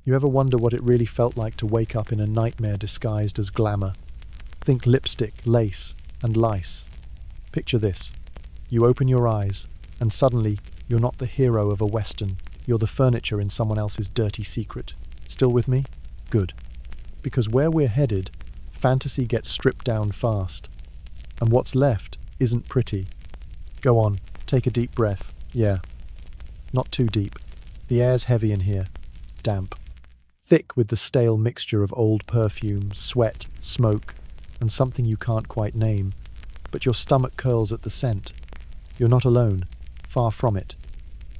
You ever wonder what it really felt like to wake up in a nightmare disguised as glamour? Think lipstick, lace, and lice. Picture this. You open your eyes, and suddenly you're not the hero of a western. You're the furniture in someone else's dirty secret. Still with me? Good. Because where we're headed, fantasy gets stripped down fast. And what's left isn't pretty. Go on, take a deep breath. Yeah. Not too deep. The air's heavy in here. Damp. Thick with the stale mixture of old perfume, sweat, smoke, and something you can't quite name. But your stomach curls at the scent. You're not alone. Far from it.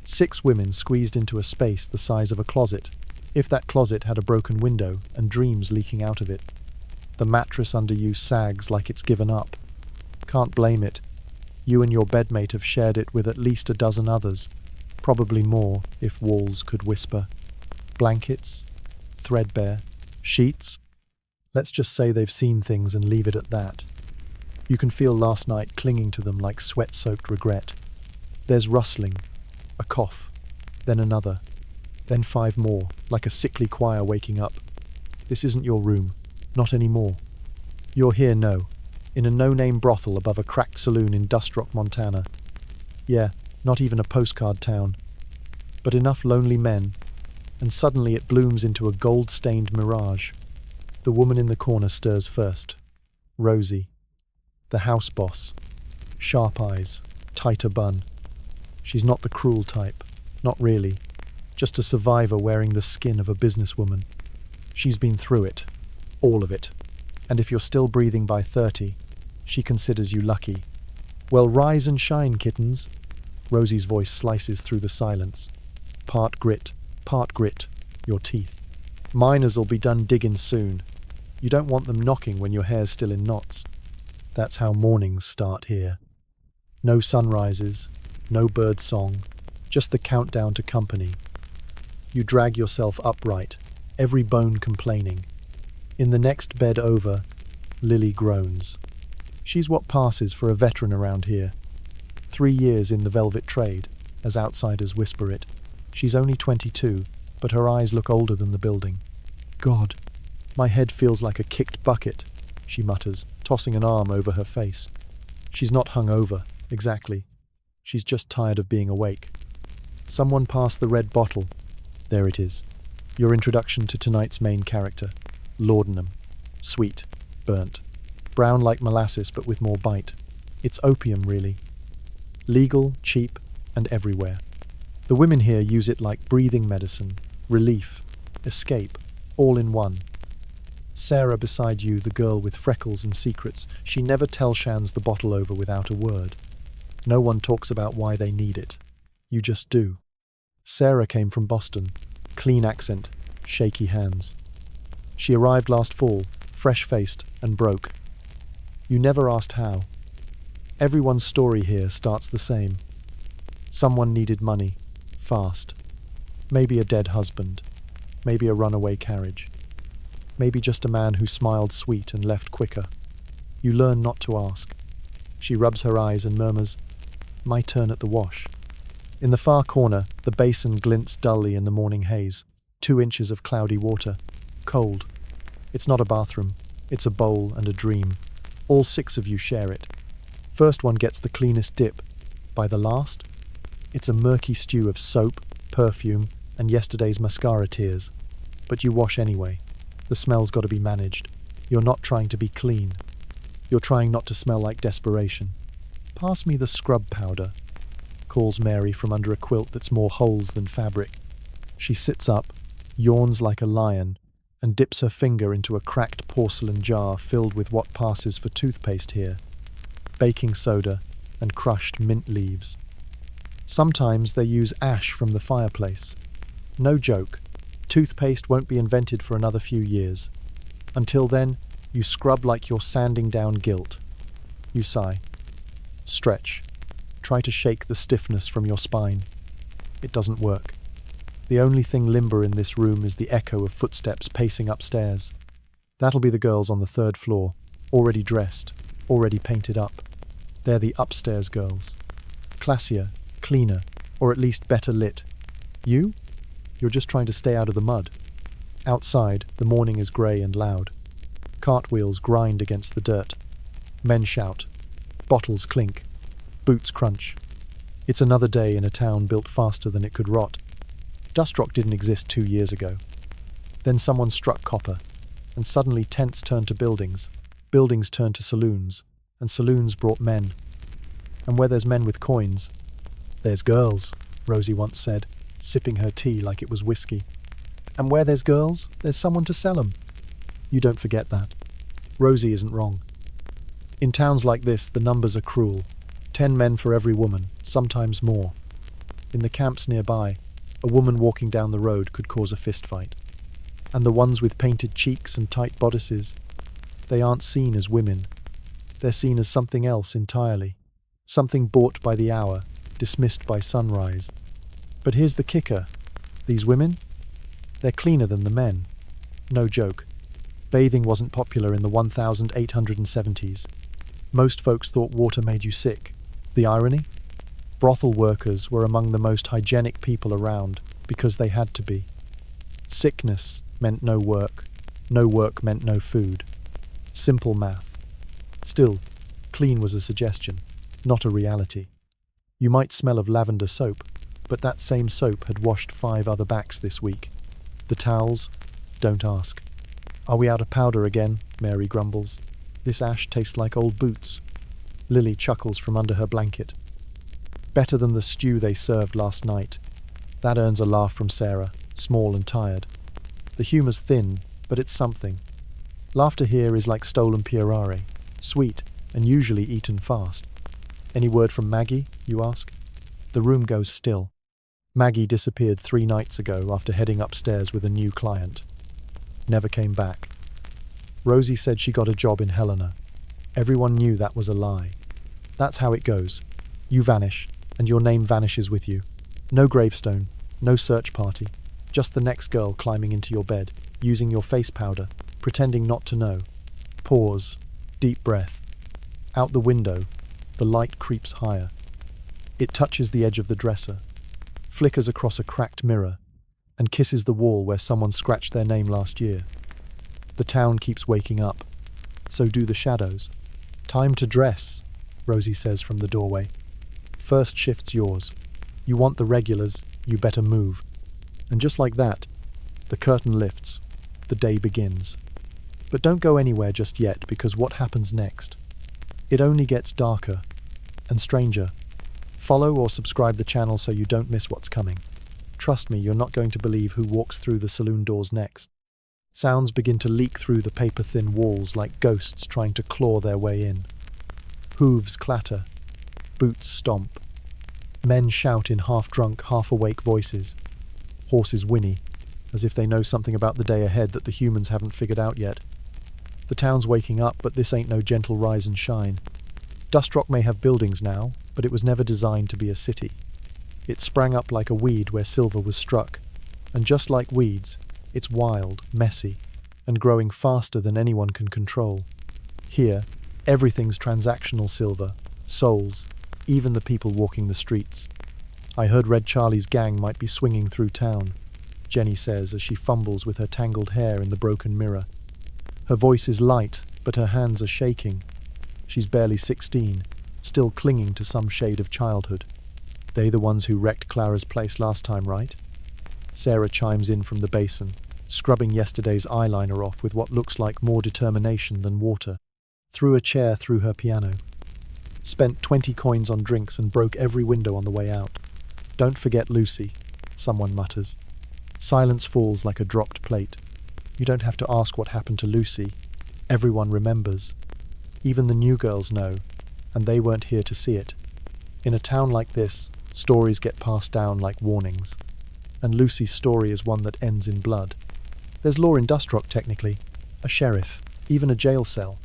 6 women squeezed into a space the size of a closet, if that closet had a broken window and dreams leaking out of it. The mattress under you sags like it's given up. Can't blame it. You and your bedmate have shared it with at least a dozen others, probably more if walls could whisper. Blankets, threadbare, sheets. Let's just say they've seen things and leave it at that. You can feel last night clinging to them like sweat-soaked regret. There's rustling, a cough, then another, then 5 more, like a sickly choir waking up. This isn't your room, not anymore. You're here, no, in a no-name brothel above a cracked saloon in Dust Rock, Montana. Yeah, not even a postcard town. But enough lonely men, and suddenly it blooms into a gold-stained mirage. The woman in the corner stirs first. Rosie. The house boss. Sharp eyes, tighter bun. She's not the cruel type, not really. Just a survivor wearing the skin of a businesswoman. She's been through it. All of it. And if you're still breathing by 30, she considers you lucky. Well, rise and shine, kittens. Rosie's voice slices through the silence. Part grit, your teeth. Miners'll be done digging soon. You don't want them knocking when your hair's still in knots. That's how mornings start here. No sunrises, no bird song, just the countdown to company. You drag yourself upright, every bone complaining. In the next bed over, Lily groans. She's what passes for a veteran around here. 3 years in the velvet trade, as outsiders whisper it. She's only 22, but her eyes look older than the building. God, my head feels like a kicked bucket, she mutters, tossing an arm over her face. She's not hungover, exactly. She's just tired of being awake. Someone pass the red bottle. There it is. Your introduction to tonight's main character. Laudanum. Sweet. Burnt. Brown like molasses, but with more bite. It's opium, really. Legal, cheap, and everywhere. The women here use it like breathing medicine, relief, escape, all in one. Sarah beside you, the girl with freckles and secrets, she never tell-shans the bottle over without a word. No one talks about why they need it. You just do. Sarah came from Boston. Clean accent, shaky hands. She arrived last fall, fresh-faced and broke. You never asked how. Everyone's story here starts the same. Someone needed money. Fast. Maybe a dead husband. Maybe a runaway carriage. Maybe just a man who smiled sweet and left quicker. You learn not to ask. She rubs her eyes and murmurs, "My turn at the wash." In the far corner, the basin glints dully in the morning haze. 2 inches of cloudy water. Cold. It's not a bathroom. It's a bowl and a dream. All 6 of you share it. First one gets the cleanest dip. By the last, it's a murky stew of soap, perfume, and yesterday's mascara tears. But you wash anyway. The smell's got to be managed. You're not trying to be clean. You're trying not to smell like desperation. "Pass me the scrub powder," calls Mary from under a quilt that's more holes than fabric. She sits up, yawns like a lion, and dips her finger into a cracked porcelain jar filled with what passes for toothpaste here. Baking soda and crushed mint leaves. Sometimes they use ash from the fireplace. No joke, toothpaste won't be invented for another few years. Until then, you scrub like you're sanding down guilt. You sigh. Stretch. Try to shake the stiffness from your spine. It doesn't work. The only thing limber in this room is the echo of footsteps pacing upstairs. That'll be the girls on the 3rd floor, already dressed, already painted up. They're the upstairs girls. Classier, cleaner, or at least better lit. You? You're just trying to stay out of the mud. Outside, the morning is grey and loud. Cartwheels grind against the dirt. Men shout. Bottles clink. Boots crunch. It's another day in a town built faster than it could rot. Dustrock didn't exist 2 years ago. Then someone struck copper, and suddenly tents turned to buildings, buildings turned to saloons, and saloons brought men. And where there's men with coins, there's girls, Rosie once said, sipping her tea like it was whiskey. And where there's girls, there's someone to sell 'em. You don't forget that. Rosie isn't wrong. In towns like this, the numbers are cruel. 10 men for every woman, sometimes more. In the camps nearby, a woman walking down the road could cause a fistfight. And the ones with painted cheeks and tight bodices, they aren't seen as women. They're seen as something else entirely. Something bought by the hour, dismissed by sunrise. But here's the kicker. These women? They're cleaner than the men. No joke. Bathing wasn't popular in the 1870s. Most folks thought water made you sick. The irony? Brothel workers were among the most hygienic people around because they had to be. Sickness meant no work meant no food. Simple math. Still, clean was a suggestion, not a reality. You might smell of lavender soap, but that same soap had washed 5 other backs this week. The towels? Don't ask. Are we out of powder again? Mary grumbles. This ash tastes like old boots. Lily chuckles from under her blanket. Better than the stew they served last night. That earns a laugh from Sarah, small and tired. The humour's thin, but it's something. Laughter here is like stolen pierare, sweet and usually eaten fast. Any word from Maggie, you ask? The room goes still. Maggie disappeared 3 nights ago after heading upstairs with a new client. Never came back. Rosie said she got a job in Helena. Everyone knew that was a lie. That's how it goes. You vanish, and your name vanishes with you. No gravestone, no search party, just the next girl climbing into your bed, using your face powder, pretending not to know. Pause, deep breath. Out the window, the light creeps higher. It touches the edge of the dresser, flickers across a cracked mirror, and kisses the wall where someone scratched their name last year. The town keeps waking up. So do the shadows. Time to dress, Rosie says from the doorway. First shift's yours. You want the regulars, you better move. And just like that, the curtain lifts. The day begins. But don't go anywhere just yet, because what happens next? It only gets darker and stranger. Follow or subscribe the channel so you don't miss what's coming. Trust me, you're not going to believe who walks through the saloon doors next. Sounds begin to leak through the paper-thin walls like ghosts trying to claw their way in. Hooves clatter. Boots stomp. Men shout in half-drunk, half-awake voices. Horses whinny, as if they know something about the day ahead that the humans haven't figured out yet. The town's waking up, but this ain't no gentle rise and shine. Dustrock may have buildings now, but it was never designed to be a city. It sprang up like a weed where silver was struck, and just like weeds, it's wild, messy, and growing faster than anyone can control. Here, everything's transactional silver, souls, even the people walking the streets. I heard Red Charlie's gang might be swinging through town, Jenny says as she fumbles with her tangled hair in the broken mirror. Her voice is light, but her hands are shaking. She's barely 16, still clinging to some shade of childhood. They the ones who wrecked Clara's place last time, right? Sarah chimes in from the basin, scrubbing yesterday's eyeliner off with what looks like more determination than water. Threw a chair through her piano. Spent 20 coins on drinks and broke every window on the way out. Don't forget Lucy, someone mutters. Silence falls like a dropped plate. You don't have to ask what happened to Lucy. Everyone remembers. Even the new girls know, and they weren't here to see it. In a town like this, stories get passed down like warnings. And Lucy's story is one that ends in blood. There's law in Dustrock, technically. A sheriff, even a jail cell.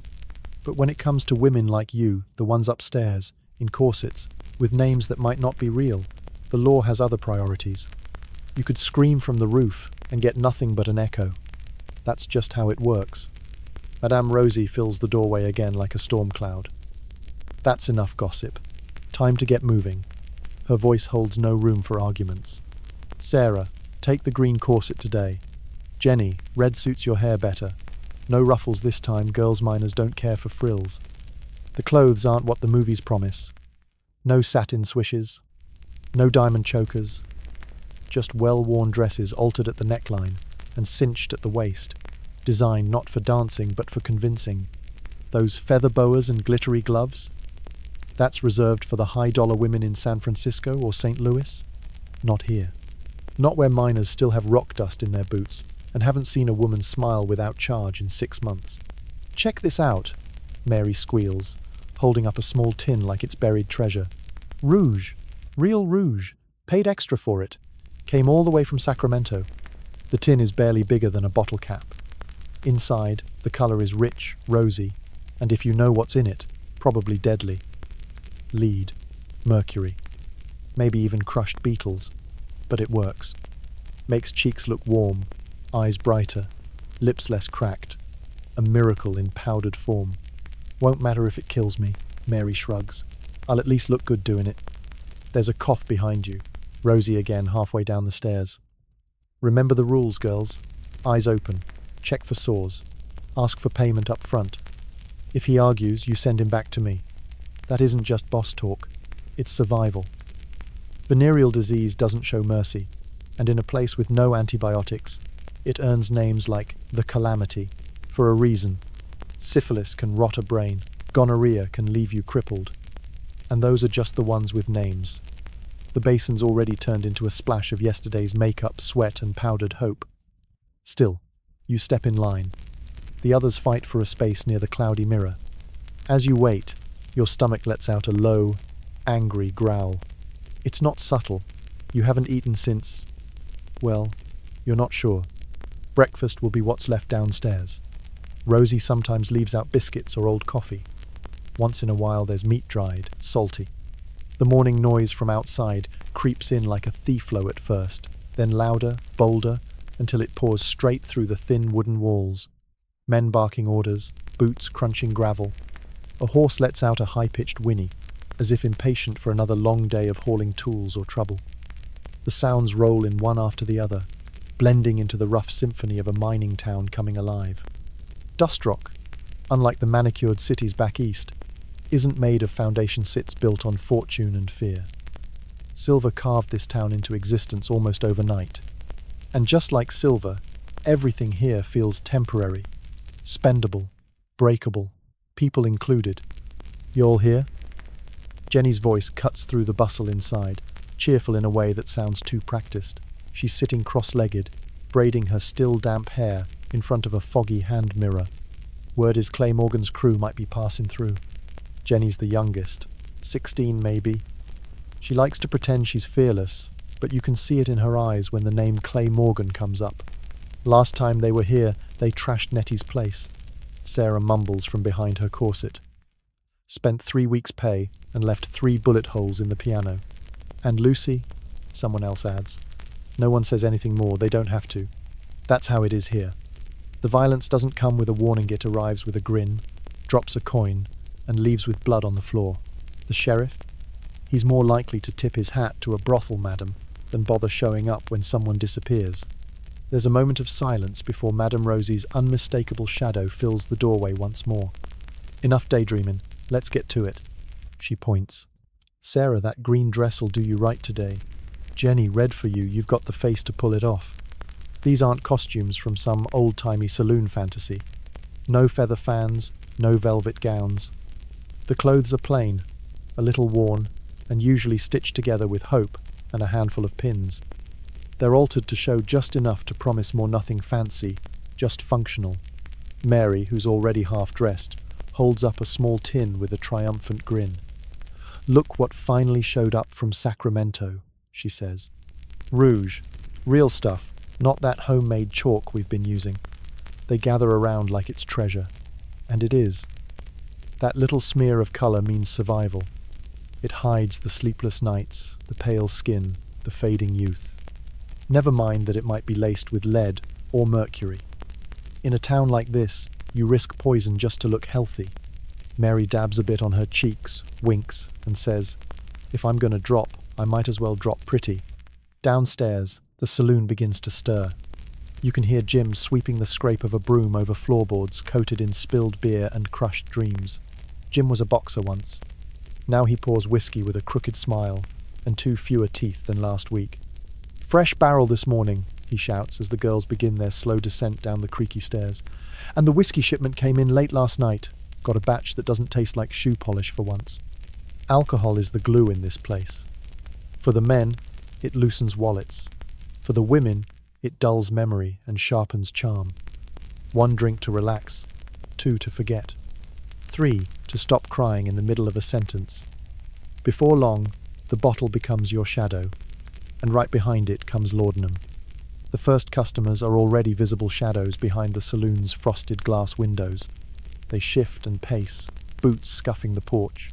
But when it comes to women like you, the ones upstairs, in corsets, with names that might not be real, the law has other priorities. You could scream from the roof and get nothing but an echo. That's just how it works. Madame Rosie fills the doorway again like a storm cloud. That's enough gossip. Time to get moving. Her voice holds no room for arguments. Sarah, take the green corset today. Jenny, red suits your hair better. No ruffles this time, girls miners don't care for frills. The clothes aren't what the movies promise. No satin swishes, no diamond chokers, just well-worn dresses altered at the neckline and cinched at the waist, designed not for dancing but for convincing. Those feather boas and glittery gloves? That's reserved for the high-dollar women in San Francisco or St. Louis? Not here. Not where miners still have rock dust in their boots and haven't seen a woman smile without charge in 6 months. Check this out, Mary squeals, holding up a small tin like it's buried treasure. Rouge. Real rouge. Paid extra for it. Came all the way from Sacramento. The tin is barely bigger than a bottle cap. Inside, the color is rich, rosy, and if you know what's in it, probably deadly. Lead, mercury, maybe even crushed beetles, but it works. Makes cheeks look warm, eyes brighter, lips less cracked. A miracle in powdered form. Won't matter if it kills me, Mary shrugs. I'll at least look good doing it. There's a cough behind you. Rosie again, halfway down the stairs. Remember the rules, girls. Eyes open. Check for sores. Ask for payment up front. If he argues, you send him back to me. That isn't just boss talk. It's survival. Venereal disease doesn't show mercy, and in a place with no antibiotics, it earns names like the Calamity, for a reason. Syphilis can rot a brain. Gonorrhea can leave you crippled. And those are just the ones with names. The basin's already turned into a splash of yesterday's makeup, sweat, and powdered hope. Still, you step in line. The others fight for a space near the cloudy mirror. As you wait, your stomach lets out a low, angry growl. It's not subtle. You haven't eaten since... well, you're not sure. Breakfast will be what's left downstairs. Rosie sometimes leaves out biscuits or old coffee. Once in a while there's meat dried, salty. The morning noise from outside creeps in like a thief flow at first, then louder, bolder, until it pours straight through the thin wooden walls. Men barking orders, boots crunching gravel. A horse lets out a high-pitched whinny, as if impatient for another long day of hauling tools or trouble. The sounds roll in one after the other, blending into the rough symphony of a mining town coming alive. Dust rock, unlike the manicured cities back east, isn't made of foundation sits built on fortune and fear. Silver carved this town into existence almost overnight. And just like silver, everything here feels temporary, spendable, breakable, people included. You all here? Jenny's voice cuts through the bustle inside, cheerful in a way that sounds too practiced. She's sitting cross-legged, braiding her still damp hair in front of a foggy hand mirror. Word is Clay Morgan's crew might be passing through. Jenny's the youngest, 16 maybe. She likes to pretend she's fearless, but you can see it in her eyes when the name Clay Morgan comes up. Last time they were here, they trashed Nettie's place. Sarah mumbles from behind her corset. Spent 3 weeks' pay and left 3 bullet holes in the piano. And Lucy? Someone else adds. No one says anything more, they don't have to. That's how it is here. The violence doesn't come with a warning, it arrives with a grin, drops a coin, and leaves with blood on the floor. The sheriff? He's more likely to tip his hat to a brothel madam than bother showing up when someone disappears. There's a moment of silence before Madame Rosie's unmistakable shadow fills the doorway once more. Enough daydreaming, let's get to it. She points. Sarah, that green dress'll do you right today. Jenny, red for you, you've got the face to pull it off. These aren't costumes from some old-timey saloon fantasy. No feather fans, no velvet gowns. The clothes are plain, a little worn, and usually stitched together with hope and a handful of pins. They're altered to show just enough to promise more nothing fancy, just functional. Mary, who's already half-dressed, holds up a small tin with a triumphant grin. Look what finally showed up from Sacramento, she says. Rouge, real stuff, not that homemade chalk we've been using. They gather around like it's treasure. And it is. That little smear of colour means survival. It hides the sleepless nights, the pale skin, the fading youth. Never mind that it might be laced with lead or mercury. In a town like this, you risk poison just to look healthy. Mary dabs a bit on her cheeks, winks, and says, if I'm going to drop, I might as well drop pretty. Downstairs, the saloon begins to stir. You can hear Jim sweeping the scrape of a broom over floorboards coated in spilled beer and crushed dreams. Jim was a boxer once. Now he pours whiskey with a crooked smile and 2 fewer teeth than last week. "Fresh barrel this morning," he shouts as the girls begin their slow descent down the creaky stairs. "And the whiskey shipment came in late last night. Got a batch that doesn't taste like shoe polish for once." Alcohol is the glue in this place. For the men, it loosens wallets. For the women, it dulls memory and sharpens charm. 1 drink to relax, 2 to forget, 3 to stop crying in the middle of a sentence. Before long, the bottle becomes your shadow, and right behind it comes laudanum. The first customers are already visible shadows behind the saloon's frosted glass windows. They shift and pace, boots scuffing the porch.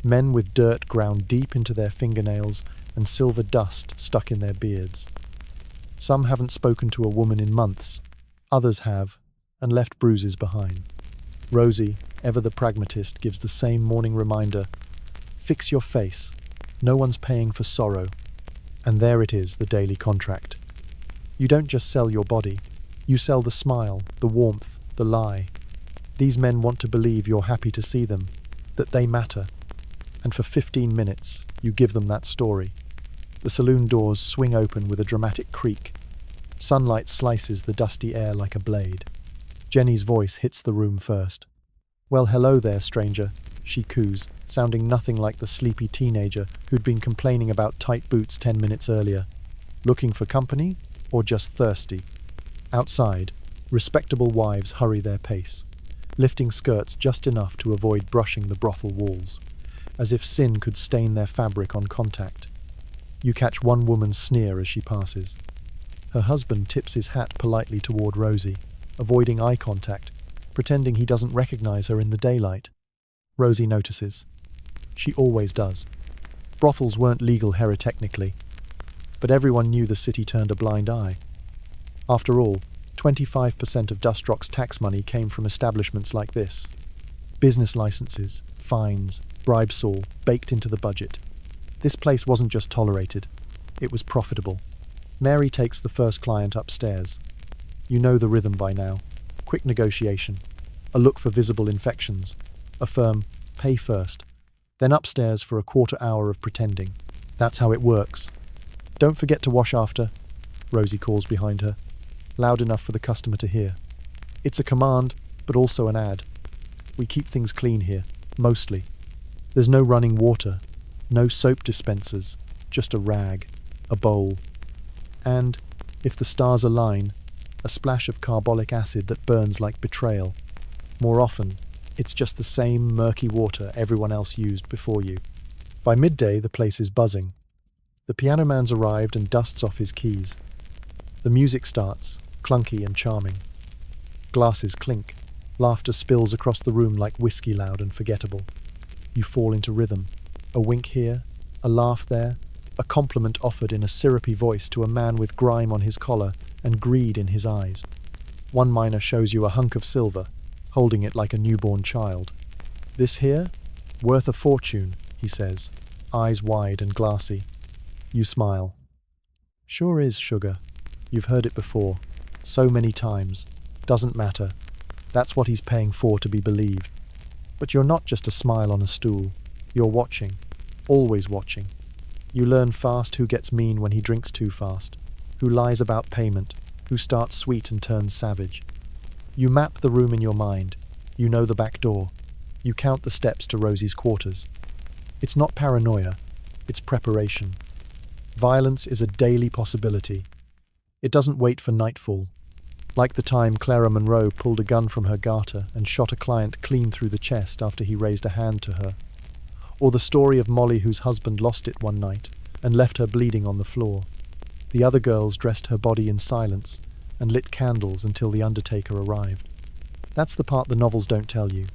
Men with dirt ground deep into their fingernails and silver dust stuck in their beards. Some haven't spoken to a woman in months. Others have, and left bruises behind. Rosie, ever the pragmatist, gives the same morning reminder: fix your face. No one's paying for sorrow. And there it is, the daily contract. You don't just sell your body. You sell the smile, the warmth, the lie. These men want to believe you're happy to see them, that they matter. And for 15 minutes, you give them that story. The saloon doors swing open with a dramatic creak. Sunlight slices the dusty air like a blade. Jenny's voice hits the room first. "Well, hello there, stranger," she coos, sounding nothing like the sleepy teenager who'd been complaining about tight boots 10 minutes earlier. Looking for company, or just thirsty? Outside, respectable wives hurry their pace, lifting skirts just enough to avoid brushing the brothel walls, as if sin could stain their fabric on contact. You catch one woman's sneer as she passes. Her husband tips his hat politely toward Rosie, avoiding eye contact, pretending he doesn't recognize her in the daylight. Rosie notices. She always does. Brothels weren't legal technically, but everyone knew the city turned a blind eye. After all, 25% of Dustrock's tax money came from establishments like this. Business licenses, fines, bribes all baked into the budget. This place wasn't just tolerated, it was profitable. Mary takes the first client upstairs. You know the rhythm by now. Quick negotiation, a look for visible infections, a firm pay first, then upstairs for a quarter hour of pretending. That's how it works. "Don't forget to wash after," Rosie calls behind her, loud enough for the customer to hear. It's a command, but also an ad. We keep things clean here, mostly. There's no running water, no soap dispensers, just a rag, a bowl. And, if the stars align, a splash of carbolic acid that burns like betrayal. More often, it's just the same murky water everyone else used before you. By midday, the place is buzzing. The piano man's arrived and dusts off his keys. The music starts, clunky and charming. Glasses clink. Laughter spills across the room like whiskey, loud and forgettable. You fall into rhythm. A wink here, a laugh there, a compliment offered in a syrupy voice to a man with grime on his collar and greed in his eyes. One miner shows you a hunk of silver, holding it like a newborn child. "This here? Worth a fortune," he says, eyes wide and glassy. You smile. "Sure is, sugar. You've heard it before. So many times. Doesn't matter. That's what he's paying for to be believed. But you're not just a smile on a stool. You're watching. Always watching. You learn fast who gets mean when he drinks too fast, who lies about payment, who starts sweet and turns savage. You map the room in your mind. You know the back door. You count the steps to Rosie's quarters. It's not paranoia. It's preparation. Violence is a daily possibility. It doesn't wait for nightfall. Like the time Clara Monroe pulled a gun from her garter and shot a client clean through the chest after he raised a hand to her. Or the story of Molly whose husband lost it one night and left her bleeding on the floor. The other girls dressed her body in silence and lit candles until the undertaker arrived. That's the part the novels don't tell you.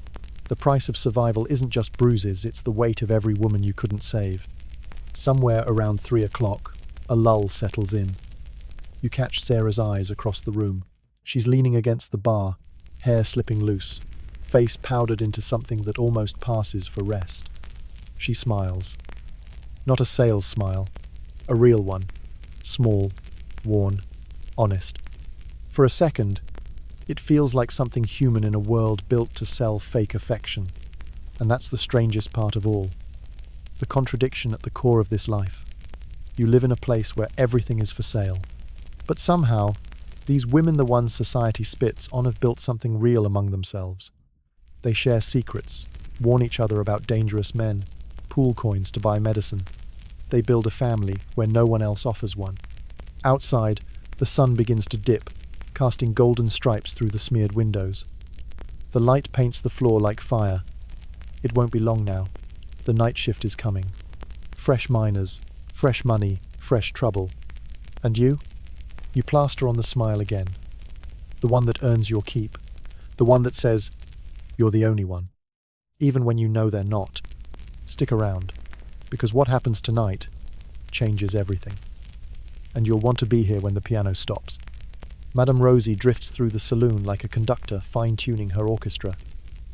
The price of survival isn't just bruises, it's the weight of every woman you couldn't save. Somewhere around 3 o'clock, a lull settles in. You catch Sarah's eyes across the room. She's leaning against the bar, hair slipping loose, face powdered into something that almost passes for rest. She smiles. Not a sales smile, a real one. Small, worn, honest. For a second, it feels like something human in a world built to sell fake affection. And that's the strangest part of all. The contradiction at the core of this life. You live in a place where everything is for sale. But somehow, these women, the ones society spits on, have built something real among themselves. They share secrets, warn each other about dangerous men, pool coins to buy medicine. They build a family where no one else offers one. Outside, the sun begins to dip, casting golden stripes through the smeared windows. The light paints the floor like fire. It won't be long now. The night shift is coming. Fresh miners, fresh money, fresh trouble. And you? You plaster on the smile again. The one that earns your keep. The one that says, you're the only one. Even when you know they're not. Stick around, because what happens tonight changes everything. And you'll want to be here when the piano stops. Madame Rosie drifts through the saloon like a conductor fine-tuning her orchestra.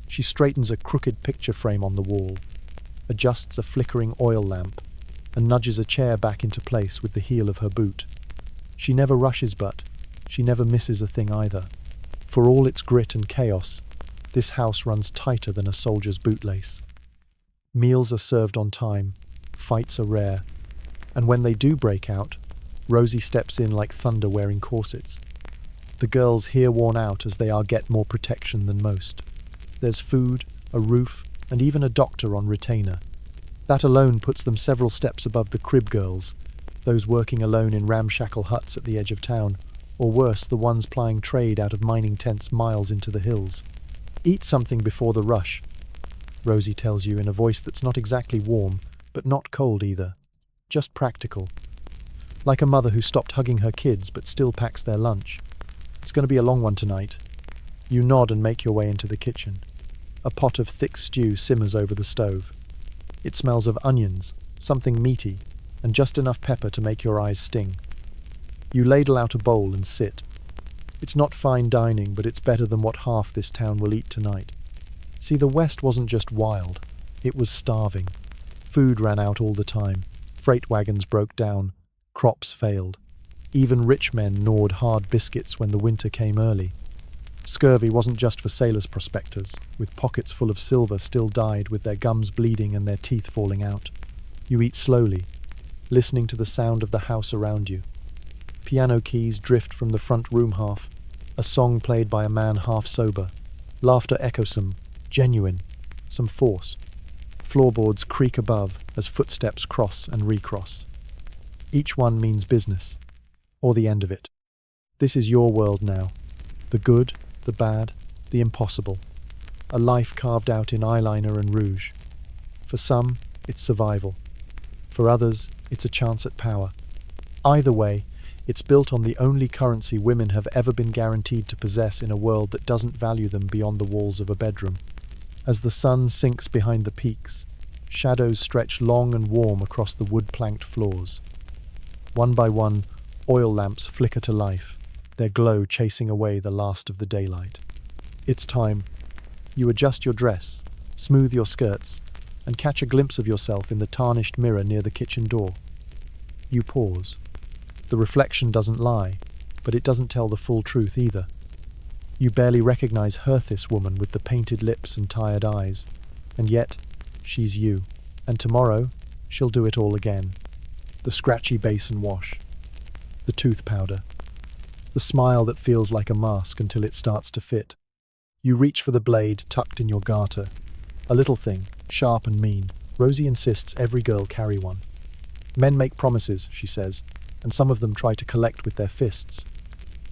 She straightens a crooked picture frame on the wall, adjusts a flickering oil lamp, and nudges a chair back into place with the heel of her boot. She never rushes, but she never misses a thing either. For all its grit and chaos, this house runs tighter than a soldier's bootlace. Meals are served on time, fights are rare, and when they do break out, Rosie steps in like thunder wearing corsets. The girls here worn out as they are get more protection than most. There's food, a roof, and even a doctor on retainer. That alone puts them several steps above the crib girls, those working alone in ramshackle huts at the edge of town, or worse, the ones plying trade out of mining tents miles into the hills. Eat something before the rush, Rosie tells you in a voice that's not exactly warm, but not cold either. Just practical. Like a mother who stopped hugging her kids but still packs their lunch. It's going to be a long one tonight. You nod and make your way into the kitchen. A pot of thick stew simmers over the stove. It smells of onions, something meaty, and just enough pepper to make your eyes sting. You ladle out a bowl and sit. It's not fine dining, but it's better than what half this town will eat tonight. See, the West wasn't just wild, it was starving. Food ran out all the time, freight wagons broke down, crops failed. Even rich men gnawed hard biscuits when the winter came early. Scurvy wasn't just for sailors' prospectors, with pockets full of silver still died with their gums bleeding and their teeth falling out. You eat slowly, listening to the sound of the house around you. Piano keys drift from the front room half, a song played by a man half sober. Laughter echoesome, genuine, some forced. Floorboards creak above as footsteps cross and recross. Each one means business, or the end of it. This is your world now. The good, the bad, the impossible. A life carved out in eyeliner and rouge. For some, it's survival. For others, it's a chance at power. Either way, it's built on the only currency women have ever been guaranteed to possess in a world that doesn't value them beyond the walls of a bedroom. As the sun sinks behind the peaks, shadows stretch long and warm across the wood-planked floors. One by one, oil lamps flicker to life, their glow chasing away the last of the daylight. It's time. You adjust your dress, smooth your skirts, and catch a glimpse of yourself in the tarnished mirror near the kitchen door. You pause. The reflection doesn't lie, but it doesn't tell the full truth either. You barely recognize her, this woman with the painted lips and tired eyes, and yet she's you. And tomorrow, she'll do it all again. The scratchy basin wash, the tooth powder, the smile that feels like a mask until it starts to fit. You reach for the blade tucked in your garter. A little thing, sharp and mean. Rosie insists every girl carry one. Men make promises, she says, and some of them try to collect with their fists.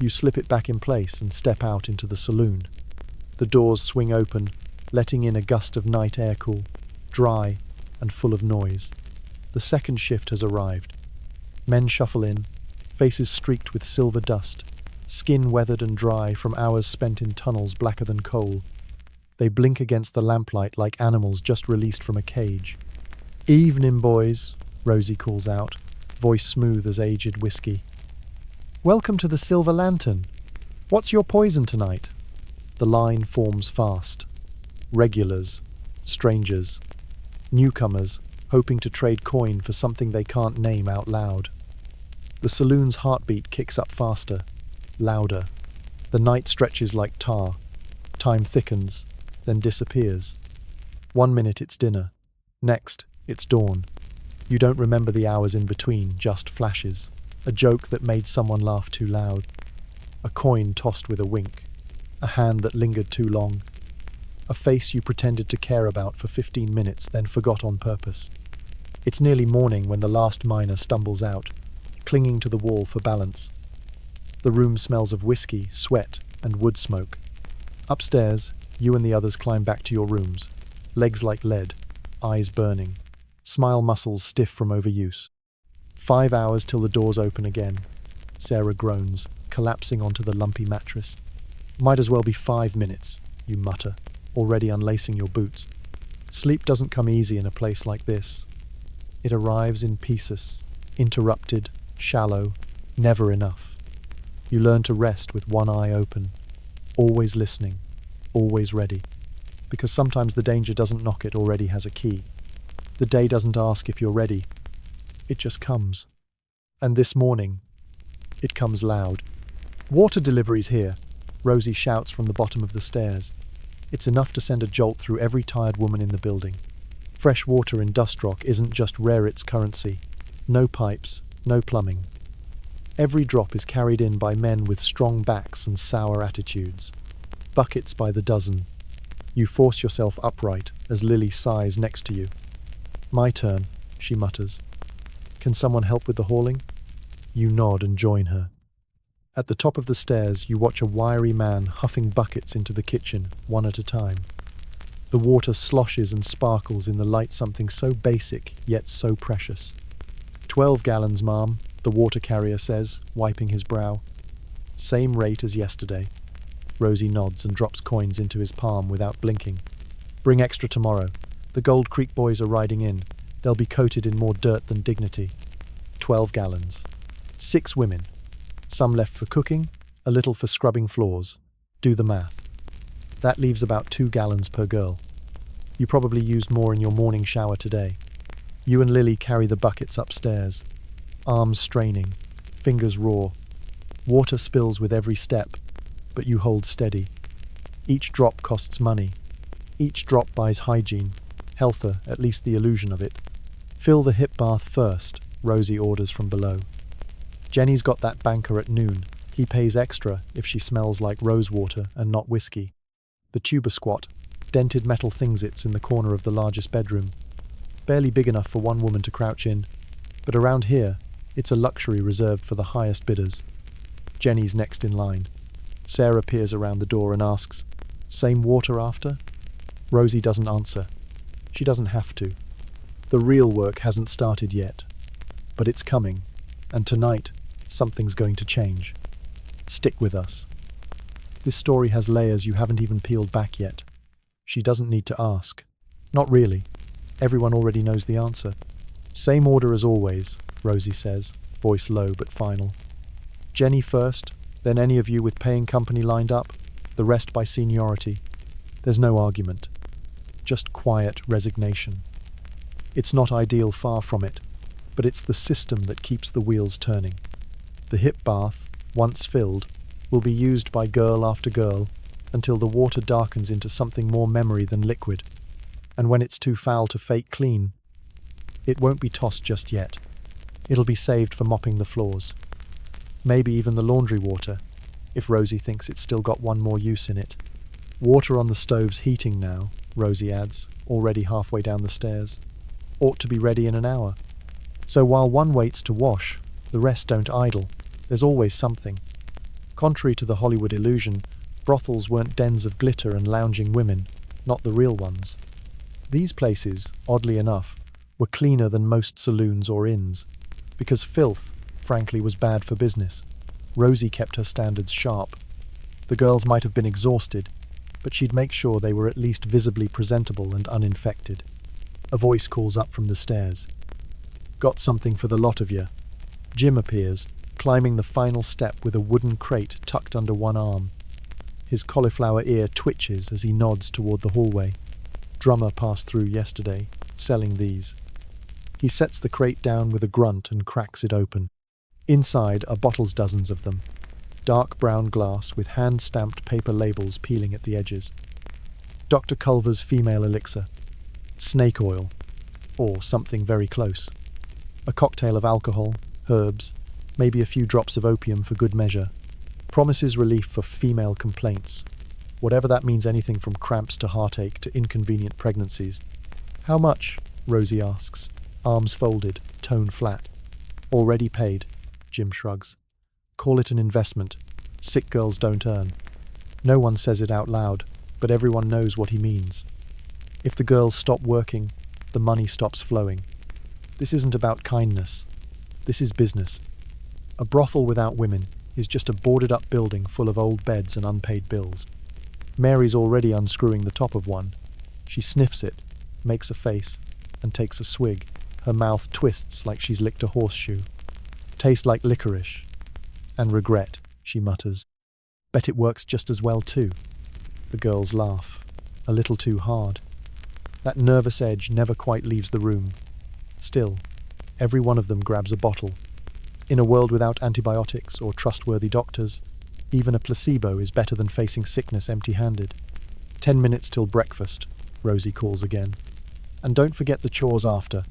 You slip it back in place and step out into the saloon. The doors swing open, letting in a gust of night air, cool, dry, and full of noise. The second shift has arrived. Men shuffle in, faces streaked with silver dust, skin weathered and dry from hours spent in tunnels blacker than coal. They blink against the lamplight like animals just released from a cage. "Evening, boys," Rosie calls out, voice smooth as aged whiskey. "Welcome to the Silver Lantern. What's your poison tonight?" The line forms fast. Regulars, strangers, newcomers, hoping to trade coin for something they can't name out loud. The saloon's heartbeat kicks up faster, louder. The night stretches like tar. Time thickens, then disappears. 1 minute it's dinner. Next, it's dawn. You don't remember the hours in between, just flashes. A joke that made someone laugh too loud. A coin tossed with a wink. A hand that lingered too long. A face you pretended to care about for 15 minutes, then forgot on purpose. It's nearly morning when the last miner stumbles out, clinging to the wall for balance. The room smells of whiskey, sweat, and wood smoke. Upstairs, you and the others climb back to your rooms, legs like lead, eyes burning, smile muscles stiff from overuse. 5 hours till the doors open again. Sarah groans, collapsing onto the lumpy mattress. Might as well be 5 minutes, you mutter, already unlacing your boots. Sleep doesn't come easy in a place like this. It arrives in pieces, interrupted, shallow, never enough. You learn to rest with one eye open, always listening, always ready. Because sometimes the danger doesn't knock, it already has a key. The day doesn't ask if you're ready. It just comes. And this morning, it comes loud. Water delivery's here, Rosie shouts from the bottom of the stairs. It's enough to send a jolt through every tired woman in the building. Fresh water in Dust Rock isn't just rare, it's currency. No pipes, no plumbing. Every drop is carried in by men with strong backs and sour attitudes. Buckets by the dozen. You force yourself upright as Lily sighs next to you. My turn, she mutters. Can someone help with the hauling? You nod and join her. At the top of the stairs, you watch a wiry man huffing buckets into the kitchen, one at a time. The water sloshes and sparkles in the light, something so basic, yet so precious. 12 gallons, ma'am, the water carrier says, wiping his brow. Same rate as yesterday. Rosie nods and drops coins into his palm without blinking. Bring extra tomorrow. The Gold Creek boys are riding in. They'll be coated in more dirt than dignity. 12 gallons. 6 women. Some left for cooking, a little for scrubbing floors. Do the math. That leaves about 2 gallons per girl. You probably used more in your morning shower today. You and Lily carry the buckets upstairs. Arms straining, fingers raw. Water spills with every step, but you hold steady. Each drop costs money. Each drop buys hygiene, healthier, at least the illusion of it. Fill the hip bath first, Rosie orders from below. Jenny's got that banker at noon. He pays extra if she smells like rosewater and not whiskey. The tuba squat, dented metal thingsits in the corner of the largest bedroom. Barely big enough for one woman to crouch in, but around here, it's a luxury reserved for the highest bidders. Jenny's next in line. Sarah peers around the door and asks, "Same water after?" Rosie doesn't answer. She doesn't have to. The real work hasn't started yet. But it's coming, and tonight, something's going to change. Stick with us. This story has layers you haven't even peeled back yet. She doesn't need to ask. Not really. Everyone already knows the answer. Same order as always, Rosie says, voice low but final. Jenny first, then any of you with paying company lined up, the rest by seniority. There's no argument. Just quiet resignation. It's not ideal, far from it, but it's the system that keeps the wheels turning. The hip bath, once filled, will be used by girl after girl until the water darkens into something more memory than liquid. And when it's too foul to fake clean, it won't be tossed just yet. It'll be saved for mopping the floors. Maybe even the laundry water, if Rosie thinks it's still got one more use in it. Water on the stove's heating now, Rosie adds, already halfway down the stairs. Ought to be ready in an hour. So while one waits to wash, the rest don't idle. There's always something. Contrary to the Hollywood illusion, brothels weren't dens of glitter and lounging women, not the real ones. These places, oddly enough, were cleaner than most saloons or inns, because filth, frankly, was bad for business. Rosie kept her standards sharp. The girls might have been exhausted, but she'd make sure they were at least visibly presentable and uninfected. A voice calls up from the stairs. Got something for the lot of you. Jim appears, climbing the final step with a wooden crate tucked under one arm. His cauliflower ear twitches as he nods toward the hallway. Drummer passed through yesterday, selling these. He sets the crate down with a grunt and cracks it open. Inside are bottles, dozens of them. dark brown glass with hand-stamped paper labels peeling at the edges. Dr. Culver's female elixir. Snake oil, or something very close. A cocktail of alcohol, herbs, maybe a few drops of opium for good measure. Promises relief for female complaints. Whatever that means, anything from cramps to heartache to inconvenient pregnancies. How much? Rosie asks, arms folded, tone flat. Already paid, Jim shrugs. Call it an investment. Sick girls don't earn. No one says it out loud, but everyone knows what he means. If the girls stop working, the money stops flowing. This isn't about kindness. This is business. A brothel without women is just a boarded-up building full of old beds and unpaid bills. Mary's already unscrewing the top of one. She sniffs it, makes a face, and takes a swig. Her mouth twists like she's licked a horseshoe. Tastes like licorice. And regret, she mutters. Bet it works just as well too. The girls laugh. A little too hard. That nervous edge never quite leaves the room. Still, every one of them grabs a bottle. In a world without antibiotics or trustworthy doctors, even a placebo is better than facing sickness empty-handed. 10 minutes till breakfast, Rosie calls again. And don't forget the chores after.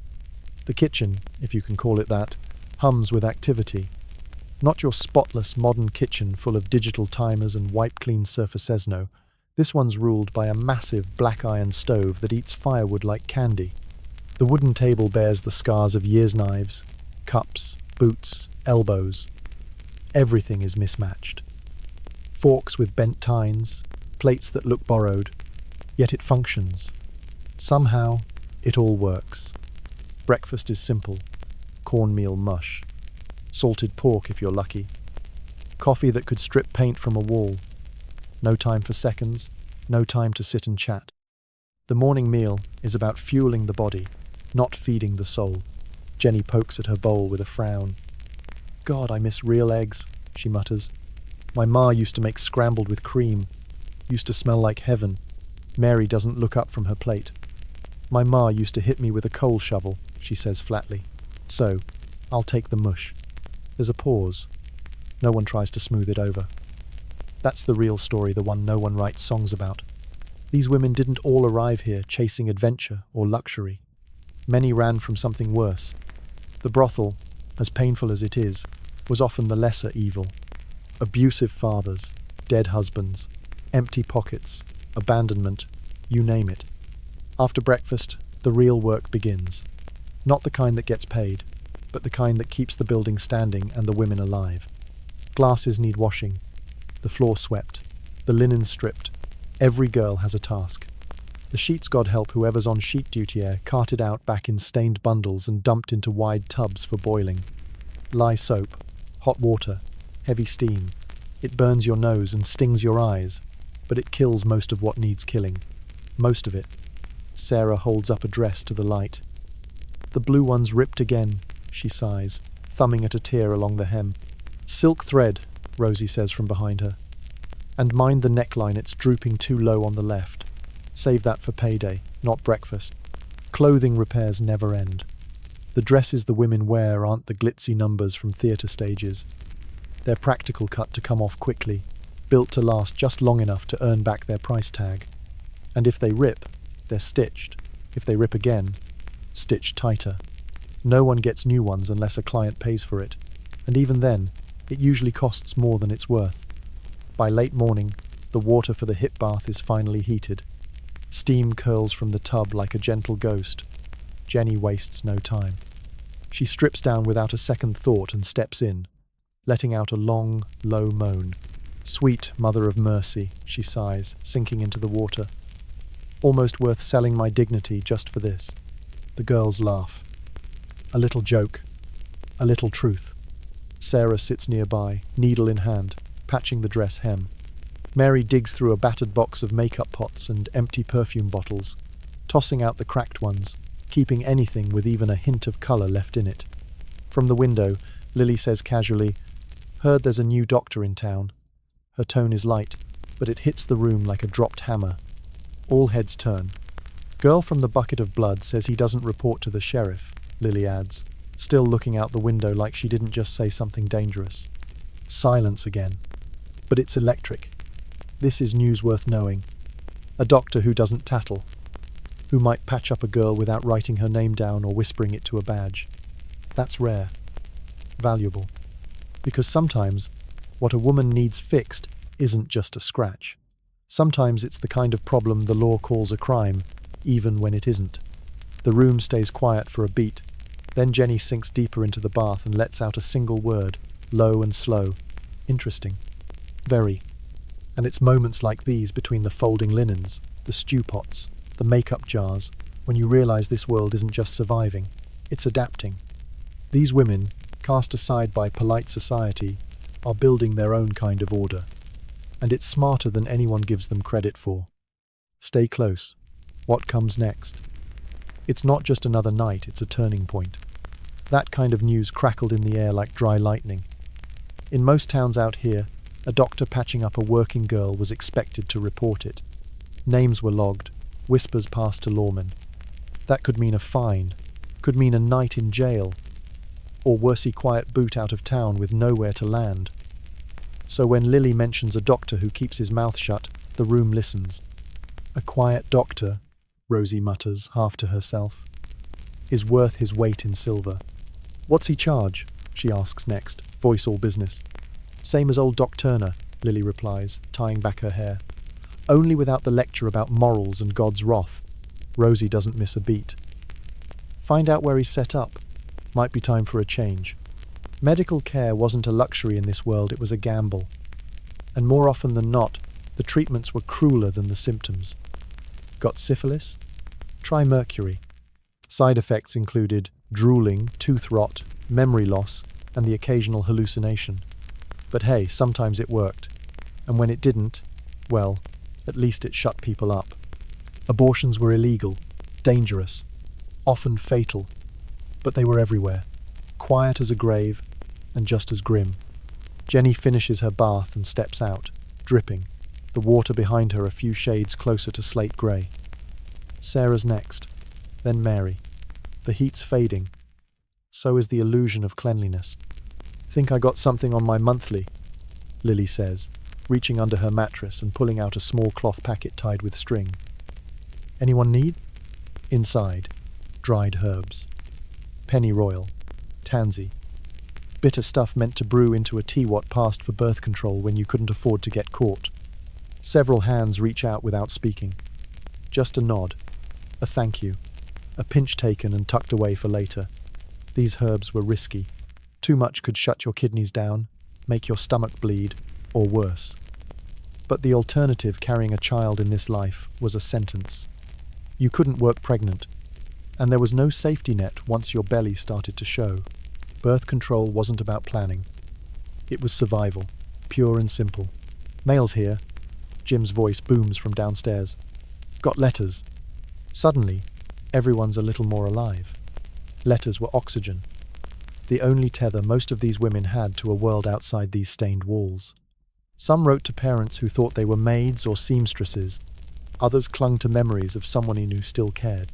The kitchen, if you can call it that, hums with activity. Not your spotless modern kitchen full of digital timers and wipe-clean surfaces, no. This one's ruled by a massive black iron stove that eats firewood like candy. The wooden table bears the scars of years' knives, cups, boots, elbows. Everything is mismatched. Forks with bent tines, plates that look borrowed, yet it functions. Somehow, it all works. Breakfast is simple. Cornmeal mush. Salted pork if you're lucky. Coffee that could strip paint from a wall. No time for seconds, no time to sit and chat. The morning meal is about fueling the body, not feeding the soul. Jenny pokes at her bowl with a frown. God, I miss real eggs, she mutters. My ma used to make scrambled with cream. Used to smell like heaven. Mary doesn't look up from her plate. My ma used to hit me with a coal shovel, she says flatly. So, I'll take the mush. There's a pause. No one tries to smooth it over. That's the real story, the one no one writes songs about. These women didn't all arrive here chasing adventure or luxury. Many ran from something worse. The brothel, as painful as it is, was often the lesser evil. Abusive fathers, dead husbands, empty pockets, abandonment, you name it. After breakfast, the real work begins. Not the kind that gets paid, but the kind that keeps the building standing and the women alive. Glasses need washing, the floor swept, the linen stripped. Every girl has a task. The sheets, God help whoever's on sheet duty, are carted out back in stained bundles and dumped into wide tubs for boiling. Lye soap, hot water, heavy steam. It burns your nose and stings your eyes, but it kills most of what needs killing. Most of it. Sarah holds up a dress to the light. The blue one's ripped again, she sighs, thumbing at a tear along the hem. Silk thread, Rosie says from behind her. And mind the neckline, it's drooping too low on the left. Save that for payday, not breakfast. Clothing repairs never end. The dresses the women wear aren't the glitzy numbers from theatre stages. They're practical cut to come off quickly, built to last just long enough to earn back their price tag. And if they rip, they're stitched. If they rip again, stitched tighter. No one gets new ones unless a client pays for it, and even then, it usually costs more than it's worth. By late morning, the water for the hip bath is finally heated. Steam curls from the tub like a gentle ghost. Jenny wastes no time. She strips down without a second thought and steps in, letting out a long, low moan. Sweet mother of mercy, she sighs, sinking into the water. Almost worth selling my dignity just for this. The girls laugh. A little joke. A little truth. Sarah sits nearby, needle in hand, patching the dress hem. Mary digs through a battered box of makeup pots and empty perfume bottles, tossing out the cracked ones, keeping anything with even a hint of colour left in it. From the window, Lily says casually, "Heard there's a new doctor in town." Her tone is light, but it hits the room like a dropped hammer. All heads turn. Girl from the bucket of blood says he doesn't report to the sheriff, Lily adds, still looking out the window like she didn't just say something dangerous. Silence again. But it's electric. This is news worth knowing. A doctor who doesn't tattle, who might patch up a girl without writing her name down or whispering it to a badge. That's rare. Valuable. Because sometimes what a woman needs fixed isn't just a scratch. Sometimes it's the kind of problem the law calls a crime, even when it isn't. The room stays quiet for a beat. Then Jenny sinks deeper into the bath and lets out a single word, low and slow. Interesting. Very. And it's moments like these between the folding linens, the stew pots, the makeup jars, when you realize this world isn't just surviving, it's adapting. These women, cast aside by polite society, are building their own kind of order. And it's smarter than anyone gives them credit for. Stay close. What comes next? It's not just another night, it's a turning point. That kind of news crackled in the air like dry lightning. In most towns out here, a doctor patching up a working girl was expected to report it. Names were logged, whispers passed to lawmen. That could mean a fine, could mean a night in jail, or worsey quiet boot out of town with nowhere to land. So when Lily mentions a doctor who keeps his mouth shut, the room listens. A quiet doctor, Rosie mutters, half to herself, is worth his weight in silver. What's he charge? She asks next, voice all business. Same as old Doc Turner, Lily replies, tying back her hair. Only without the lecture about morals and God's wrath. Rosie doesn't miss a beat. Find out where he's set up. Might be time for a change. Medical care wasn't a luxury in this world, it was a gamble. And more often than not, the treatments were crueler than the symptoms. Got syphilis? Try mercury. Side effects included drooling, tooth rot, memory loss, and the occasional hallucination. But hey, sometimes it worked. And when it didn't, well, at least it shut people up. Abortions were illegal, dangerous, often fatal, but they were everywhere, quiet as a grave and just as grim. Jenny finishes her bath and steps out, dripping, the water behind her a few shades closer to slate grey. Sarah's next, then Mary. The heat's fading. So is the illusion of cleanliness. Think I got something on my monthly, Lily says, reaching under her mattress and pulling out a small cloth packet tied with string. Anyone need? Inside, dried herbs. Pennyroyal, tansy. Bitter stuff meant to brew into a tea what passed for birth control when you couldn't afford to get caught. Several hands reach out without speaking. Just a nod, a thank you, a pinch taken and tucked away for later. These herbs were risky. Too much could shut your kidneys down, make your stomach bleed, or worse. But the alternative carrying a child in this life was a sentence. You couldn't work pregnant, and there was no safety net once your belly started to show. Birth control wasn't about planning. It was survival, pure and simple. Mail's here. Jim's voice booms from downstairs. Got letters. Suddenly, everyone's a little more alive. Letters were oxygen. The only tether most of these women had to a world outside these stained walls. Some wrote to parents who thought they were maids or seamstresses. Others clung to memories of someone he knew still cared.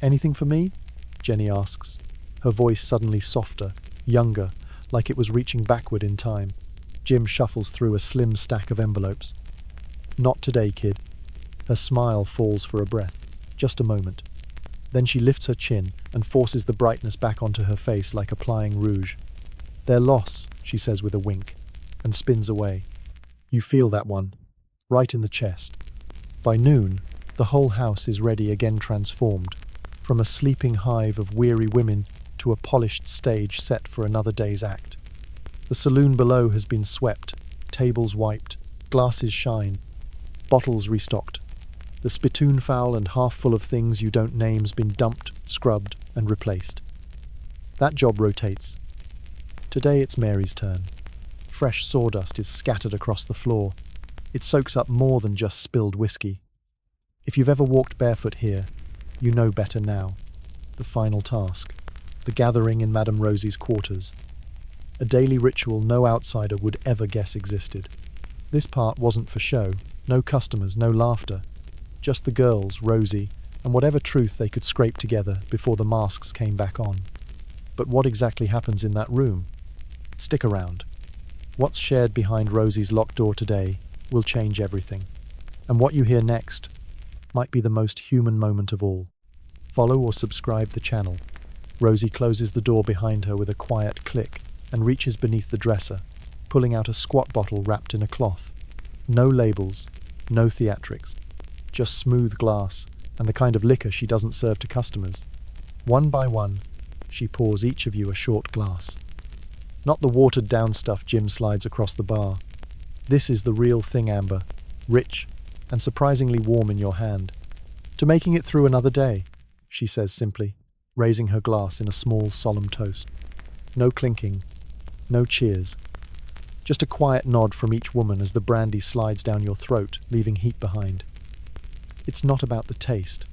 Anything for me? Jenny asks, her voice suddenly softer, younger, like it was reaching backward in time. Jim shuffles through a slim stack of envelopes. Not today, kid. Her smile falls for a breath. Just a moment. Then she lifts her chin and forces the brightness back onto her face like applying rouge. Their loss, she says with a wink, and spins away. You feel that one, right in the chest. By noon, the whole house is ready again transformed, from a sleeping hive of weary women to a polished stage set for another day's act. The saloon below has been swept, tables wiped, glasses shine, bottles restocked. The spittoon foul and half full of things you don't name's been dumped, scrubbed, and replaced. That job rotates. Today it's Mary's turn. Fresh sawdust is scattered across the floor. It soaks up more than just spilled whiskey. If you've ever walked barefoot here, you know better now. The final task. The gathering in Madame Rosie's quarters. A daily ritual no outsider would ever guess existed. This part wasn't for show. No customers, no laughter. Just the girls, Rosie, and whatever truth they could scrape together before the masks came back on. But what exactly happens in that room? Stick around. What's shared behind Rosie's locked door today will change everything. And what you hear next might be the most human moment of all. Follow or subscribe the channel. Rosie closes the door behind her with a quiet click and reaches beneath the dresser, pulling out a squat bottle wrapped in a cloth. No labels, no theatrics, just smooth glass and the kind of liquor she doesn't serve to customers. One by one, she pours each of you a short glass. Not the watered-down stuff Jim slides across the bar. This is the real thing, Amber, rich and surprisingly warm in your hand. To making it through another day, she says simply, raising her glass in a small, solemn toast. No clinking, no cheers. Just a quiet nod from each woman as the brandy slides down your throat, leaving heat behind. It's not about the taste.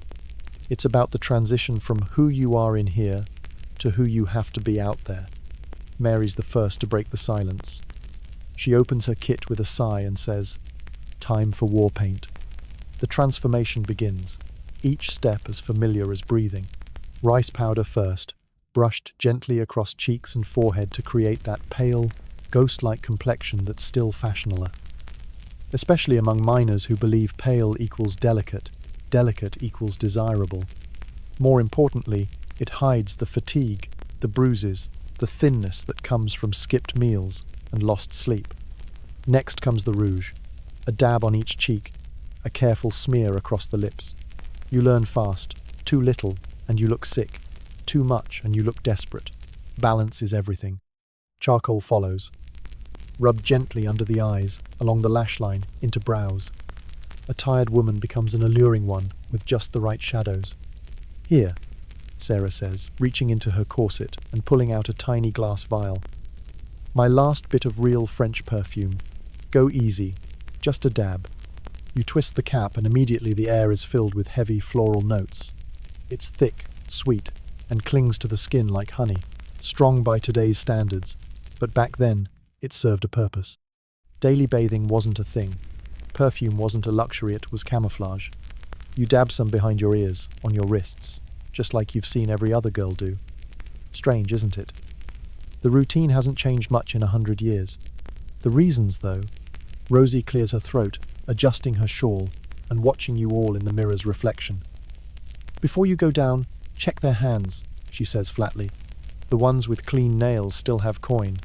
It's about the transition from who you are in here to who you have to be out there. Mary's the first to break the silence. She opens her kit with a sigh and says, "Time for war paint." The transformation begins, each step as familiar as breathing. Rice powder first, brushed gently across cheeks and forehead to create that pale, ghost-like complexion that's still fashionable. Especially among minors who believe pale equals delicate, delicate equals desirable. More importantly, it hides the fatigue, the bruises, the thinness that comes from skipped meals and lost sleep. Next comes the rouge, a dab on each cheek, a careful smear across the lips. You learn fast, too little and you look sick, too much and you look desperate. Balance is everything. Charcoal follows. Rub gently under the eyes, along the lash line, into brows. A tired woman becomes an alluring one with just the right shadows. "Here," Sarah says, reaching into her corset and pulling out a tiny glass vial. "My last bit of real French perfume. Go easy, just a dab." You twist the cap and immediately the air is filled with heavy floral notes. It's thick, sweet, and clings to the skin like honey, strong by today's standards, but back then, it served a purpose. Daily bathing wasn't a thing. Perfume wasn't a luxury, it was camouflage. You dab some behind your ears, on your wrists, just like you've seen every other girl do. Strange, isn't it? The routine hasn't changed much in 100 years. The reasons, though. Rosie clears her throat, adjusting her shawl, and watching you all in the mirror's reflection. "Before you go down, check their hands," she says flatly. "The ones with clean nails still have coin.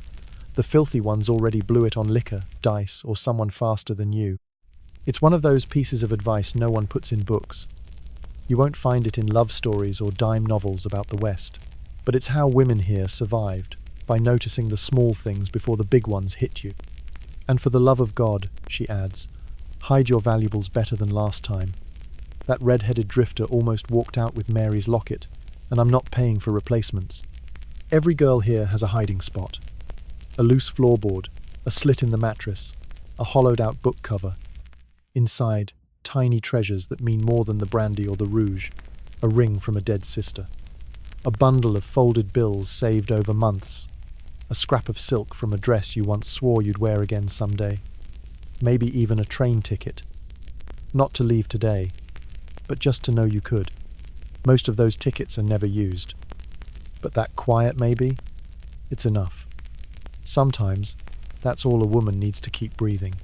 The filthy ones already blew it on liquor, dice, or someone faster than you." It's one of those pieces of advice no one puts in books. You won't find it in love stories or dime novels about the West. But it's how women here survived, by noticing the small things before the big ones hit you. "And for the love of God," she adds, "hide your valuables better than last time. That red-headed drifter almost walked out with Mary's locket, and I'm not paying for replacements." Every girl here has a hiding spot. A loose floorboard, a slit in the mattress, a hollowed-out book cover. Inside, tiny treasures that mean more than the brandy or the rouge, a ring from a dead sister. A bundle of folded bills saved over months. A scrap of silk from a dress you once swore you'd wear again someday. Maybe even a train ticket. Not to leave today, but just to know you could. Most of those tickets are never used. But that quiet maybe, it's enough. Sometimes, that's all a woman needs to keep breathing.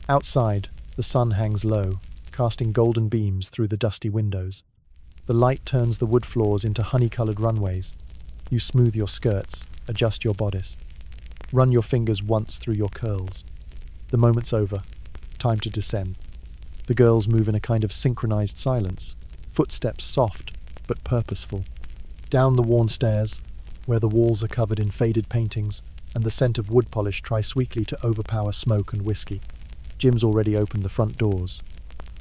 Outside, the sun hangs low, casting golden beams through the dusty windows. The light turns the wood floors into honey-colored runways. You smooth your skirts, adjust your bodice. Run your fingers once through your curls. The moment's over. Time to descend. The girls move in a kind of synchronized silence, footsteps soft but purposeful. Down the worn stairs, where the walls are covered in faded paintings, and the scent of wood polish tries sweetly to overpower smoke and whiskey. Jim's already opened the front doors.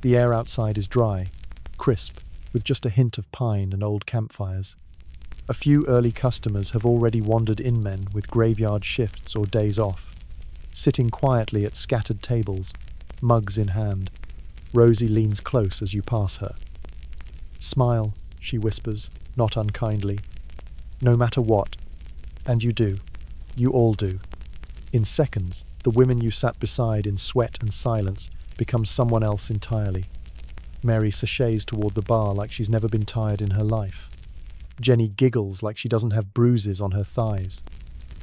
The air outside is dry, crisp, with just a hint of pine and old campfires. A few early customers have already wandered in, men with graveyard shifts or days off, sitting quietly at scattered tables, mugs in hand. Rosie leans close as you pass her. "Smile," she whispers, not unkindly. "No matter what." And you do. You all do. In seconds, the women you sat beside in sweat and silence become someone else entirely. Mary sachets toward the bar like she's never been tired in her life. Jenny giggles like she doesn't have bruises on her thighs.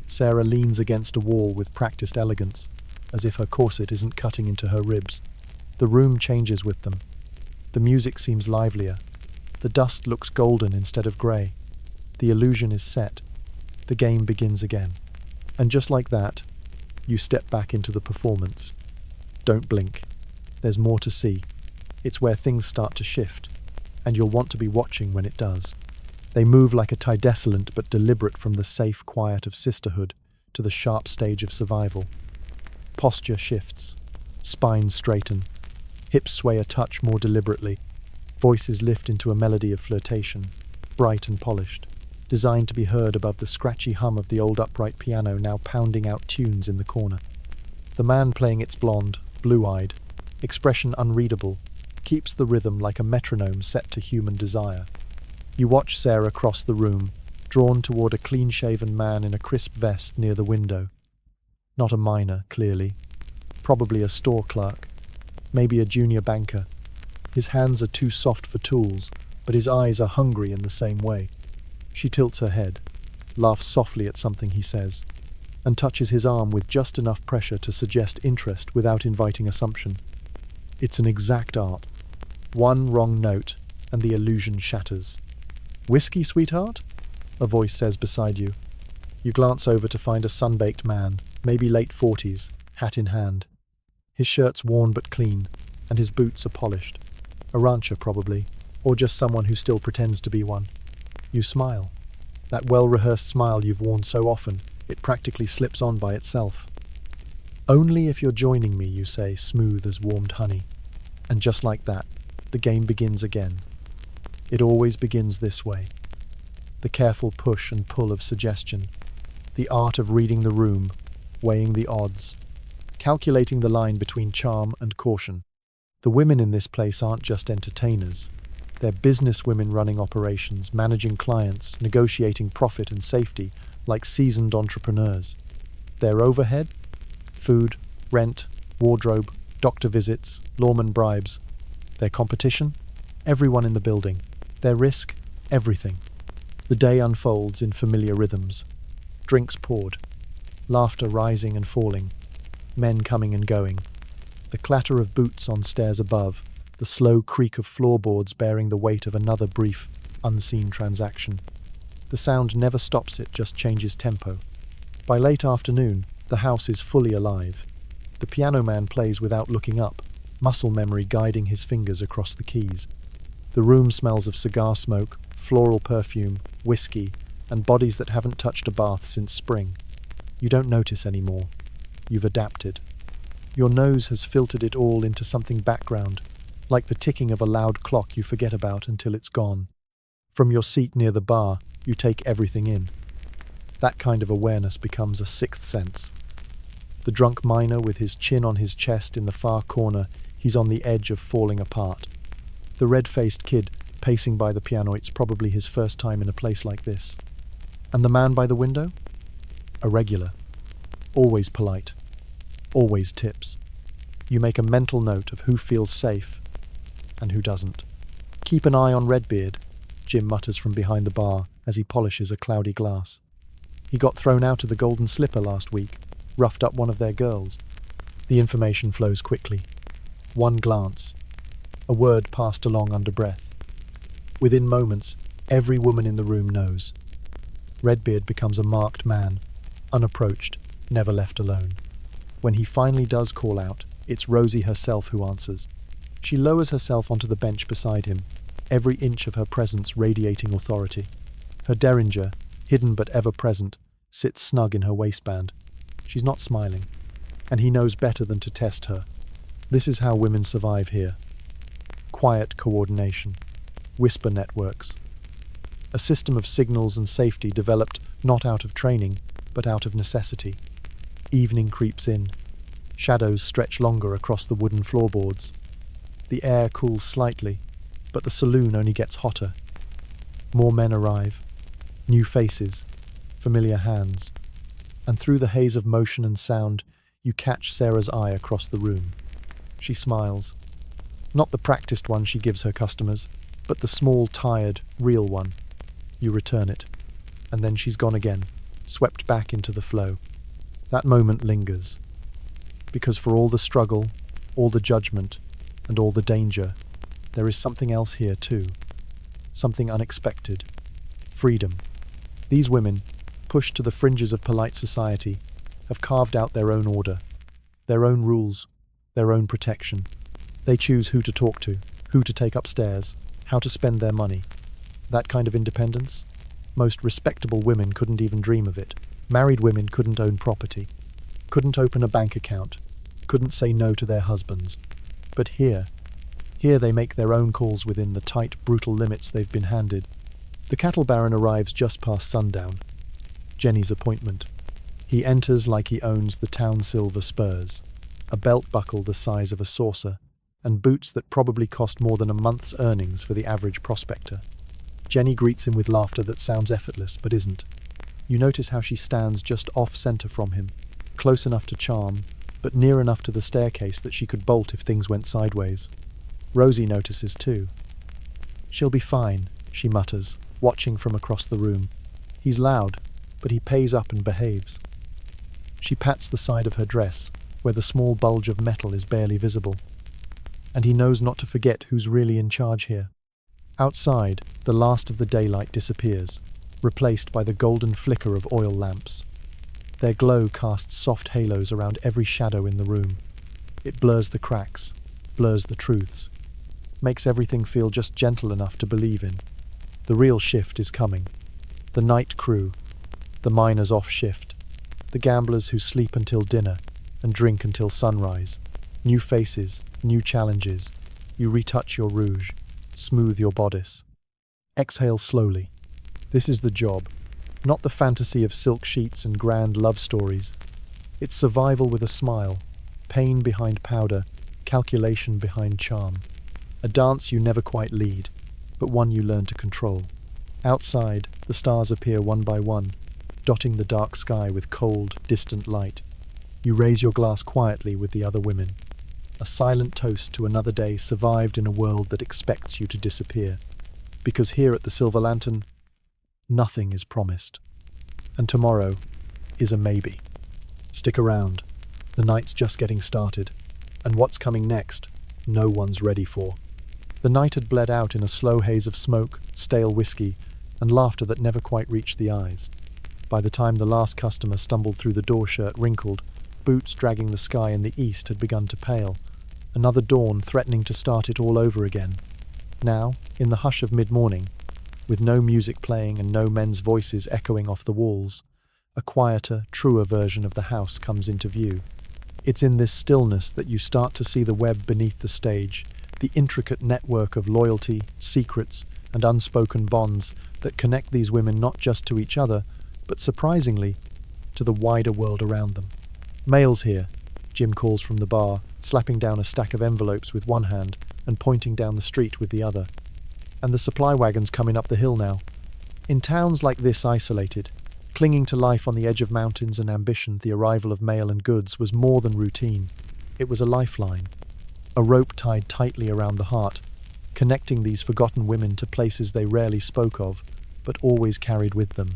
Sarah leans against a wall with practiced elegance, as if her corset isn't cutting into her ribs. The room changes with them. The music seems livelier. The dust looks golden instead of grey. The illusion is set. The game begins again. And just like that, you step back into the performance. Don't blink. There's more to see. It's where things start to shift, and you'll want to be watching when it does. They move like a desolate but deliberate from the safe quiet of sisterhood to the sharp stage of survival. Posture shifts. Spines straighten. Hips sway a touch more deliberately. Voices lift into a melody of flirtation, bright and polished, designed to be heard above the scratchy hum of the old upright piano now pounding out tunes in the corner. The man playing it's blonde, blue-eyed, expression unreadable, keeps the rhythm like a metronome set to human desire. You watch Sarah cross the room, drawn toward a clean-shaven man in a crisp vest near the window. Not a miner, clearly. Probably a store clerk. Maybe a junior banker. His hands are too soft for tools, but his eyes are hungry in the same way. She tilts her head, laughs softly at something he says, and touches his arm with just enough pressure to suggest interest without inviting assumption. It's an exact art. One wrong note, and the illusion shatters. "Whiskey, sweetheart?" a voice says beside you. You glance over to find a sun-baked man, maybe late 40s, hat in hand. His shirt's worn but clean, and his boots are polished. A rancher, probably, or just someone who still pretends to be one. You smile. That well-rehearsed smile you've worn so often, it practically slips on by itself. "Only if you're joining me," you say, smooth as warmed honey. And just like that, the game begins again. It always begins this way. The careful push and pull of suggestion. The art of reading the room, weighing the odds, calculating the line between charm and caution. The women in this place aren't just entertainers. They're business women running operations, managing clients, negotiating profit and safety like seasoned entrepreneurs. Their overhead? Food, rent, wardrobe, doctor visits, lawman bribes. Their competition? Everyone in the building. Their risk? Everything. The day unfolds in familiar rhythms. Drinks poured. Laughter rising and falling. Men coming and going. The clatter of boots on stairs above. The slow creak of floorboards bearing the weight of another brief, unseen transaction. The sound never stops, it just changes tempo. By late afternoon, the house is fully alive. The piano man plays without looking up, muscle memory guiding his fingers across the keys. The room smells of cigar smoke, floral perfume, whiskey, and bodies that haven't touched a bath since spring. You don't notice anymore. You've adapted. Your nose has filtered it all into something background, like the ticking of a loud clock you forget about until it's gone. From your seat near the bar, you take everything in. That kind of awareness becomes a sixth sense. The drunk miner with his chin on his chest in the far corner, he's on the edge of falling apart. The red-faced kid pacing by the piano, it's probably his first time in a place like this. And the man by the window? A regular. Always polite. Always tips. You make a mental note of who feels safe and who doesn't. "Keep an eye on Redbeard," Jim mutters from behind the bar as he polishes a cloudy glass. "He got thrown out of the Golden Slipper last week, roughed up one of their girls." The information flows quickly. One glance. A word passed along under breath. Within moments, every woman in the room knows. Redbeard becomes a marked man, unapproached, never left alone. When he finally does call out, it's Rosie herself who answers. She lowers herself onto the bench beside him, every inch of her presence radiating authority. Her derringer, hidden but ever present, sits snug in her waistband. She's not smiling, and he knows better than to test her. This is how women survive here. Quiet coordination. Whisper networks. A system of signals and safety developed not out of training, but out of necessity. Evening creeps in. Shadows stretch longer across the wooden floorboards. The air cools slightly, but the saloon only gets hotter. More men arrive. New faces. Familiar hands. And through the haze of motion and sound, you catch Sarah's eye across the room. She smiles. Not the practiced one she gives her customers, but the small, tired, real one. You return it. And then she's gone again. swept back into the flow. That moment lingers, because for all the struggle, all the judgment, and all the danger, there is something else here too. Something unexpected. Freedom. These women, pushed to the fringes of polite society, have carved out their own order, their own rules, their own protection. They choose who to talk to, who to take upstairs, how to spend their money. That kind of independence? Most respectable women couldn't even dream of it. Married women couldn't own property, couldn't open a bank account, couldn't say no to their husbands. But here they make their own calls within the tight, brutal limits they've been handed. The cattle baron arrives just past sundown. Jenny's appointment. He enters like he owns the town silver spurs, a belt buckle the size of a saucer, and boots that probably cost more than a month's earnings for the average prospector. Jenny greets him with laughter that sounds effortless but isn't. You notice how she stands just off-center from him, close enough to charm, but near enough to the staircase that she could bolt if things went sideways. Rosie notices too. "She'll be fine," she mutters, watching from across the room. He's loud, but he pays up and behaves. She pats the side of her dress, where the small bulge of metal is barely visible. And he knows not to forget who's really in charge here. Outside, the last of the daylight disappears, replaced by the golden flicker of oil lamps. Their glow casts soft halos around every shadow in the room. It blurs the cracks, blurs the truths, makes everything feel just gentle enough to believe in. The real shift is coming. The night crew, the miners off shift, the gamblers who sleep until dinner and drink until sunrise. New faces, new challenges. You retouch your rouge, smooth your bodice. Exhale slowly. This is the job, not the fantasy of silk sheets and grand love stories. It's survival with a smile, pain behind powder, calculation behind charm. A dance you never quite lead, but one you learn to control. Outside, the stars appear one by one, dotting the dark sky with cold, distant light. You raise your glass quietly with the other women. A silent toast to another day survived in a world that expects you to disappear. Because here at the Silver Lantern, nothing is promised. And tomorrow is a maybe. Stick around. The night's just getting started. And what's coming next, no one's ready for. The night had bled out in a slow haze of smoke, stale whiskey, and laughter that never quite reached the eyes. By the time the last customer stumbled through the door, shirt wrinkled, boots dragging the sky in the east had begun to pale. Another dawn threatening to start it all over again. Now, in the hush of mid-morning, with no music playing and no men's voices echoing off the walls, a quieter, truer version of the house comes into view. It's in this stillness that you start to see the web beneath the stage, the intricate network of loyalty, secrets, and unspoken bonds that connect these women not just to each other, but surprisingly, to the wider world around them. "Mail's here," Jim calls from the bar, slapping down a stack of envelopes with one hand and pointing down the street with the other. And the supply wagon's coming up the hill now. In towns like this isolated, clinging to life on the edge of mountains and ambition, the arrival of mail and goods was more than routine. It was a lifeline, a rope tied tightly around the heart, connecting these forgotten women to places they rarely spoke of, but always carried with them.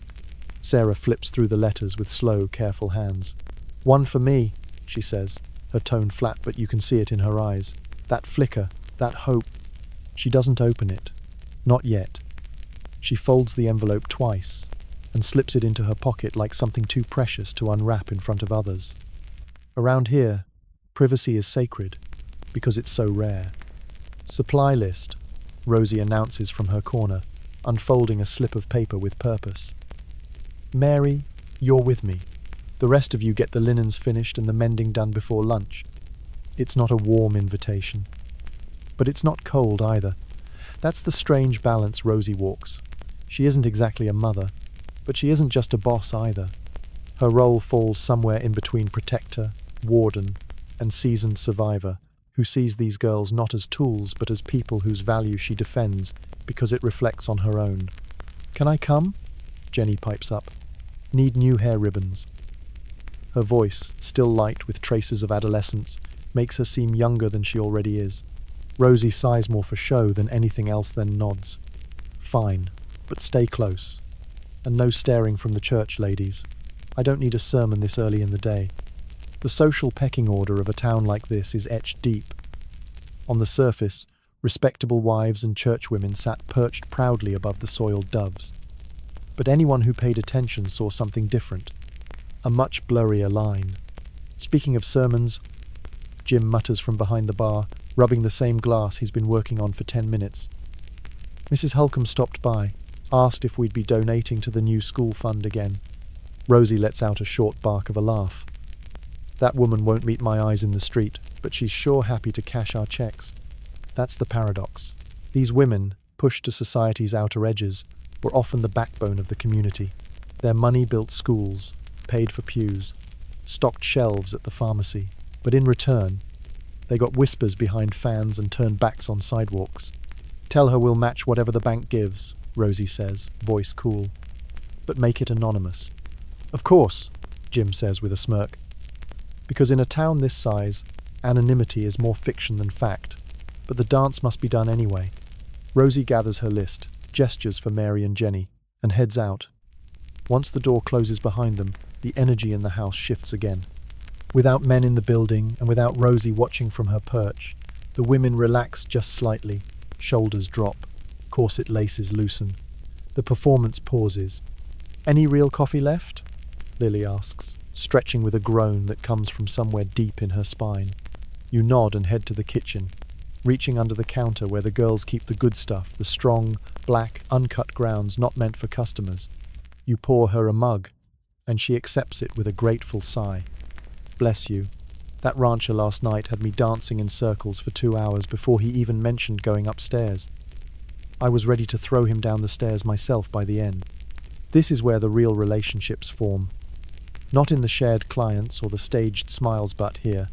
Sarah flips through the letters with slow, careful hands. "One for me," she says, her tone flat, but you can see it in her eyes. That flicker, that hope. She doesn't open it. Not yet. She folds the envelope twice and slips it into her pocket like something too precious to unwrap in front of others. Around here, privacy is sacred because it's so rare. "Supply list," Rosie announces from her corner, unfolding a slip of paper with purpose. "Mary, you're with me. The rest of you get the linens finished and the mending done before lunch." It's not a warm invitation. But it's not cold either. That's the strange balance Rosie walks. She isn't exactly a mother, but she isn't just a boss either. Her role falls somewhere in between protector, warden, and seasoned survivor, who sees these girls not as tools but as people whose value she defends because it reflects on her own. "Can I come?" Jenny pipes up. "Need new hair ribbons." Her voice, still light with traces of adolescence, makes her seem younger than she already is. Rosie sighs more for show than anything else, then nods. "Fine, but stay close. And no staring from the church ladies. I don't need a sermon this early in the day. The social pecking order of a town like this is etched deep. On the surface, respectable wives and churchwomen sat perched proudly above the soiled doves. But anyone who paid attention saw something different. A much blurrier line. Speaking of sermons, Jim mutters from behind the bar, rubbing the same glass he's been working on for 10 minutes. Mrs. Holcomb stopped by, asked if we'd be donating to the new school fund again. Rosie lets out a short bark of a laugh. That woman won't meet my eyes in the street, but she's sure happy to cash our checks. That's the paradox. These women, pushed to society's outer edges, were often the backbone of the community. Their money built schools, paid for pews, stocked shelves at the pharmacy, but in return, they got whispers behind fans and turned backs on sidewalks. Tell her we'll match whatever the bank gives, Rosie says, voice cool. But make it anonymous. Of course, Jim says with a smirk. Because in a town this size, anonymity is more fiction than fact. But the dance must be done anyway. Rosie gathers her list, gestures for Mary and Jenny, and heads out. Once the door closes behind them, the energy in the house shifts again. Without men in the building, and without Rosie watching from her perch, the women relax just slightly, shoulders drop, corset laces loosen. The performance pauses. Any real coffee left? Lily asks, stretching with a groan that comes from somewhere deep in her spine. You nod and head to the kitchen, reaching under the counter where the girls keep the good stuff, the strong, black, uncut grounds not meant for customers. You pour her a mug, and she accepts it with a grateful sigh. Bless you. That rancher last night had me dancing in circles for 2 hours before he even mentioned going upstairs. I was ready to throw him down the stairs myself by the end. This is where the real relationships form. Not in the shared clients or the staged smiles, but here,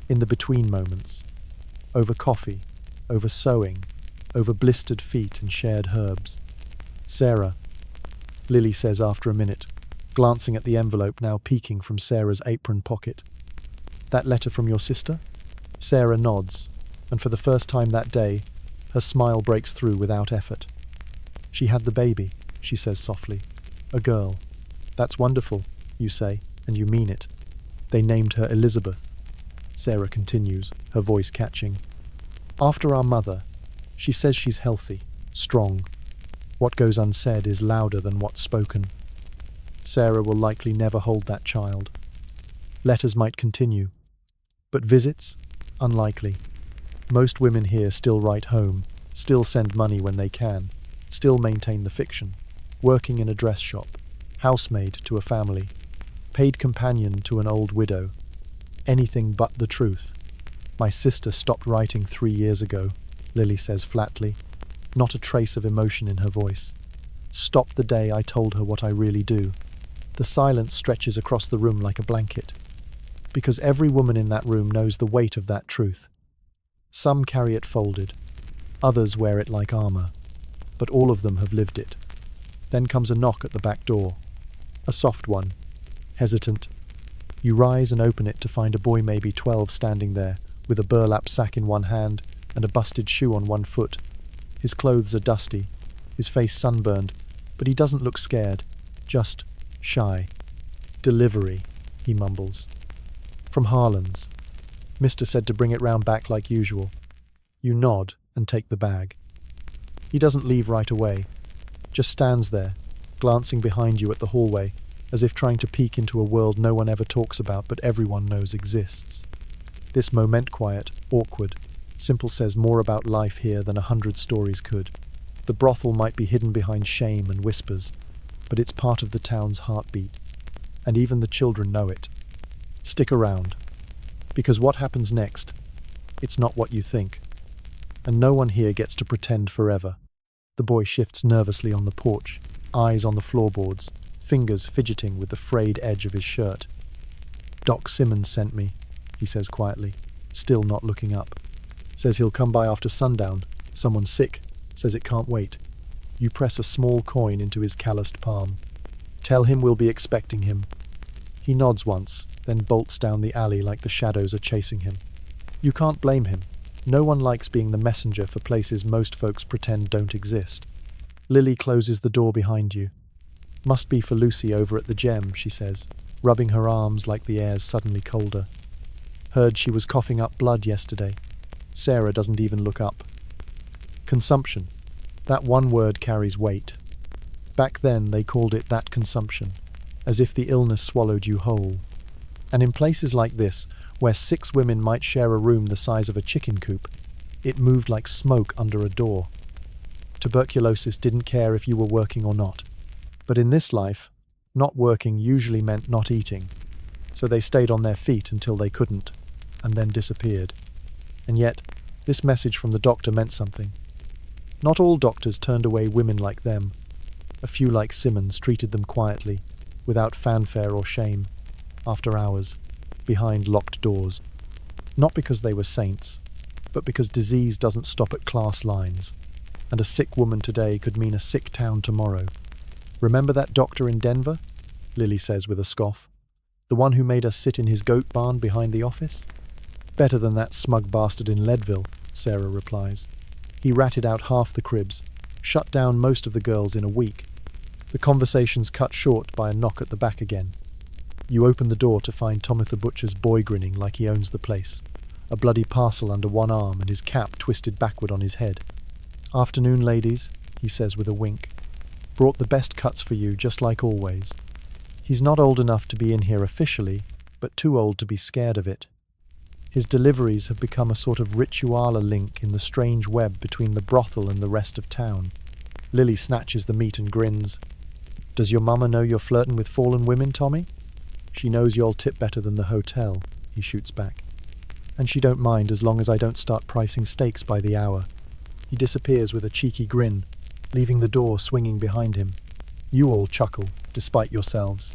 in the between moments. Over coffee, over sewing, over blistered feet and shared herbs. Sarah, Lily says after a minute, glancing at the envelope now peeking from Sarah's apron pocket. That letter from your sister? Sarah nods, and for the first time that day, her smile breaks through without effort. She had the baby, she says softly. A girl. That's wonderful, you say, and you mean it. They named her Elizabeth. Sarah continues, her voice catching. After our mother, she says she's healthy, strong. What goes unsaid is louder than what's spoken. Sarah will likely never hold that child. Letters might continue, but visits? Unlikely. Most women here still write home, still send money when they can, still maintain the fiction. Working in a dress shop, housemaid to a family, paid companion to an old widow. Anything but the truth. My sister stopped writing 3 years ago, Lily says flatly, not a trace of emotion in her voice. Stopped the day I told her what I really do. The silence stretches across the room like a blanket. Because every woman in that room knows the weight of that truth. Some carry it folded, others wear it like armor, but all of them have lived it. Then comes a knock at the back door. A soft one, hesitant. You rise and open it to find a boy maybe 12 standing there, with a burlap sack in one hand and a busted shoe on one foot. His clothes are dusty, his face sunburned, but he doesn't look scared, just shy. Delivery, he mumbles. From Harlan's. Mister said to bring it round back like usual. You nod and take the bag. He doesn't leave right away, just stands there, glancing behind you at the hallway, as if trying to peek into a world no one ever talks about but everyone knows exists. This moment quiet, awkward. Simple says more about life here than 100 stories could. The brothel might be hidden behind shame and whispers, but it's part of the town's heartbeat, and even the children know it. Stick around, because what happens next, it's not what you think, and no one here gets to pretend forever. The boy shifts nervously on the porch, eyes on the floorboards, fingers fidgeting with the frayed edge of his shirt. Doc Simmons sent me, he says quietly, still not looking up. Says he'll come by after sundown. Someone's sick. Says it can't wait. You press a small coin into his calloused palm. Tell him we'll be expecting him. He nods once, then bolts down the alley like the shadows are chasing him. You can't blame him. No one likes being the messenger for places most folks pretend don't exist. Lily closes the door behind you. Must be for Lucy over at the Gem, she says. rubbing her arms like the air's suddenly colder. Heard she was coughing up blood yesterday. Sarah doesn't even look up. Consumption. That one word carries weight. Back then they called it that consumption, as if the illness swallowed you whole. And in places like this, where 6 women might share a room the size of a chicken coop, it moved like smoke under a door. Tuberculosis didn't care if you were working or not. But in this life, not working usually meant not eating. So they stayed on their feet until they couldn't, and then disappeared. And yet, this message from the doctor meant something. Not all doctors turned away women like them. A few like Simmons treated them quietly, without fanfare or shame, after hours, behind locked doors. Not because they were saints, but because disease doesn't stop at class lines, and a sick woman today could mean a sick town tomorrow. Remember that doctor in Denver? Lily says with a scoff. The one who made us sit in his goat barn behind the office? Better than that smug bastard in Leadville, Sarah replies. He ratted out half the cribs, shut down most of the girls in a week. The conversation's cut short by a knock at the back again. You open the door to find Thomas the butcher's boy grinning like he owns the place, a bloody parcel under one arm and his cap twisted backward on his head. "Afternoon, ladies," he says with a wink. "Brought the best cuts for you, just like always." He's not old enough to be in here officially, but too old to be scared of it. His deliveries have become a sort of rituala link in the strange web between the brothel and the rest of town. Lily snatches the meat and grins. "Does your mama know you're flirting with fallen women, Tommy?" "She knows you'll tip better than the hotel," he shoots back. "And she don't mind as long as I don't start pricing steaks by the hour." He disappears with a cheeky grin, leaving the door swinging behind him. You all chuckle, despite yourselves.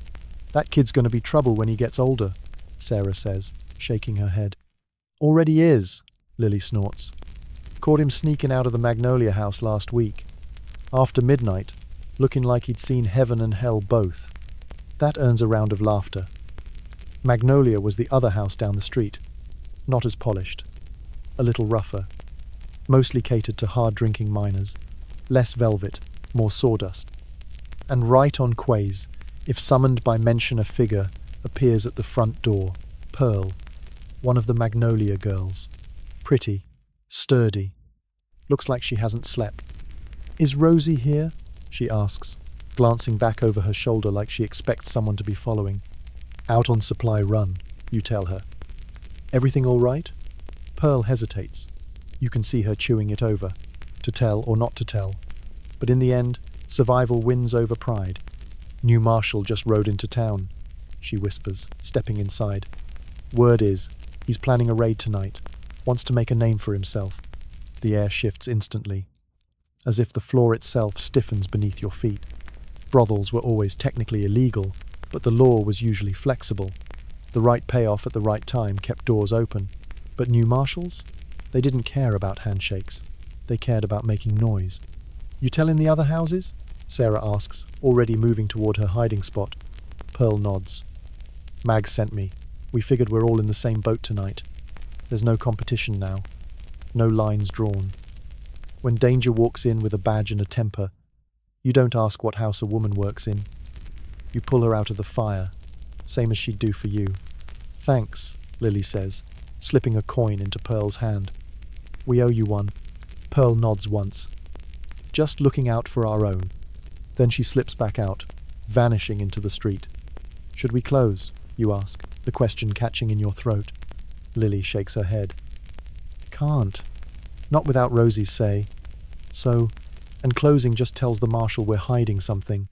"That kid's going to be trouble when he gets older," Sarah says, shaking her head. "Already is," Lily snorts. "Caught him sneaking out of the Magnolia house last week. After midnight, looking like he'd seen heaven and hell both." That earns a round of laughter. Magnolia was the other house down the street. Not as polished. A little rougher. Mostly catered to hard-drinking miners. Less velvet, more sawdust. And right on quays, if summoned by mention, a figure appears at the front door. Pearl, one of the Magnolia girls. Pretty, sturdy. Looks like she hasn't slept. "Is Rosie here?" she asks, glancing back over her shoulder like she expects someone to be following. "Out on supply run," you tell her. "Everything all right?" Pearl hesitates. You can see her chewing it over, to tell or not to tell. But in the end, survival wins over pride. "New marshal just rode into town," she whispers, stepping inside. "Word is, he's planning a raid tonight. Wants to make a name for himself." The air shifts instantly, as if the floor itself stiffens beneath your feet. Brothels were always technically illegal, but the law was usually flexible. The right payoff at the right time kept doors open. But new marshals? They didn't care about handshakes. They cared about making noise. "You tell in the other houses?" Sarah asks, already moving toward her hiding spot. Pearl nods. "Mag sent me. We figured we're all in the same boat tonight. There's no competition now. No lines drawn. When danger walks in with a badge and a temper, you don't ask what house a woman works in. You pull her out of the fire, same as she'd do for you." "Thanks," Lily says, slipping a coin into Pearl's hand. "We owe you one." Pearl nods once. "Just looking out for our own." Then she slips back out, vanishing into the street. "Should we close?" you ask, the question catching in your throat. Lily shakes her head. "Can't. Not without Rosie's say. And closing just tells the marshal we're hiding something.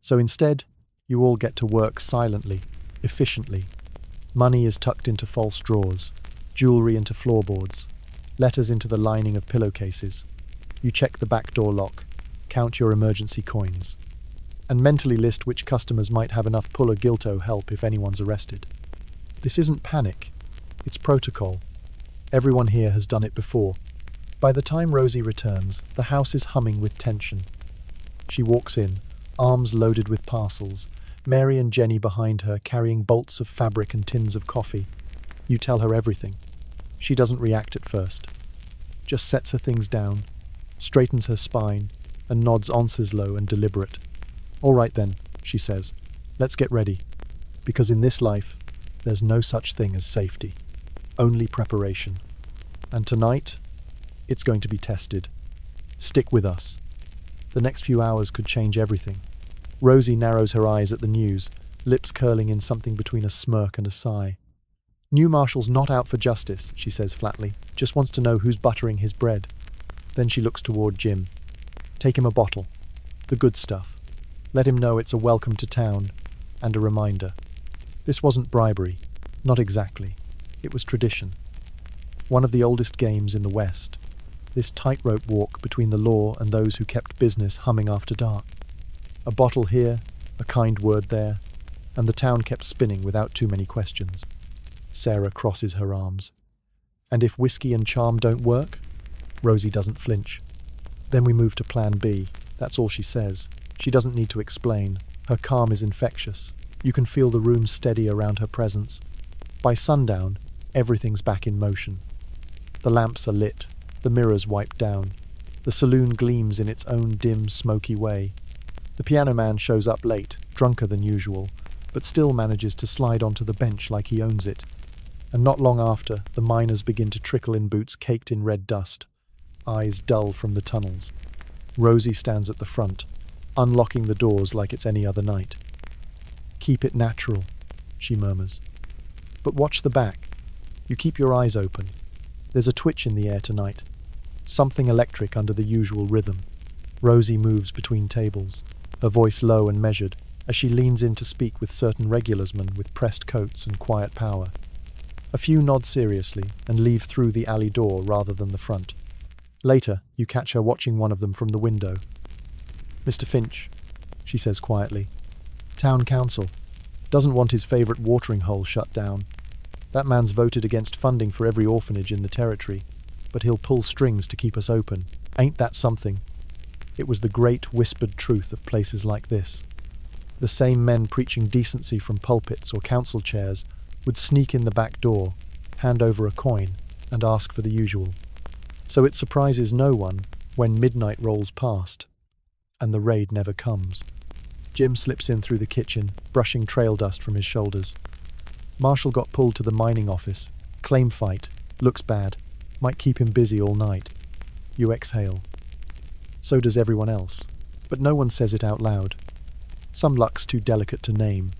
So instead, you all get to work silently, efficiently. Money is tucked into false drawers, jewelry into floorboards, letters into the lining of pillowcases. You check the back door lock, count your emergency coins, and mentally list which customers might have enough pull-a-gilto help if anyone's arrested. This isn't panic. It's protocol. Everyone here has done it before. By the time Rosie returns, the house is humming with tension. She walks in, arms loaded with parcels, Mary and Jenny behind her carrying bolts of fabric and tins of coffee. You tell her everything. She doesn't react at first. Just sets her things down, straightens her spine, and nods answers low and deliberate. "All right then," she says. "Let's get ready." Because in this life, there's no such thing as safety, only preparation. And tonight, it's going to be tested. Stick with us. The next few hours could change everything. Rosie narrows her eyes at the news, lips curling in something between a smirk and a sigh. New Marshall's not out for justice, she says flatly, just wants to know who's buttering his bread. Then she looks toward Jim. Take him a bottle. The good stuff. Let him know it's a welcome to town and a reminder. This wasn't bribery. Not exactly. It was tradition. One of the oldest games in the West. This tightrope walk between the law and those who kept business humming after dark. A bottle here, a kind word there, and the town kept spinning without too many questions. Sarah crosses her arms. And if whiskey and charm don't work? Rosie doesn't flinch. Then we move to plan B. That's all she says. She doesn't need to explain. Her calm is infectious. You can feel the room steady around her presence. By sundown, everything's back in motion. The lamps are lit, the mirrors wiped down. The saloon gleams in its own dim, smoky way. The piano man shows up late, drunker than usual, but still manages to slide onto the bench like he owns it. And not long after, the miners begin to trickle in boots caked in red dust, eyes dull from the tunnels. Rosie stands at the front, unlocking the doors like it's any other night. Keep it natural, she murmurs. But watch the back. You keep your eyes open. There's a twitch in the air tonight. Something electric under the usual rhythm. Rosie moves between tables, her voice low and measured, as she leans in to speak with certain regularsmen with pressed coats and quiet power. A few nod seriously and leave through the alley door rather than the front. Later, you catch her watching one of them from the window. Mr. Finch, she says quietly. Town council. Doesn't want his favourite watering hole shut down. That man's voted against funding for every orphanage in the territory, but he'll pull strings to keep us open. Ain't that something? It was the great whispered truth of places like this. The same men preaching decency from pulpits or council chairs would sneak in the back door, hand over a coin, and ask for the usual. So it surprises no one when midnight rolls past, and the raid never comes. Jim slips in through the kitchen, brushing trail dust from his shoulders. Marshall got pulled to the mining office. Claim fight. Looks bad. Might keep him busy all night. You exhale. So does everyone else. But no one says it out loud. Some luck's too delicate to name.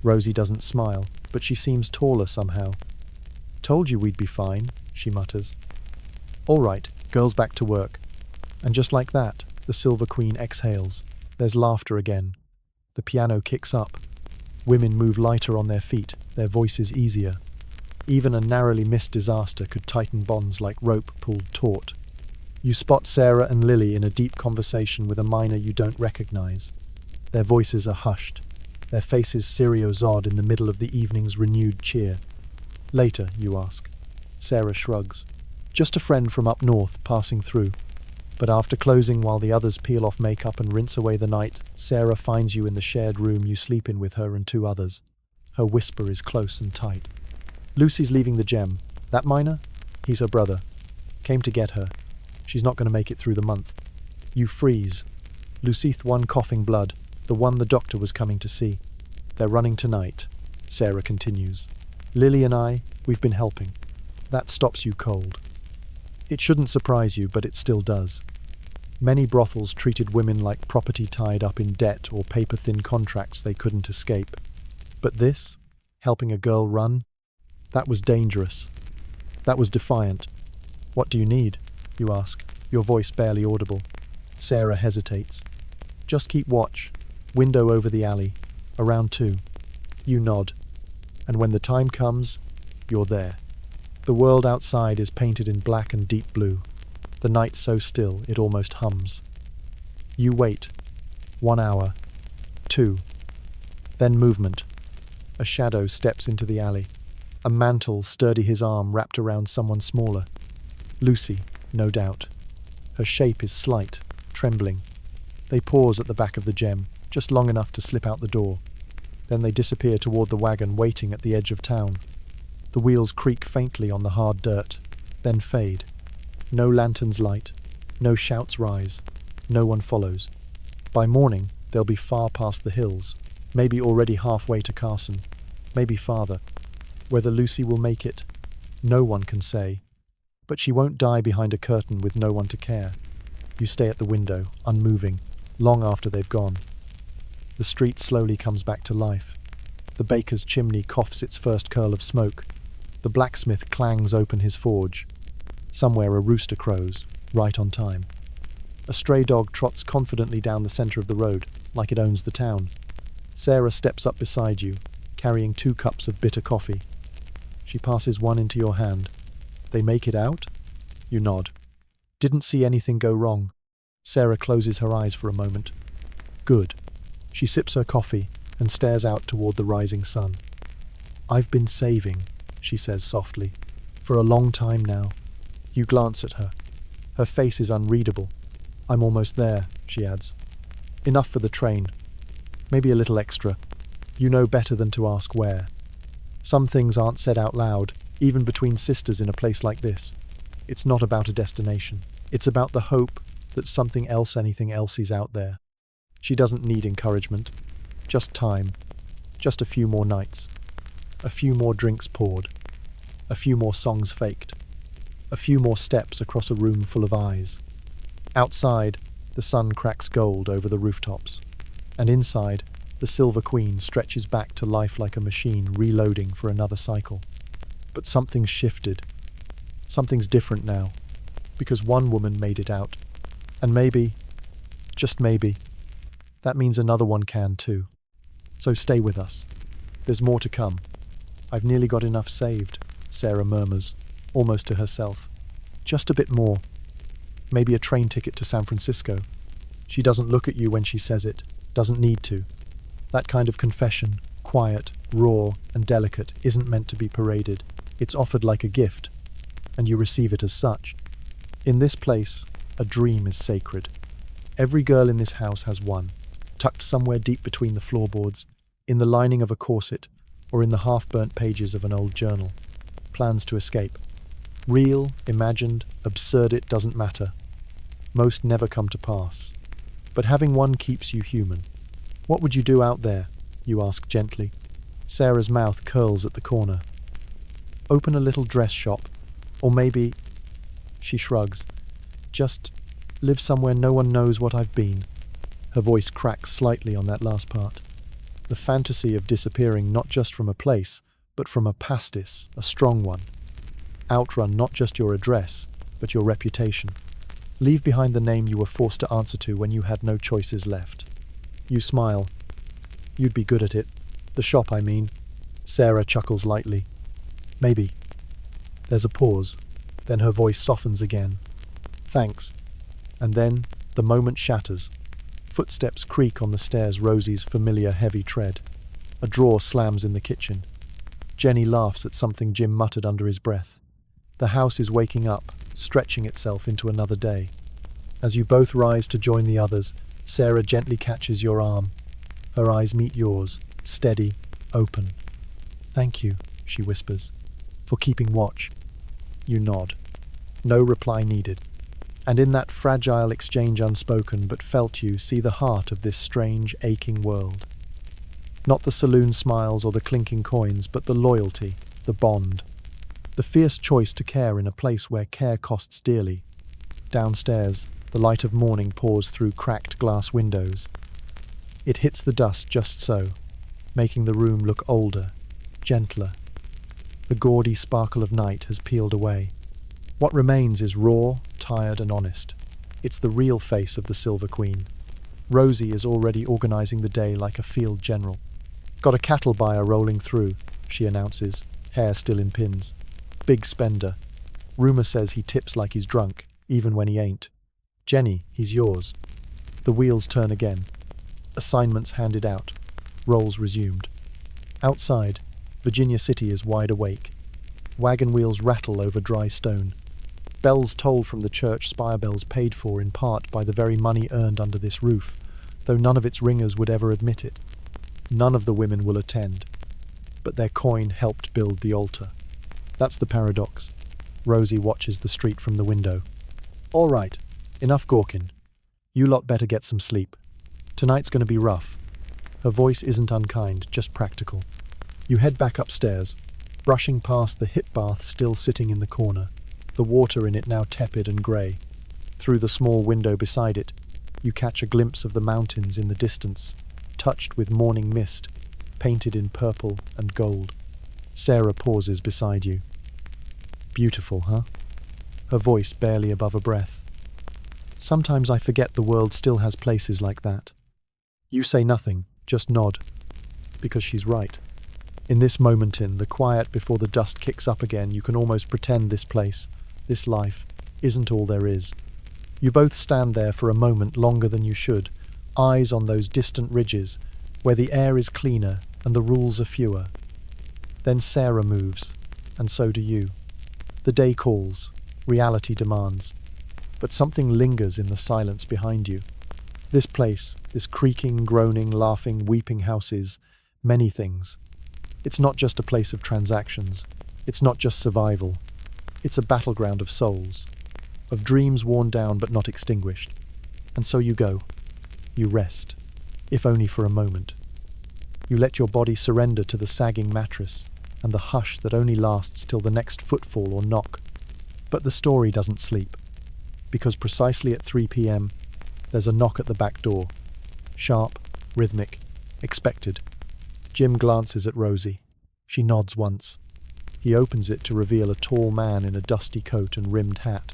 Rosie doesn't smile, but she seems taller somehow. Told you we'd be fine, she mutters. All right, girls back to work. And just like that, the Silver Queen exhales. There's laughter again. The piano kicks up. Women move lighter on their feet, their voices easier. Even a narrowly missed disaster could tighten bonds like rope pulled taut. You spot Sarah and Lily in a deep conversation with a miner you don't recognize. Their voices are hushed, their faces serious-odd in the middle of the evening's renewed cheer. Later, you ask. Sarah shrugs. Just a friend from up north passing through. But after closing while the others peel off makeup and rinse away the night, Sarah finds you in the shared room you sleep in with her and two others. Her whisper is close and tight. Lucy's leaving the gem. That miner? He's her brother. Came to get her. She's not going to make it through the month. You freeze. Lucith one coughing blood, the one the doctor was coming to see. They're running tonight, Sarah continues. Lily and I, we've been helping. That stops you cold. It shouldn't surprise you, but it still does. Many brothels treated women like property tied up in debt or paper-thin contracts they couldn't escape. But this, helping a girl run, that was dangerous. That was defiant. What do you need? You ask, your voice barely audible. Sarah hesitates. Just keep watch. Window over the alley. Around 2. You nod. And when the time comes, you're there. The world outside is painted in black and deep blue. The night so still it almost hums. You wait. 1 hour. 2. Then movement. A shadow steps into the alley. A mantle sturdy his arm wrapped around someone smaller. Lucy, no doubt. Her shape is slight, trembling. They pause at the back of the gem, just long enough to slip out the door. Then they disappear toward the wagon waiting at the edge of town. The wheels creak faintly on the hard dirt, then fade. No lanterns light, no shouts rise, no one follows. By morning, they'll be far past the hills, maybe already halfway to Carson. maybe farther. Whether Lucy will make it, no one can say. But she won't die behind a curtain with no one to care. You stay at the window, unmoving, long after they've gone. The street slowly comes back to life. The baker's chimney coughs its first curl of smoke. The blacksmith clangs open his forge. Somewhere a rooster crows, right on time. A stray dog trots confidently down the centre of the road, like it owns the town. Sarah steps up beside you, carrying 2 cups of bitter coffee. She passes one into your hand. They make it out? You nod. Didn't see anything go wrong. Sarah closes her eyes for a moment. Good. She sips her coffee and stares out toward the rising sun. I've been saving, she says softly, for a long time now. You glance at her. Her face is unreadable. I'm almost there, she adds. Enough for the train. Maybe a little extra. You know better than to ask where. Some things aren't said out loud, even between sisters in a place like this. It's not about a destination. It's about the hope that something else, anything else is out there. She doesn't need encouragement. Just time. Just a few more nights. A few more drinks poured. A few more songs faked. A few more steps across a room full of eyes. Outside, the sun cracks gold over the rooftops. And inside, the Silver Queen stretches back to life like a machine reloading for another cycle. But something's shifted. Something's different now. Because one woman made it out. And maybe, just maybe, that means another one can too. So stay with us. There's more to come. I've nearly got enough saved, Sarah murmurs, almost to herself. Just a bit more. Maybe a train ticket to San Francisco. She doesn't look at you when she says it, doesn't need to. That kind of confession, quiet, raw, and delicate, isn't meant to be paraded. It's offered like a gift, and you receive it as such. In this place, a dream is sacred. Every girl in this house has one, tucked somewhere deep between the floorboards, in the lining of a corset, or in the half-burnt pages of an old journal. Plans to escape. Real, imagined, absurd, it doesn't matter. Most never come to pass. But having one keeps you human. What would you do out there? You ask gently. Sarah's mouth curls at the corner. Open a little dress shop. Or maybe... She shrugs. Just live somewhere no one knows what I've been. Her voice cracks slightly on that last part. The fantasy of disappearing not just from a place, but from a pastis, a strong one. Outrun not just your address, but your reputation. Leave behind the name you were forced to answer to when you had no choices left. You smile. You'd be good at it. The shop, I mean. Sarah chuckles lightly. Maybe. There's a pause. Then her voice softens again. Thanks. And then the moment shatters. Footsteps creak on the stairs, Rosie's familiar heavy tread. A drawer slams in the kitchen. Jenny laughs at something Jim muttered under his breath. The house is waking up, stretching itself into another day. As you both rise to join the others, Sarah gently catches your arm. Her eyes meet yours, steady, open. Thank you, she whispers, for keeping watch. You nod. No reply needed. And in that fragile exchange unspoken but felt you see the heart of this strange, aching world. Not the saloon smiles or the clinking coins, but the loyalty, the bond. The fierce choice to care in a place where care costs dearly. Downstairs, the light of morning pours through cracked glass windows. It hits the dust just so, making the room look older, gentler. The gaudy sparkle of night has peeled away. What remains is raw, tired, and honest. It's the real face of the Silver Queen. Rosie is already organizing the day like a field general. Got a cattle buyer rolling through, she announces, hair still in pins. Big spender. Rumor says he tips like he's drunk, even when he ain't. Jenny, he's yours. The wheels turn again. Assignments handed out. Roles resumed. Outside, Virginia City is wide awake. Wagon wheels rattle over dry stone. Bells toll from the church spire bells paid for in part by the very money earned under this roof, though none of its ringers would ever admit it. None of the women will attend. But their coin helped build the altar. That's the paradox. Rosie watches the street from the window. All right, enough gawking. You lot better get some sleep. Tonight's going to be rough. Her voice isn't unkind, just practical. You head back upstairs, brushing past the hip bath still sitting in the corner, the water in it now tepid and grey. Through the small window beside it, you catch a glimpse of the mountains in the distance, touched with morning mist, painted in purple and gold. Sarah pauses beside you. Beautiful, huh? Her voice barely above a breath. Sometimes I forget the world still has places like that. You say nothing, just nod, because she's right. In this moment, in the quiet before the dust kicks up again, you can almost pretend this place, this life, isn't all there is. You both stand there for a moment longer than you should, eyes on those distant ridges, where the air is cleaner and the rules are fewer. Then Sarah moves, and so do you. The day calls, reality demands, but something lingers in the silence behind you. This place, this creaking, groaning, laughing, weeping house is many things. It's not just a place of transactions. It's not just survival. It's a battleground of souls, of dreams worn down but not extinguished. And so you go. You rest, if only for a moment. You let your body surrender to the sagging mattress and the hush that only lasts till the next footfall or knock. But the story doesn't sleep, because precisely at 3 p.m, there's a knock at the back door. Sharp, rhythmic, expected. Jim glances at Rosie. She nods once. He opens it to reveal a tall man in a dusty coat and rimmed hat.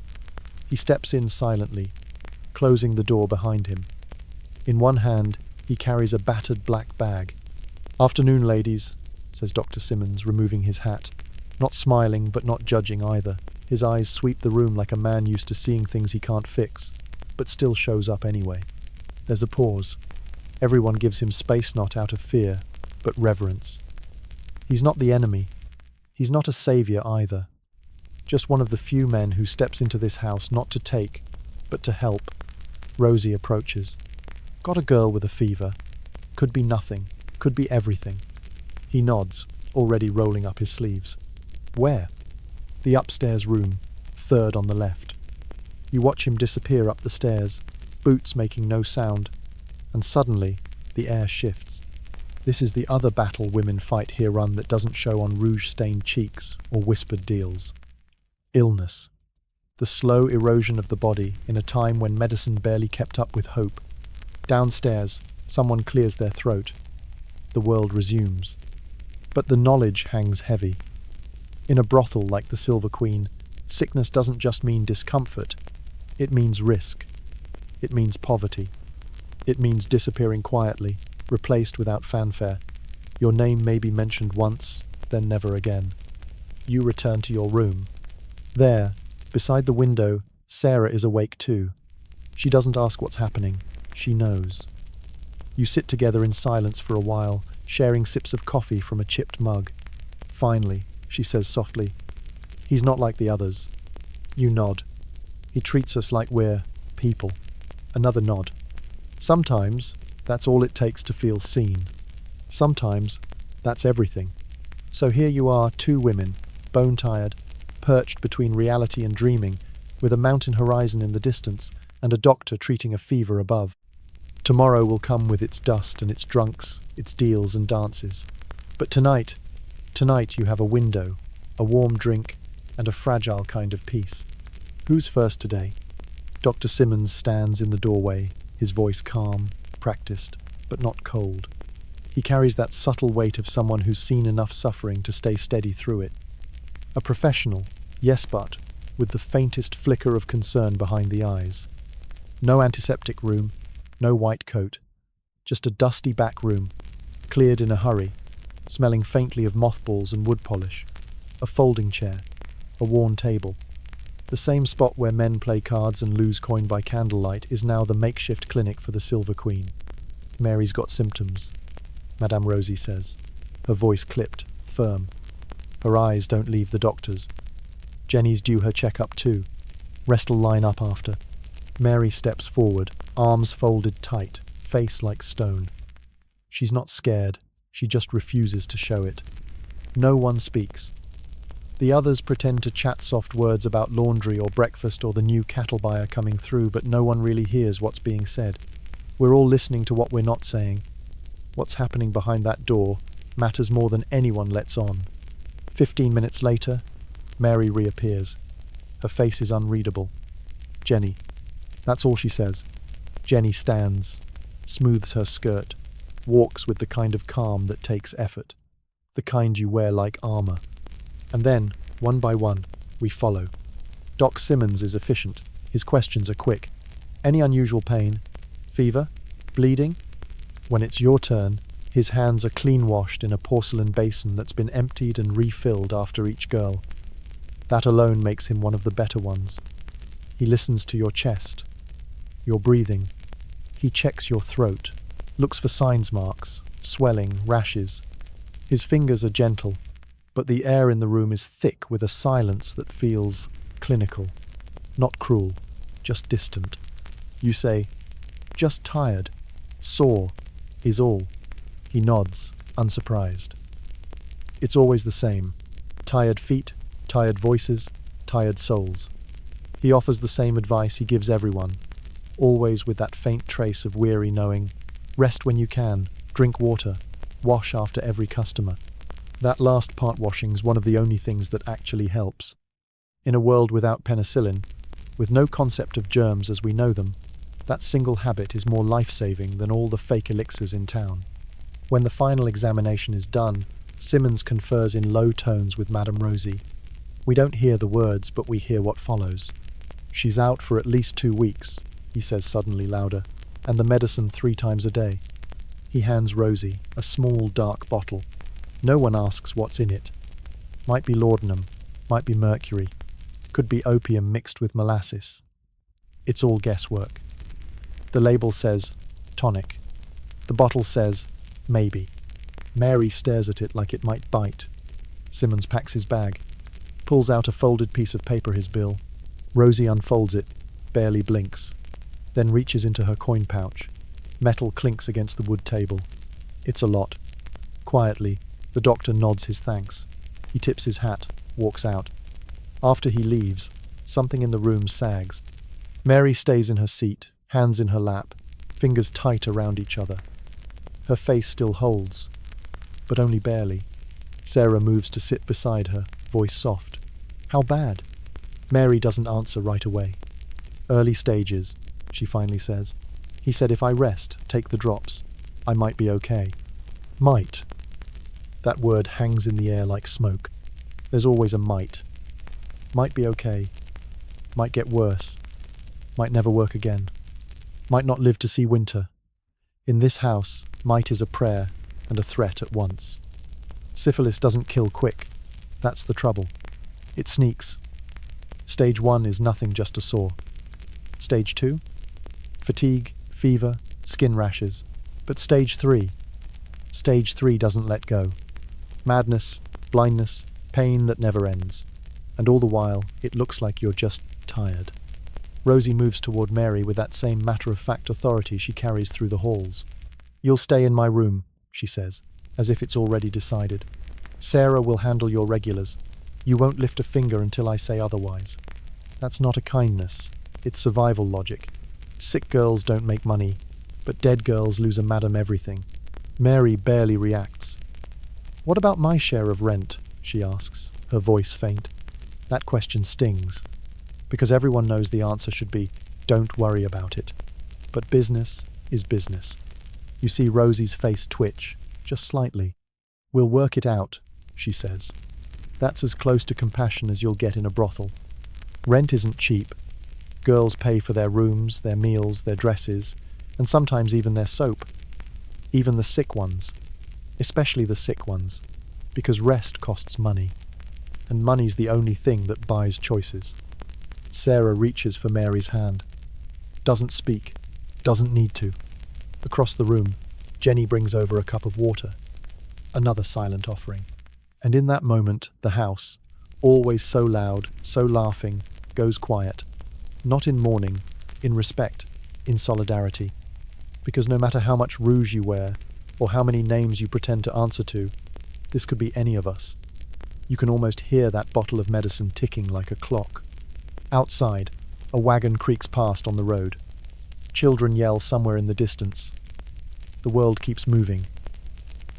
He steps in silently, closing the door behind him. In one hand, he carries a battered black bag. "Afternoon, ladies," says Dr. Simmons, removing his hat. Not smiling, but not judging either. His eyes sweep the room like a man used to seeing things he can't fix, but still shows up anyway. There's a pause. Everyone gives him space, not out of fear, but reverence. He's not the enemy. He's not a savior either. Just one of the few men who steps into this house not to take, but to help. Rosie approaches. Got a girl with a fever. Could be nothing. Could be everything. He nods, already rolling up his sleeves. Where? The upstairs room, third on the left. You watch him disappear up the stairs, boots making no sound, and suddenly the air shifts. This is the other battle women fight here run that doesn't show on rouge-stained cheeks or whispered deals. Illness. The slow erosion of the body in a time when medicine barely kept up with hope. Downstairs, someone clears their throat. The world resumes. But the knowledge hangs heavy. In a brothel like the Silver Queen, sickness doesn't just mean discomfort. It means risk. It means poverty. It means disappearing quietly, replaced without fanfare. Your name may be mentioned once, then never again. You return to your room. There, beside the window, Sarah is awake too. She doesn't ask what's happening. She knows. You sit together in silence for a while, sharing sips of coffee from a chipped mug. Finally, she says softly, "He's not like the others." You nod. "He treats us like we're people." Another nod. Sometimes, that's all it takes to feel seen. Sometimes, that's everything. So here you are, two women, bone-tired, perched between reality and dreaming, with a mountain horizon in the distance and a doctor treating a fever above. Tomorrow will come with its dust and its drunks, its deals and dances. But tonight you have a window, a warm drink, and a fragile kind of peace. Who's first today? Dr. Simmons stands in the doorway, his voice calm, practiced, but not cold. He carries that subtle weight of someone who's seen enough suffering to stay steady through it. A professional, yes, but with the faintest flicker of concern behind the eyes. No antiseptic room, no white coat, just a dusty back room, cleared in a hurry, smelling faintly of mothballs and wood polish, a folding chair, a worn table. The same spot where men play cards and lose coin by candlelight is now the makeshift clinic for the Silver Queen. "Mary's got symptoms," Madame Rosie says, her voice clipped, firm. Her eyes don't leave the doctor's. Jenny's due her checkup too. Rest'll line up after. Mary steps forward, arms folded tight, face like stone. She's not scared, she just refuses to show it. No one speaks. The others pretend to chat soft words about laundry or breakfast or the new cattle buyer coming through, but no one really hears what's being said. We're all listening to what we're not saying. What's happening behind that door, matters more than anyone lets on. 15 minutes later, Mary reappears. Her face is unreadable. Jenny. That's all she says. Jenny stands, smooths her skirt, walks with the kind of calm that takes effort, the kind you wear like armor. And then, one by one, we follow. Doc Simmons is efficient. His questions are quick. Any unusual pain? Fever? Bleeding? When it's your turn, his hands are clean washed in a porcelain basin that's been emptied and refilled after each girl. That alone makes him one of the better ones. He listens to your chest, your breathing. He checks your throat, looks for signs marks, swelling, rashes. His fingers are gentle, but the air in the room is thick with a silence that feels clinical. Not cruel, just distant. You say, "Just tired. Sore. Is all." He nods, unsurprised. It's always the same. Tired feet, tired voices, tired souls. He offers the same advice he gives everyone, always with that faint trace of weary knowing. Rest when you can, drink water, wash after every customer. That last part washing's one of the only things that actually helps. In a world without penicillin, with no concept of germs as we know them, that single habit is more life-saving than all the fake elixirs in town. When the final examination is done, Simmons confers in low tones with Madame Rosie. We don't hear the words, but we hear what follows. "She's out for at least 2 weeks," he says suddenly louder, "and the medicine 3 times a day." He hands Rosie a small, dark bottle. No one asks what's in it. Might be laudanum, might be mercury, could be opium mixed with molasses. It's all guesswork. The label says, tonic. The bottle says, maybe. Mary stares at it like it might bite. Simmons packs his bag, pulls out a folded piece of paper, his bill. Rosie unfolds it, barely blinks, then reaches into her coin pouch. Metal clinks against the wood table. It's a lot. Quietly, the doctor nods his thanks. He tips his hat, walks out. After he leaves, something in the room sags. Mary stays in her seat, hands in her lap, fingers tight around each other. Her face still holds, but only barely. Sarah moves to sit beside her, voice soft. "How bad?" Mary doesn't answer right away. "Early stages," she finally says. "He said if I rest, take the drops, I might be okay." Might. That word hangs in the air like smoke. There's always a might. Might be okay. Might get worse. Might never work again. Might not live to see winter. In this house, might is a prayer and a threat at once. Syphilis doesn't kill quick. That's the trouble. It sneaks. Stage 1 is nothing, just a sore. Stage 2? Fatigue, fever, skin rashes. But Stage 3? Stage 3 doesn't let go. Madness, blindness, pain that never ends. And all the while, it looks like you're just tired. Rosie moves toward Mary with that same matter-of-fact authority she carries through the halls. "You'll stay in my room," she says, as if it's already decided. "Sarah will handle your regulars. You won't lift a finger until I say otherwise." That's not a kindness. It's survival logic. Sick girls don't make money, but dead girls lose a madam everything. Mary barely reacts. "What about my share of rent?" she asks, her voice faint. That question stings, because everyone knows the answer should be, "Don't worry about it." But business is business. You see Rosie's face twitch, just slightly. "We'll work it out," she says. That's as close to compassion as you'll get in a brothel. Rent isn't cheap. Girls pay for their rooms, their meals, their dresses, and sometimes even their soap. Even the sick ones. Especially the sick ones. Because rest costs money. And money's the only thing that buys choices. Sarah reaches for Mary's hand. Doesn't speak. Doesn't need to. Across the room, Jenny brings over a cup of water. Another silent offering. And in that moment, the house, always so loud, so laughing, goes quiet. Not in mourning, in respect, in solidarity. Because no matter how much rouge you wear, or how many names you pretend to answer to, this could be any of us. You can almost hear that bottle of medicine ticking like a clock. Outside, a wagon creaks past on the road. Children yell somewhere in the distance. The world keeps moving.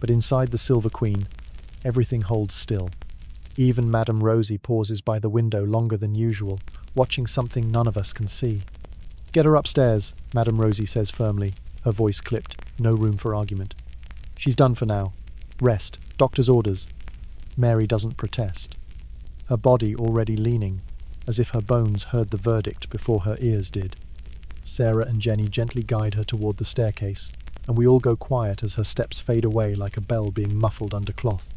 But inside the Silver Queen, everything holds still. Even Madame Rosie pauses by the window longer than usual, watching something none of us can see. "Get her upstairs," Madame Rosie says firmly, her voice clipped, no room for argument. "She's done for now. Rest. Doctor's orders." Mary doesn't protest, her body already leaning, as if her bones heard the verdict before her ears did. Sarah and Jenny gently guide her toward the staircase, and we all go quiet as her steps fade away like a bell being muffled under cloth.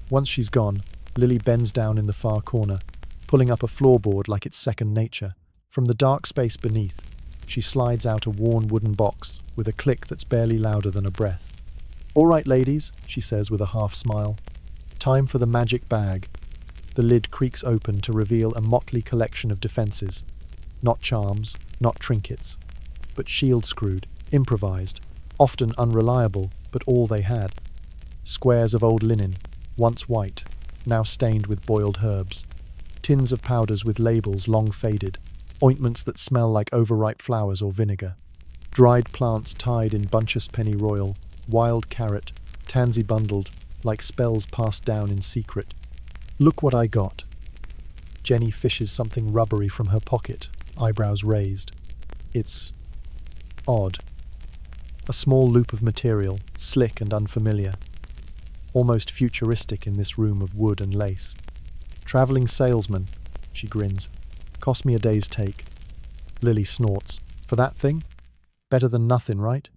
Once she's gone, Lily bends down in the far corner, pulling up a floorboard like it's second nature. From the dark space beneath, she slides out a worn wooden box with a click that's barely louder than a breath. "All right, ladies," she says with a half smile. "Time for the magic bag." The lid creaks open to reveal a motley collection of defences. Not charms, not trinkets, but shield-screwed, improvised, often unreliable, but all they had. Squares of old linen, once white, now stained with boiled herbs. Tins of powders with labels long faded. Ointments that smell like overripe flowers or vinegar. Dried plants tied in bunches pennyroyal, wild carrot, tansy bundled, like spells passed down in secret. "Look what I got." Jenny fishes something rubbery from her pocket, eyebrows raised. It's odd. A small loop of material, slick and unfamiliar. Almost futuristic in this room of wood and lace. "Travelling salesman," she grins. "Cost me a day's take." Lily snorts. "For that thing? Better than nothing, right?"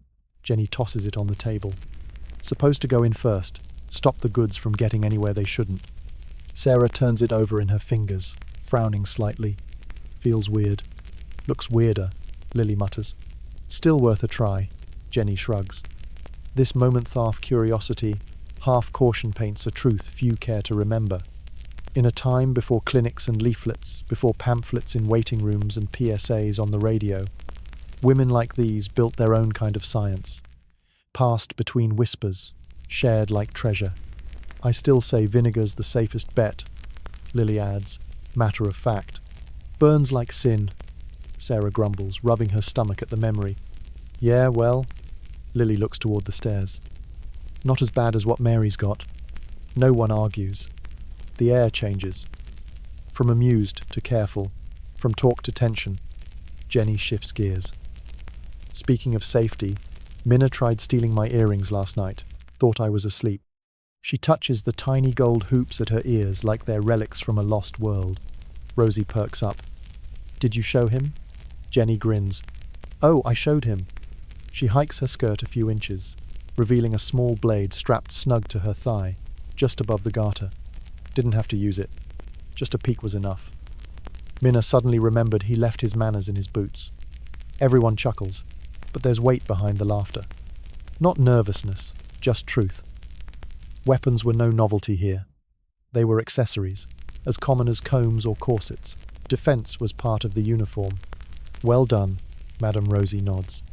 Jenny tosses it on the table. "Supposed to go in first, stop the goods from getting anywhere they shouldn't." Sarah turns it over in her fingers, frowning slightly. "Feels weird." "Looks weirder," Lily mutters. "Still worth a try," Jenny shrugs. This moment-half curiosity, half caution paints a truth few care to remember. In a time before clinics and leaflets, before pamphlets in waiting rooms and PSAs on the radio, women like these built their own kind of science, passed between whispers, shared like treasure. "I still say vinegar's the safest bet," Lily adds, matter of fact. "Burns like sin," Sarah grumbles, rubbing her stomach at the memory. "Yeah, well," Lily looks toward the stairs. "Not as bad as what Mary's got." No one argues. The air changes. From amused to careful, from talk to tension. Jenny shifts gears. "Speaking of safety, Minna tried stealing my earrings last night. Thought I was asleep." She touches the tiny gold hoops at her ears like they're relics from a lost world. Rosie perks up. "Did you show him?" Jenny grins. "Oh, I showed him." She hikes her skirt a few inches, revealing a small blade strapped snug to her thigh, just above the garter. Didn't have to use it. Just a peek was enough. Minna suddenly remembered he left his manners in his boots. Everyone chuckles, but there's weight behind the laughter. Not nervousness, just truth. Weapons were no novelty here. They were accessories, as common as combs or corsets. Defense was part of the uniform. "Well done," Madame Rosie nods.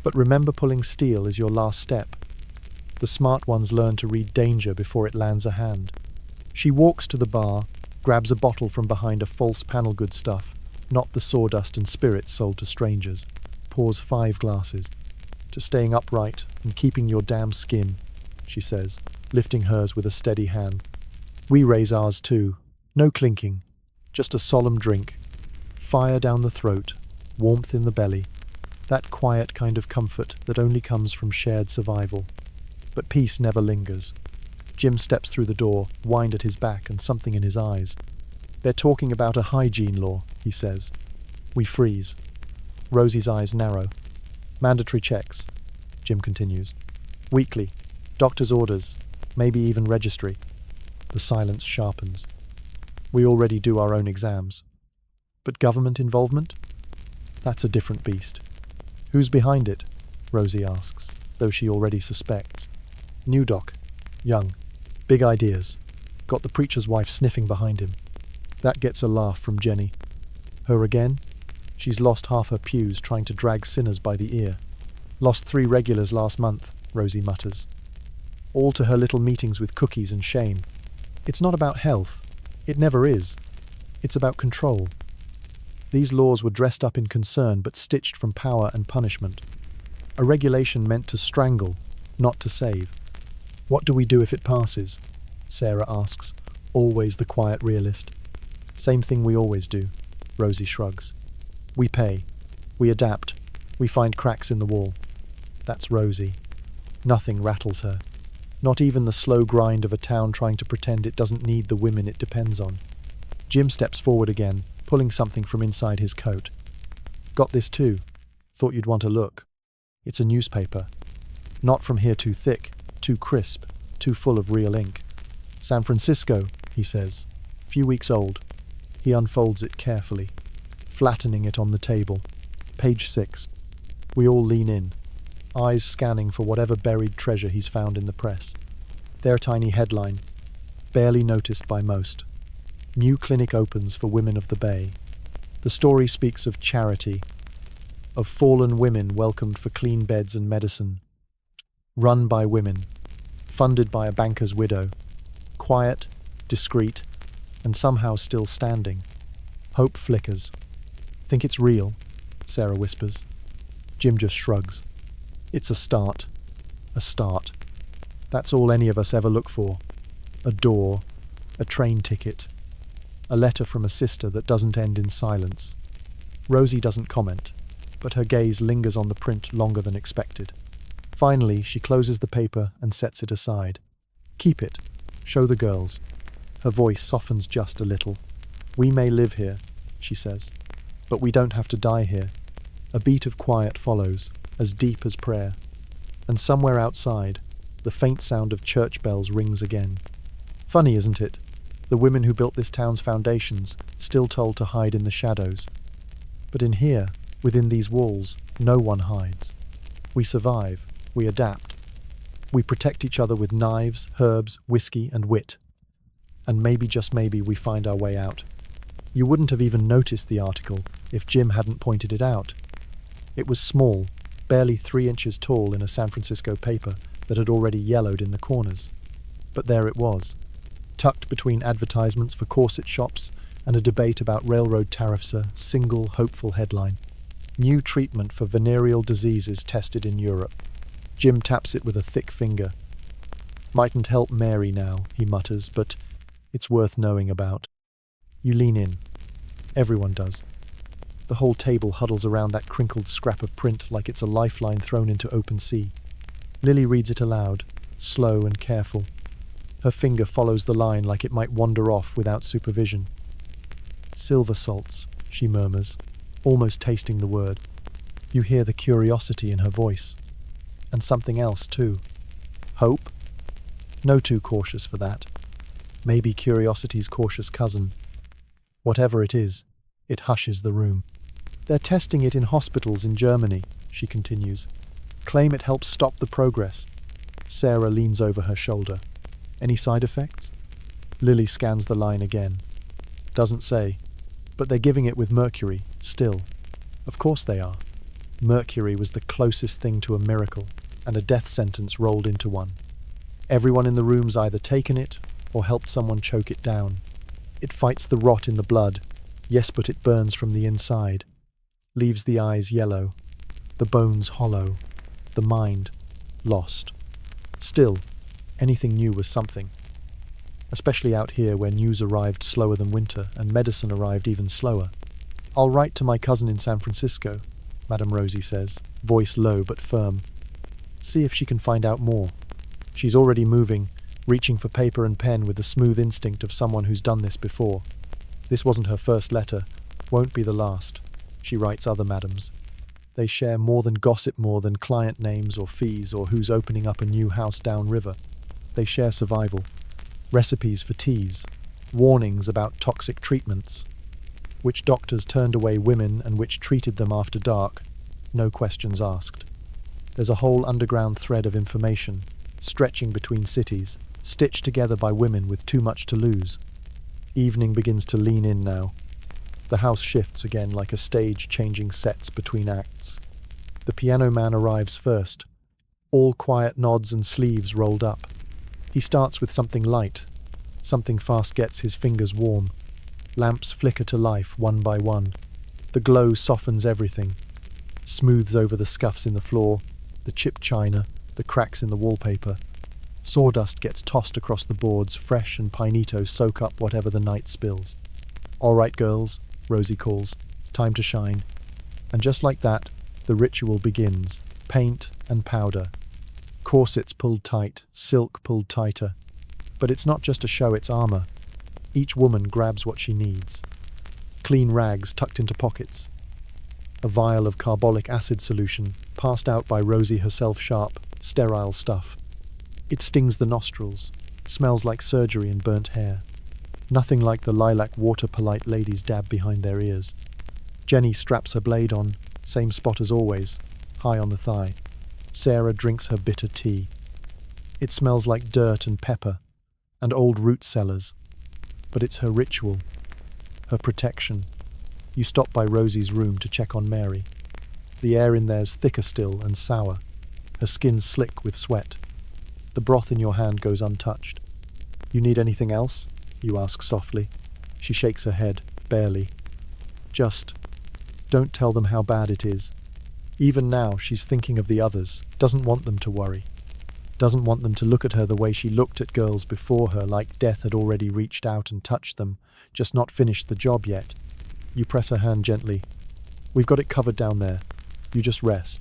"But remember, pulling steel is your last step. The smart ones learn to read danger before it lands a hand." She walks to the bar, grabs a bottle from behind a false panel good stuff, not the sawdust and spirits sold to strangers. Pours 5 glasses. "To staying upright and keeping your damn skin," she says, lifting hers with a steady hand. We raise ours too. No clinking. Just a solemn drink. Fire down the throat, warmth in the belly. That quiet kind of comfort that only comes from shared survival. But peace never lingers. Jim steps through the door, wind at his back and something in his eyes. "They're talking about a hygiene law," he says. We freeze. Rosie's eyes narrow. "Mandatory checks," Jim continues. "Weekly. Doctor's orders. Maybe even registry." The silence sharpens. We already do our own exams. But government involvement? That's a different beast. "Who's behind it?" Rosie asks, though she already suspects. "New doc. Young. Big ideas. Got the preacher's wife sniffing behind him." That gets a laugh from Jenny. "Her again?" She's lost half her pews trying to drag sinners by the ear. "Lost 3 regulars last month," Rosie mutters. "All to her little meetings with cookies and shame. It's not about health. It never is. It's about control. These laws were dressed up in concern but stitched from power and punishment. A regulation meant to strangle, not to save. What do we do if it passes? Sarah asks, always the quiet realist. Same thing we always do, Rosie shrugs. We pay. We adapt. We find cracks in the wall. That's Rosie. Nothing rattles her. Not even the slow grind of a town trying to pretend it doesn't need the women it depends on. Jim steps forward again, pulling something from inside his coat. Got this too. Thought you'd want a look. It's a newspaper. Not from here too thick, too crisp, too full of real ink. San Francisco, he says. Few weeks old. He unfolds it carefully, flattening it on the table. Page 6. We all lean in, eyes scanning for whatever buried treasure he's found in the press. Their tiny headline, barely noticed by most. New clinic opens for women of the Bay. The story speaks of charity, of fallen women welcomed for clean beds and medicine. Run by women, funded by a banker's widow. Quiet, discreet, and somehow still standing. Hope flickers. Think it's real? Sarah whispers. Jim just shrugs. It's a start. A start. That's all any of us ever look for. A door, a train ticket, a letter from a sister that doesn't end in silence. Rosie doesn't comment, but her gaze lingers on the print longer than expected. Finally, she closes the paper and sets it aside. Keep it. Show the girls. Her voice softens just a little. We may live here, she says, but we don't have to die here. A beat of quiet follows, as deep as prayer. And somewhere outside, the faint sound of church bells rings again. Funny, isn't it? The women who built this town's foundations, still told to hide in the shadows. But in here, within these walls, no one hides. We survive, we adapt. We protect each other with knives, herbs, whiskey, and wit. And maybe, just maybe, we find our way out. You wouldn't have even noticed the article if Jim hadn't pointed it out. It was small, barely 3 inches tall in a San Francisco paper that had already yellowed in the corners. But there it was, tucked between advertisements for corset shops and a debate about railroad tariffs, a single hopeful headline. New treatment for venereal diseases tested in Europe. Jim taps it with a thick finger. Mightn't help Mary now, he mutters, but it's worth knowing about. You lean in. Everyone does. The whole table huddles around that crinkled scrap of print like it's a lifeline thrown into open sea. Lily reads it aloud, slow and careful. Her finger follows the line like it might wander off without supervision. Silver salts, she murmurs, almost tasting the word. You hear the curiosity in her voice. And something else, too. Hope? No too cautious for that. Maybe curiosity's cautious cousin. Whatever it is, it hushes the room. They're testing it in hospitals in Germany, she continues. Claim it helps stop the progress. Sarah leans over her shoulder. Any side effects? Lily scans the line again. Doesn't say. But they're giving it with mercury, still. Of course they are. Mercury was the closest thing to a miracle, and a death sentence rolled into one. Everyone in the room's either taken it or helped someone choke it down. It fights the rot in the blood. Yes, but it burns from the inside. Leaves the eyes yellow. The bones hollow. The mind lost. Still, anything new was something. Especially out here where news arrived slower than winter and medicine arrived even slower. I'll write to my cousin in San Francisco, Madame Rosie says, voice low but firm. See if she can find out more. She's already moving, reaching for paper and pen with the smooth instinct of someone who's done this before. This wasn't her first letter, won't be the last. She writes other madams. They share more than gossip, more than client names or fees or who's opening up a new house downriver. They share survival, recipes for teas, warnings about toxic treatments, which doctors turned away women and which treated them after dark, no questions asked. There's a whole underground thread of information, stretching between cities, stitched together by women with too much to lose. Evening begins to lean in now. The house shifts again like a stage changing sets between acts. The piano man arrives first, all quiet nods and sleeves rolled up. He starts with something light. Something fast gets his fingers warm. Lamps flicker to life one by one. The glow softens everything, smooths over the scuffs in the floor, the chipped china, the cracks in the wallpaper. Sawdust gets tossed across the boards, fresh and pinito soak up whatever the night spills. "All right, girls," Rosie calls. "Time to shine." And just like that, the ritual begins. Paint and powder. Corsets pulled tight, silk pulled tighter. But it's not just a show, it's armor. Each woman grabs what she needs. Clean rags tucked into pockets. A vial of carbolic acid solution, passed out by Rosie herself, sharp, sterile stuff. It stings the nostrils, smells like surgery and burnt hair. Nothing like the lilac water polite ladies dab behind their ears. Jenny straps her blade on, same spot as always, high on the thigh. Sarah drinks her bitter tea. It smells like dirt and pepper, and old root cellars. But it's her ritual, her protection. You stop by Rosie's room to check on Mary. The air in there's thicker still and sour. Her skin's slick with sweat. The broth in your hand goes untouched. "You need anything else?" you ask softly. She shakes her head, barely. "Just don't tell them how bad it is." Even now, she's thinking of the others, doesn't want them to worry. Doesn't want them to look at her the way she looked at girls before her, like death had already reached out and touched them, just not finished the job yet. You press her hand gently. "We've got it covered down there. You just rest."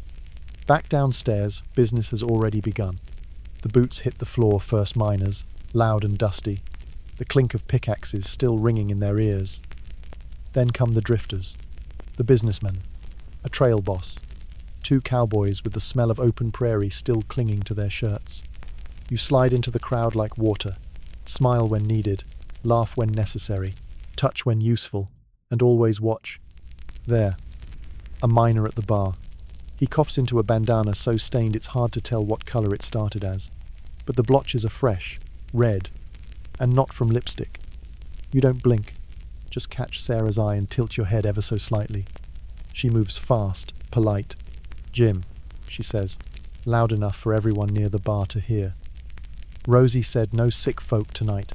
Back downstairs, business has already begun. The boots hit the floor, first miners, loud and dusty, the clink of pickaxes still ringing in their ears. Then come the drifters, the businessmen, a trail boss, two cowboys with the smell of open prairie still clinging to their shirts. You slide into the crowd like water, smile when needed, laugh when necessary, touch when useful, and always watch. There, a miner at the bar. He coughs into a bandana so stained it's hard to tell what color it started as. But the blotches are fresh, red, and not from lipstick. You don't blink, just catch Sarah's eye and tilt your head ever so slightly. She moves fast, polite. "Jim," she says, loud enough for everyone near the bar to hear. "Rosie said no sick folk tonight.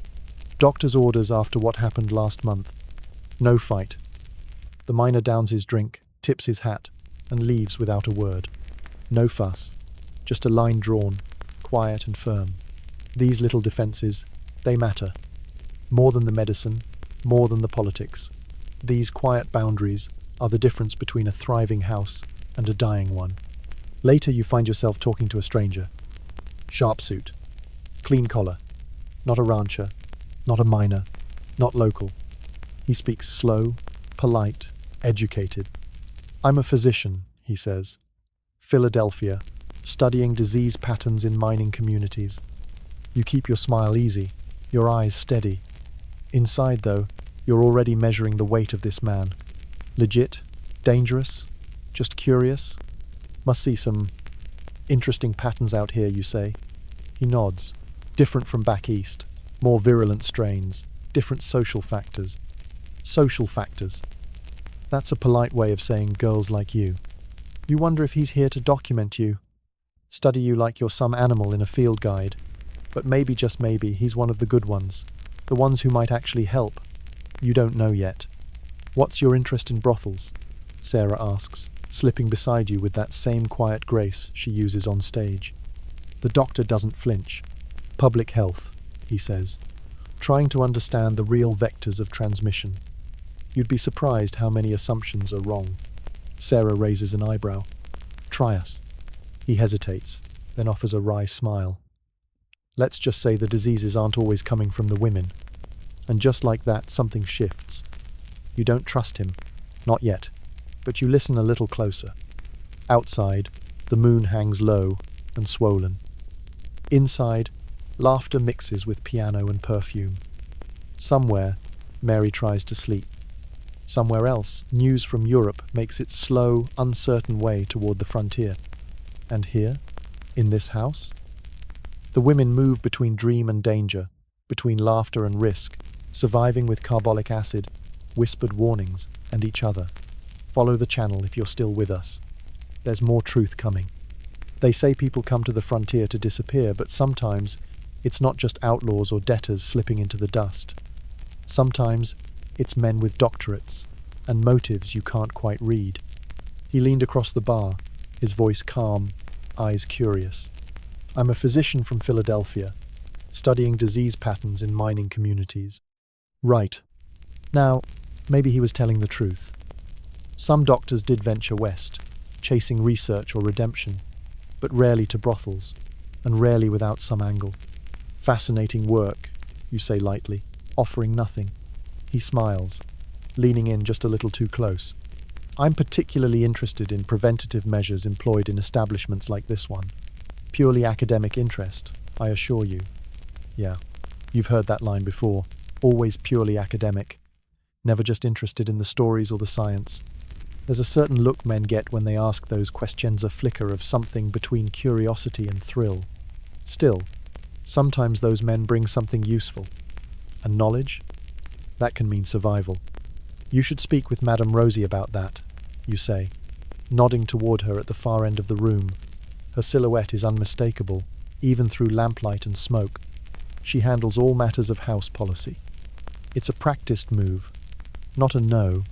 Doctor's orders after what happened last month. No fight." The miner downs his drink, tips his hat, and leaves without a word. No fuss, just a line drawn, quiet and firm. These little defenses, they matter. More than the medicine, more than the politics. These quiet boundaries are the difference between a thriving house and a dying one. Later you find yourself talking to a stranger. Sharp suit, clean collar, not a rancher, not a miner, not local. He speaks slow, polite, educated. "I'm a physician," he says. "Philadelphia, studying disease patterns in mining communities." You keep your smile easy, your eyes steady. Inside, though, you're already measuring the weight of this man. Legit? Dangerous? Just curious? "Must see some interesting patterns out here," you say. He nods. "Different from back east. More virulent strains. Different social factors." Social factors. That's a polite way of saying girls like you. You wonder if he's here to document you. Study you like you're some animal in a field guide. But maybe, just maybe, he's one of the good ones. The ones who might actually help. You don't know yet. "What's your interest in brothels?" Sarah asks, slipping beside you with that same quiet grace she uses on stage. The doctor doesn't flinch. "Public health," he says, trying to understand the real vectors of transmission. You'd be surprised how many assumptions are wrong. Sarah raises an eyebrow. "Try us." He hesitates, then offers a wry smile. "Let's just say the diseases aren't always coming from the women." And just like that, something shifts. You don't trust him. Not yet. But you listen a little closer. Outside, the moon hangs low and swollen. Inside, laughter mixes with piano and perfume. Somewhere, Mary tries to sleep. Somewhere else, news from Europe makes its slow, uncertain way toward the frontier. And here, in this house, the women move between dream and danger, between laughter and risk, surviving with carbolic acid, whispered warnings, and each other. Follow the channel if you're still with us. There's more truth coming. They say people come to the frontier to disappear, but sometimes it's not just outlaws or debtors slipping into the dust. Sometimes it's men with doctorates and motives you can't quite read. He leaned across the bar, his voice calm, eyes curious. I'm a physician from Philadelphia, studying disease patterns in mining communities. Right. Now, maybe he was telling the truth. Some doctors did venture west, chasing research or redemption, but rarely to brothels, and rarely without some angle. Fascinating work, you say lightly, offering nothing. He smiles, leaning in just a little too close. I'm particularly interested in preventative measures employed in establishments like this one. Purely academic interest, I assure you. Yeah, you've heard that line before. Always purely academic. Never just interested in the stories or the science. There's a certain look men get when they ask those questions, a flicker of something between curiosity and thrill. Still, sometimes those men bring something useful. And knowledge? That can mean survival. You should speak with Madame Rosie about that, you say, nodding toward her at the far end of the room. Her silhouette is unmistakable, even through lamplight and smoke. She handles all matters of house policy. It's a practiced move. Not a no,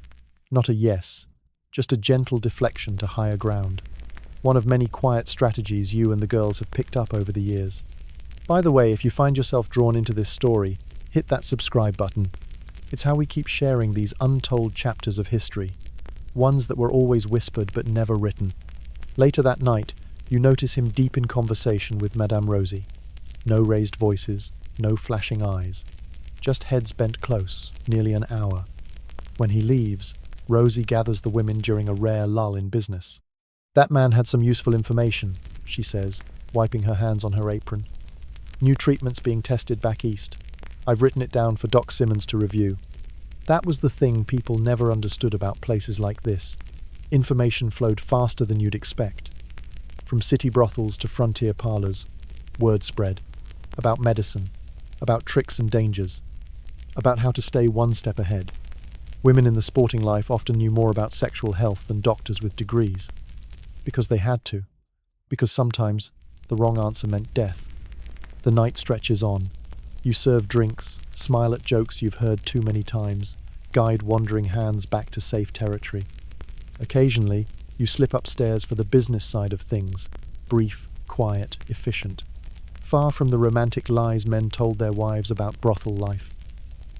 not a yes, just a gentle deflection to higher ground. One of many quiet strategies you and the girls have picked up over the years. By the way, if you find yourself drawn into this story, hit that subscribe button. It's how we keep sharing these untold chapters of history, ones that were always whispered but never written. Later that night, you notice him deep in conversation with Madame Rosie. No raised voices, no flashing eyes, just heads bent close, nearly an hour. When he leaves, Rosie gathers the women during a rare lull in business. That man had some useful information, she says, wiping her hands on her apron. New treatments being tested back east. I've written it down for Doc Simmons to review. That was the thing people never understood about places like this. Information flowed faster than you'd expect. From city brothels to frontier parlors, word spread. About medicine, about tricks and dangers, about how to stay one step ahead. Women in the sporting life often knew more about sexual health than doctors with degrees. Because they had to. Because sometimes the wrong answer meant death. The night stretches on. You serve drinks, smile at jokes you've heard too many times, guide wandering hands back to safe territory. Occasionally, you slip upstairs for the business side of things, brief, quiet, efficient. Far from the romantic lies men told their wives about brothel life.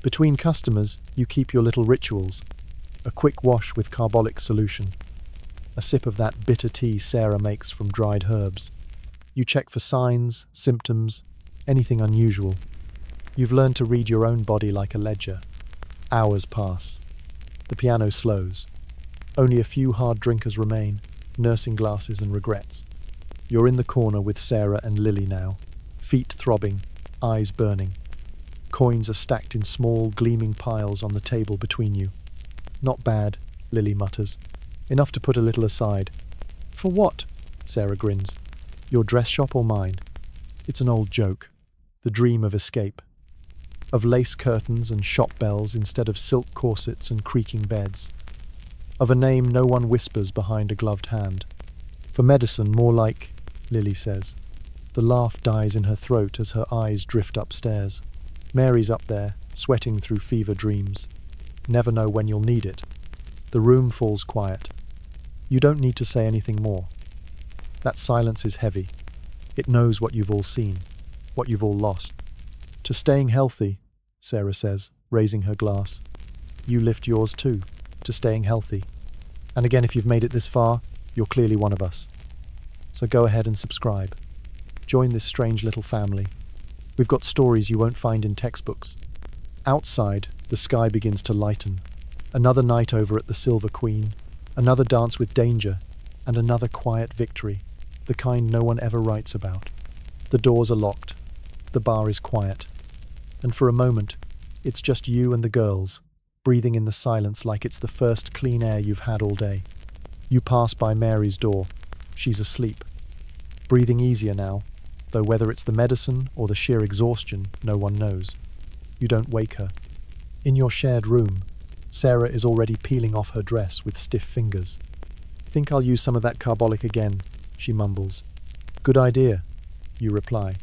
Between customers, you keep your little rituals. A quick wash with carbolic solution. A sip of that bitter tea Sarah makes from dried herbs. You check for signs, symptoms, anything unusual. You've learned to read your own body like a ledger. Hours pass. The piano slows. Only a few hard drinkers remain, nursing glasses and regrets. You're in the corner with Sarah and Lily now, feet throbbing, eyes burning. Coins are stacked in small, gleaming piles on the table between you. Not bad, Lily mutters. Enough to put a little aside. For what? Sarah grins. Your dress shop or mine? It's an old joke. The dream of escape. Of lace curtains and shop bells instead of silk corsets and creaking beds. Of a name no one whispers behind a gloved hand. For medicine, more like, Lily says. The laugh dies in her throat as her eyes drift upstairs. Mary's up there, sweating through fever dreams. Never know when you'll need it. The room falls quiet. You don't need to say anything more. That silence is heavy. It knows what you've all seen, what you've all lost. To staying healthy, Sarah says, raising her glass. You lift yours too, to staying healthy. And again, if you've made it this far, you're clearly one of us. So go ahead and subscribe. Join this strange little family. We've got stories you won't find in textbooks. Outside, the sky begins to lighten. Another night over at the Silver Queen, another dance with danger, and another quiet victory, the kind no one ever writes about. The doors are locked. The bar is quiet. And for a moment, it's just you and the girls, breathing in the silence like it's the first clean air you've had all day. You pass by Mary's door. She's asleep. Breathing easier now, though whether it's the medicine or the sheer exhaustion, no one knows. You don't wake her. In your shared room, Sarah is already peeling off her dress with stiff fingers. Think I'll use some of that carbolic again, she mumbles. Good idea, you reply,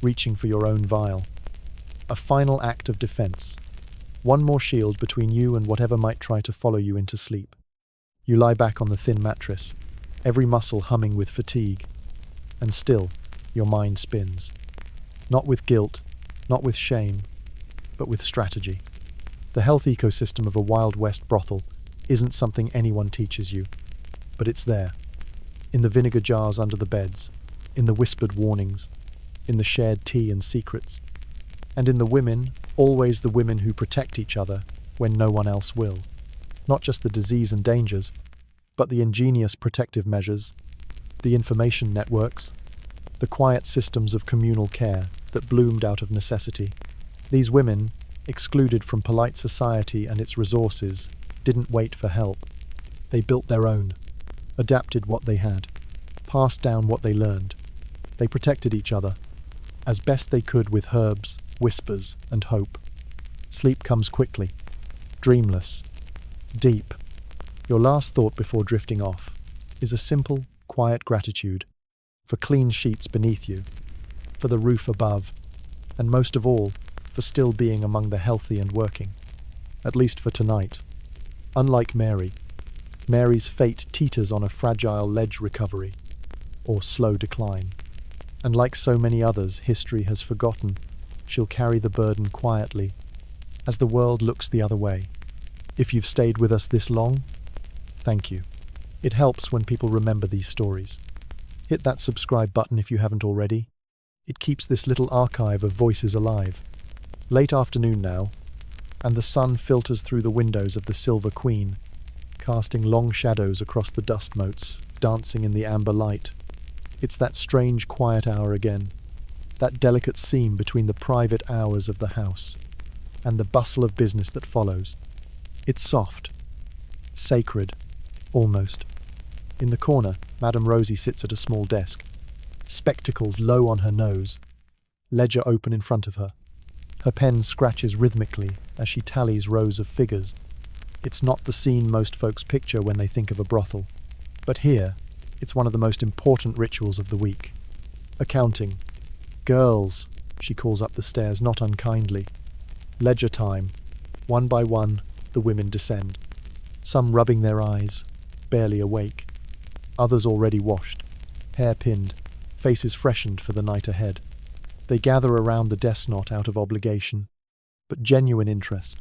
reaching for your own vial. A final act of defense. One more shield between you and whatever might try to follow you into sleep. You lie back on the thin mattress, every muscle humming with fatigue. And still, your mind spins. Not with guilt, not with shame, but with strategy. The health ecosystem of a Wild West brothel isn't something anyone teaches you, but it's there. In the vinegar jars under the beds, in the whispered warnings, in the shared tea and secrets, and in the women, always the women who protect each other when no one else will. Not just the disease and dangers, but the ingenious protective measures, the information networks, the quiet systems of communal care that bloomed out of necessity. These women, excluded from polite society and its resources, didn't wait for help. They built their own, adapted what they had, passed down what they learned. They protected each other, as best they could with herbs, whispers, and hope. Sleep comes quickly, dreamless, deep. Your last thought before drifting off is a simple, quiet gratitude for clean sheets beneath you, for the roof above, and most of all, for still being among the healthy and working, at least for tonight. Unlike Mary's fate teeters on a fragile ledge recovery, or slow decline. And like so many others history has forgotten, she'll carry the burden quietly, as the world looks the other way. If you've stayed with us this long, thank you. It helps when people remember these stories. Hit that subscribe button if you haven't already. It keeps this little archive of voices alive. Late afternoon now, and the sun filters through the windows of the Silver Queen, casting long shadows across the dust motes, dancing in the amber light. It's that strange quiet hour again, that delicate seam between the private hours of the house and the bustle of business that follows. It's soft, sacred, almost. In the corner, Madame Rosie sits at a small desk, spectacles low on her nose, ledger open in front of her. Her pen scratches rhythmically as she tallies rows of figures. It's not the scene most folks picture when they think of a brothel, but here, it's one of the most important rituals of the week. Accounting. Girls, she calls up the stairs not unkindly. Ledger time. One by one, the women descend. Some rubbing their eyes, barely awake. Others already washed, hair pinned, faces freshened for the night ahead. They gather around the desk not out of obligation, but genuine interest.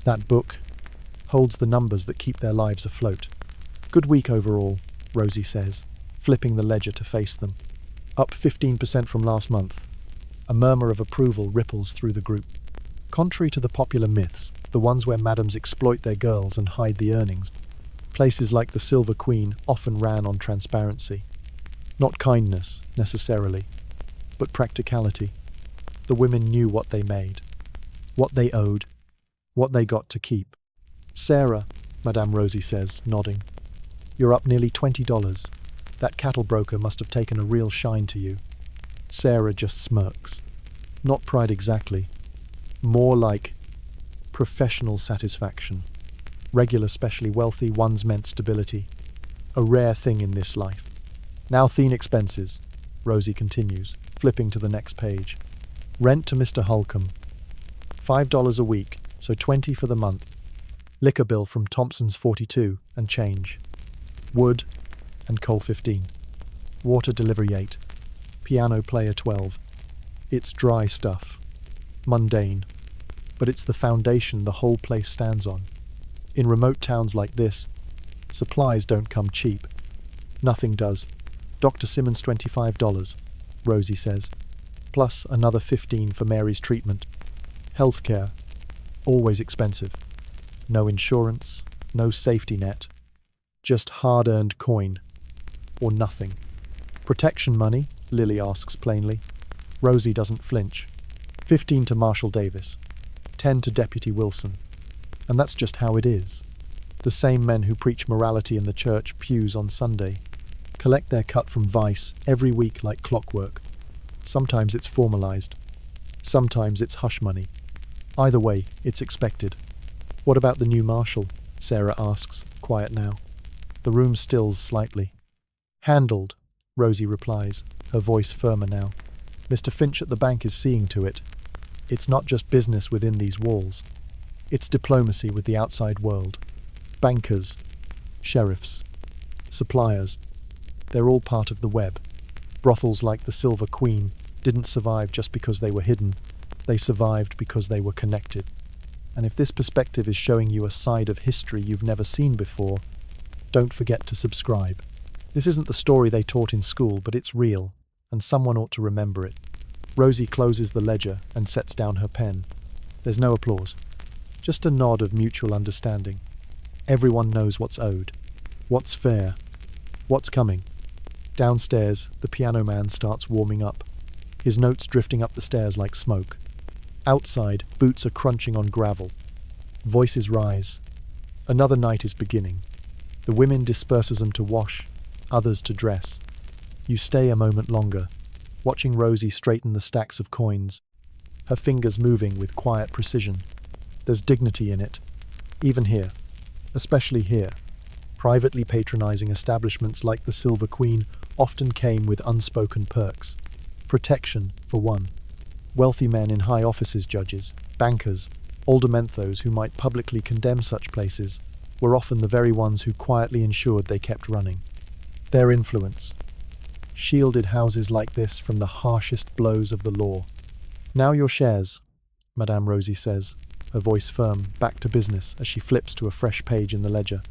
That book holds the numbers that keep their lives afloat. Good week overall, Rosie says, flipping the ledger to face them. Up 15% from last month. A murmur of approval ripples through the group. Contrary to the popular myths, the ones where madams exploit their girls and hide the earnings, places like the Silver Queen often ran on transparency. Not kindness, necessarily, but practicality. The women knew what they made, what they owed, what they got to keep. Sarah, Madame Rosie says, nodding. You're up nearly $20. That cattle broker must have taken a real shine to you. Sarah just smirks. Not pride exactly. More like professional satisfaction. Regular, specially wealthy ones meant stability. A rare thing in this life. Now Theen expenses, Rosie continues, flipping to the next page. Rent to Mr. Holcomb. $5 a week, so $20 for the month. Liquor bill from Thompson's 42 and change. Wood and coal 15. Water delivery 8. Piano player 12. It's dry stuff. Mundane. But it's the foundation the whole place stands on. In remote towns like this, supplies don't come cheap. Nothing does. Dr. Simmons $25, Rosie says, plus another 15 for Mary's treatment. Healthcare, always expensive. No insurance, no safety net. Just hard-earned coin. Or nothing. Protection money? Lily asks plainly. Rosie doesn't flinch. 15 to Marshall Davis. 10 to Deputy Wilson. And that's just how it is. The same men who preach morality in the church pews on Sunday collect their cut from vice every week like clockwork. Sometimes it's formalized. Sometimes it's hush money. Either way, it's expected. What about the new marshal? Sarah asks, quiet now. The room stills slightly. Handled, Rosie replies, her voice firmer now. Mr. Finch at the bank is seeing to it. It's not just business within these walls. It's diplomacy with the outside world. Bankers, sheriffs, suppliers. They're all part of the web. Brothels like the Silver Queen didn't survive just because they were hidden. They survived because they were connected. And if this perspective is showing you a side of history you've never seen before, don't forget to subscribe. This isn't the story they taught in school, but it's real, and someone ought to remember it. Rosie closes the ledger and sets down her pen. There's no applause, just a nod of mutual understanding. Everyone knows what's owed, what's fair, what's coming. Downstairs, the piano man starts warming up, his notes drifting up the stairs like smoke. Outside, boots are crunching on gravel. Voices rise. Another night is beginning. The women disperses them to wash, others to dress. You stay a moment longer, watching Rosie straighten the stacks of coins, her fingers moving with quiet precision. There's dignity in it, even here, especially here. Privately patronizing establishments like the Silver Queen often came with unspoken perks. Protection, for one. Wealthy men in high offices, judges, bankers, older menthos who might publicly condemn such places, were often the very ones who quietly ensured they kept running. Their influence shielded houses like this from the harshest blows of the law. "Now your shares," Madame Rosie says, her voice firm, back to business as she flips to a fresh page in the ledger.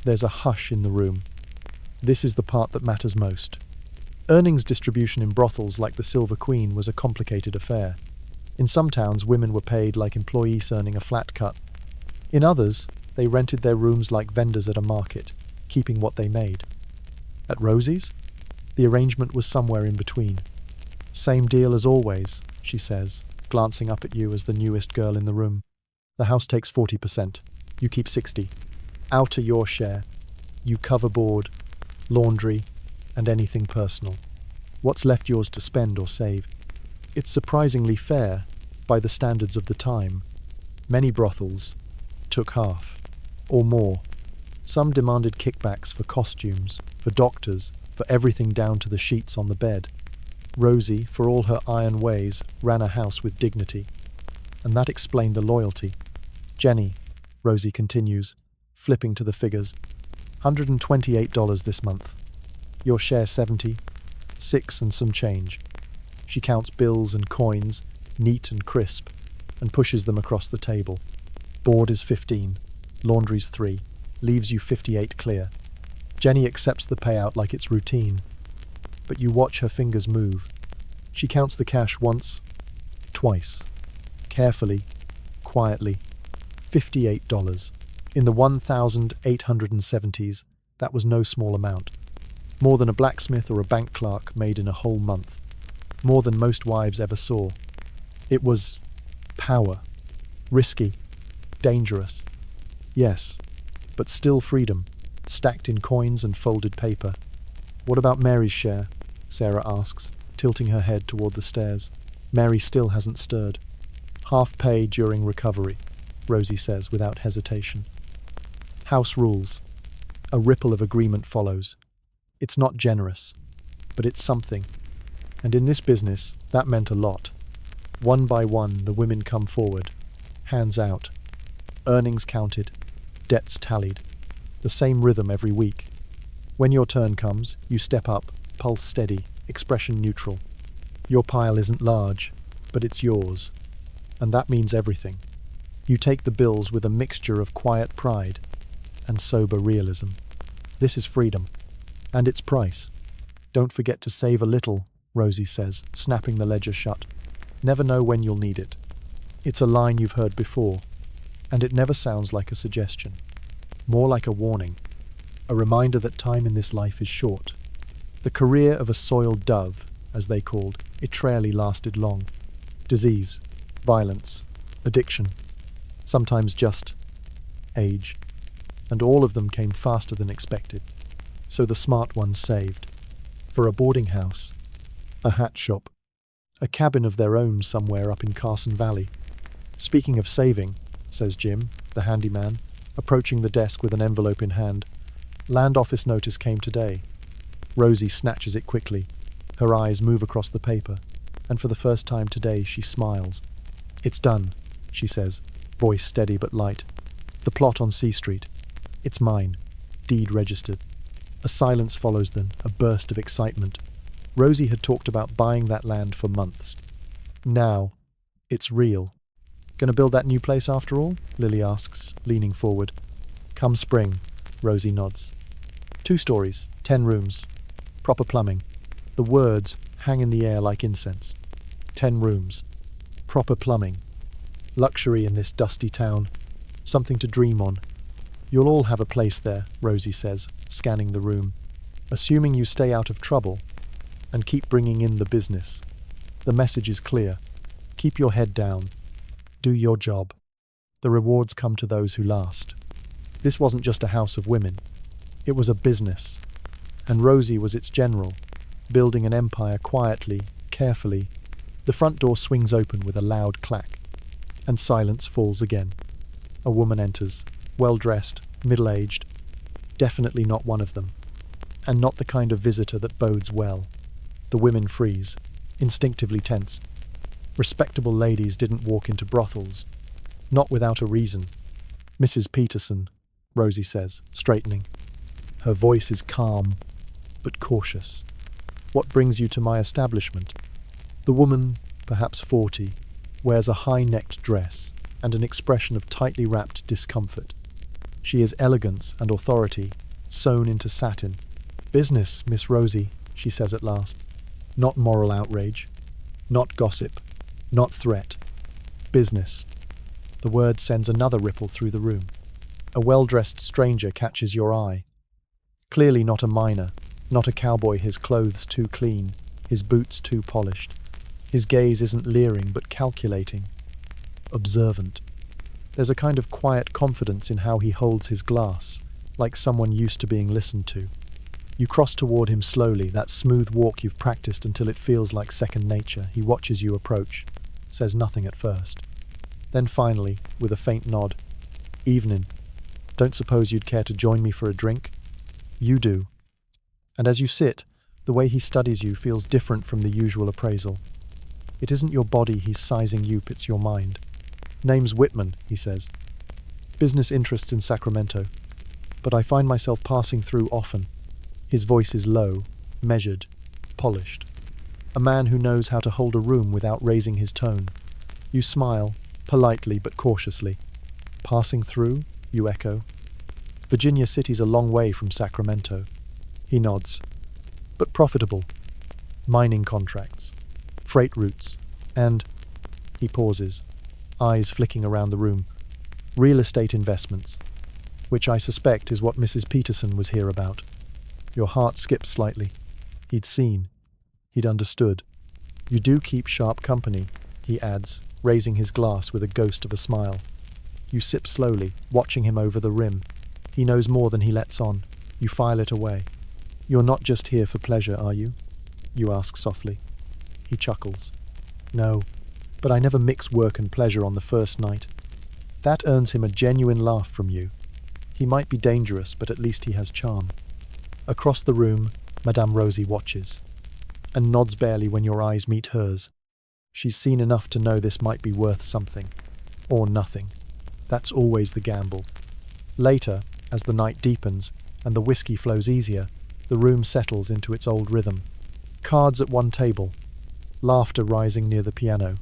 There's a hush in the room. This is the part that matters most. Earnings distribution in brothels like the Silver Queen was a complicated affair. In some towns, women were paid like employees earning a flat cut. In others, they rented their rooms like vendors at a market, keeping what they made. At Rosie's, the arrangement was somewhere in between. "Same deal as always," she says, glancing up at you as the newest girl in the room. "The house takes 40%. You keep 60. Out of your share. You cover board, laundry, and anything personal. What's left yours to spend or save." It's surprisingly fair by the standards of the time. Many brothels took half, or more. Some demanded kickbacks for costumes, for doctors, for everything down to the sheets on the bed. Rosie, for all her iron ways, ran a house with dignity. And that explained the loyalty. "Jenny," Rosie continues, flipping to the figures, $128 this month. Your share 70, 6 and some change. She counts bills and coins, neat and crisp, and pushes them across the table. Board is 15, laundry's 3, leaves you 58 clear. Jenny accepts the payout like it's routine, but you watch her fingers move. She counts the cash once, twice, carefully, quietly. $58. In the 1870s, that was no small amount. More than a blacksmith or a bank clerk made in a whole month. More than most wives ever saw. It was power. Risky. Dangerous. Yes, but still freedom, stacked in coins and folded paper. "What about Mary's share?" Sarah asks, tilting her head toward the stairs. Mary still hasn't stirred. "Half pay during recovery," Rosie says without hesitation. House rules. A ripple of agreement follows. It's not generous, but it's something. And in this business, that meant a lot. One by one, the women come forward, hands out, earnings counted, debts tallied, the same rhythm every week. When your turn comes, you step up, pulse steady, expression neutral. Your pile isn't large, but it's yours. And that means everything. You take the bills with a mixture of quiet pride and sober realism. This is freedom. And its price. "Don't forget to save a little," Rosie says, snapping the ledger shut. "Never know when you'll need it." It's a line you've heard before, and it never sounds like a suggestion. More like a warning. A reminder that time in this life is short. The career of a soiled dove, as they called, it rarely lasted long. Disease, violence, addiction, sometimes just age. And all of them came faster than expected. So the smart ones saved. For a boarding house, a hat shop, a cabin of their own somewhere up in Carson Valley. "Speaking of saving," says Jim, the handyman, approaching the desk with an envelope in hand, "land office notice came today." Rosie snatches it quickly. Her eyes move across the paper, and for the first time today she smiles. "It's done," she says, voice steady but light. "The plot on C Street. It's mine. Deed registered." A silence follows then, a burst of excitement. Rosie had talked about buying that land for months. Now, it's real. Gonna build that new place after all? Lily asks, leaning forward. Come spring, Rosie nods. 2 stories, 10 rooms, proper plumbing. The words hang in the air like incense. 10 rooms, proper plumbing. Luxury in this dusty town. Something to dream on. You'll all have a place there, Rosie says, scanning the room. Assuming you stay out of trouble and keep bringing in the business. The message is clear. Keep your head down. Do your job. The rewards come to those who last. This wasn't just a house of women. It was a business. And Rosie was its general, building an empire quietly, carefully. The front door swings open with a loud clack, and silence falls again. A woman enters, well-dressed, middle-aged, definitely not one of them, and not the kind of visitor that bodes well. The women freeze, instinctively tense. Respectable ladies didn't walk into brothels, not without a reason. Mrs. Peterson, Rosie says, straightening. Her voice is calm, but cautious. What brings you to my establishment? The woman, perhaps 40, wears a high-necked dress and an expression of tightly wrapped discomfort. She is elegance and authority, sewn into satin. Business, Miss Rosie, she says at last. Not moral outrage, not gossip, not threat. Business. The word sends another ripple through the room. A well-dressed stranger catches your eye. Clearly not a miner, not a cowboy, his clothes too clean, his boots too polished. His gaze isn't leering but calculating, observant. There's a kind of quiet confidence in how he holds his glass, like someone used to being listened to. You cross toward him slowly, that smooth walk you've practiced until it feels like second nature. He watches you approach, says nothing at first. Then finally, with a faint nod, Evening. Don't suppose you'd care to join me for a drink? You do. And as you sit, the way he studies you feels different from the usual appraisal. It isn't your body he's sizing you, it's your mind. Name's Whitman, he says. Business interests in Sacramento. But I find myself passing through often. His voice is low, measured, polished. A man who knows how to hold a room without raising his tone. You smile, politely but cautiously. Passing through, you echo. Virginia City's a long way from Sacramento. He nods. But profitable. Mining contracts, freight routes, and... He pauses, eyes flicking around the room. Real estate investments, which I suspect is what Mrs. Peterson was here about. Your heart skips slightly. He'd seen. He'd understood. You do keep sharp company, he adds, raising his glass with a ghost of a smile. You sip slowly, watching him over the rim. He knows more than he lets on. You file it away. You're not just here for pleasure, are you? You ask softly. He chuckles. No, but I never mix work and pleasure on the first night. That earns him a genuine laugh from you. He might be dangerous, but at least he has charm. Across the room, Madame Rosie watches, and nods barely when your eyes meet hers. She's seen enough to know this might be worth something, or nothing. That's always the gamble. Later, as the night deepens and the whiskey flows easier, the room settles into its old rhythm. Cards at one table, laughter rising near the piano,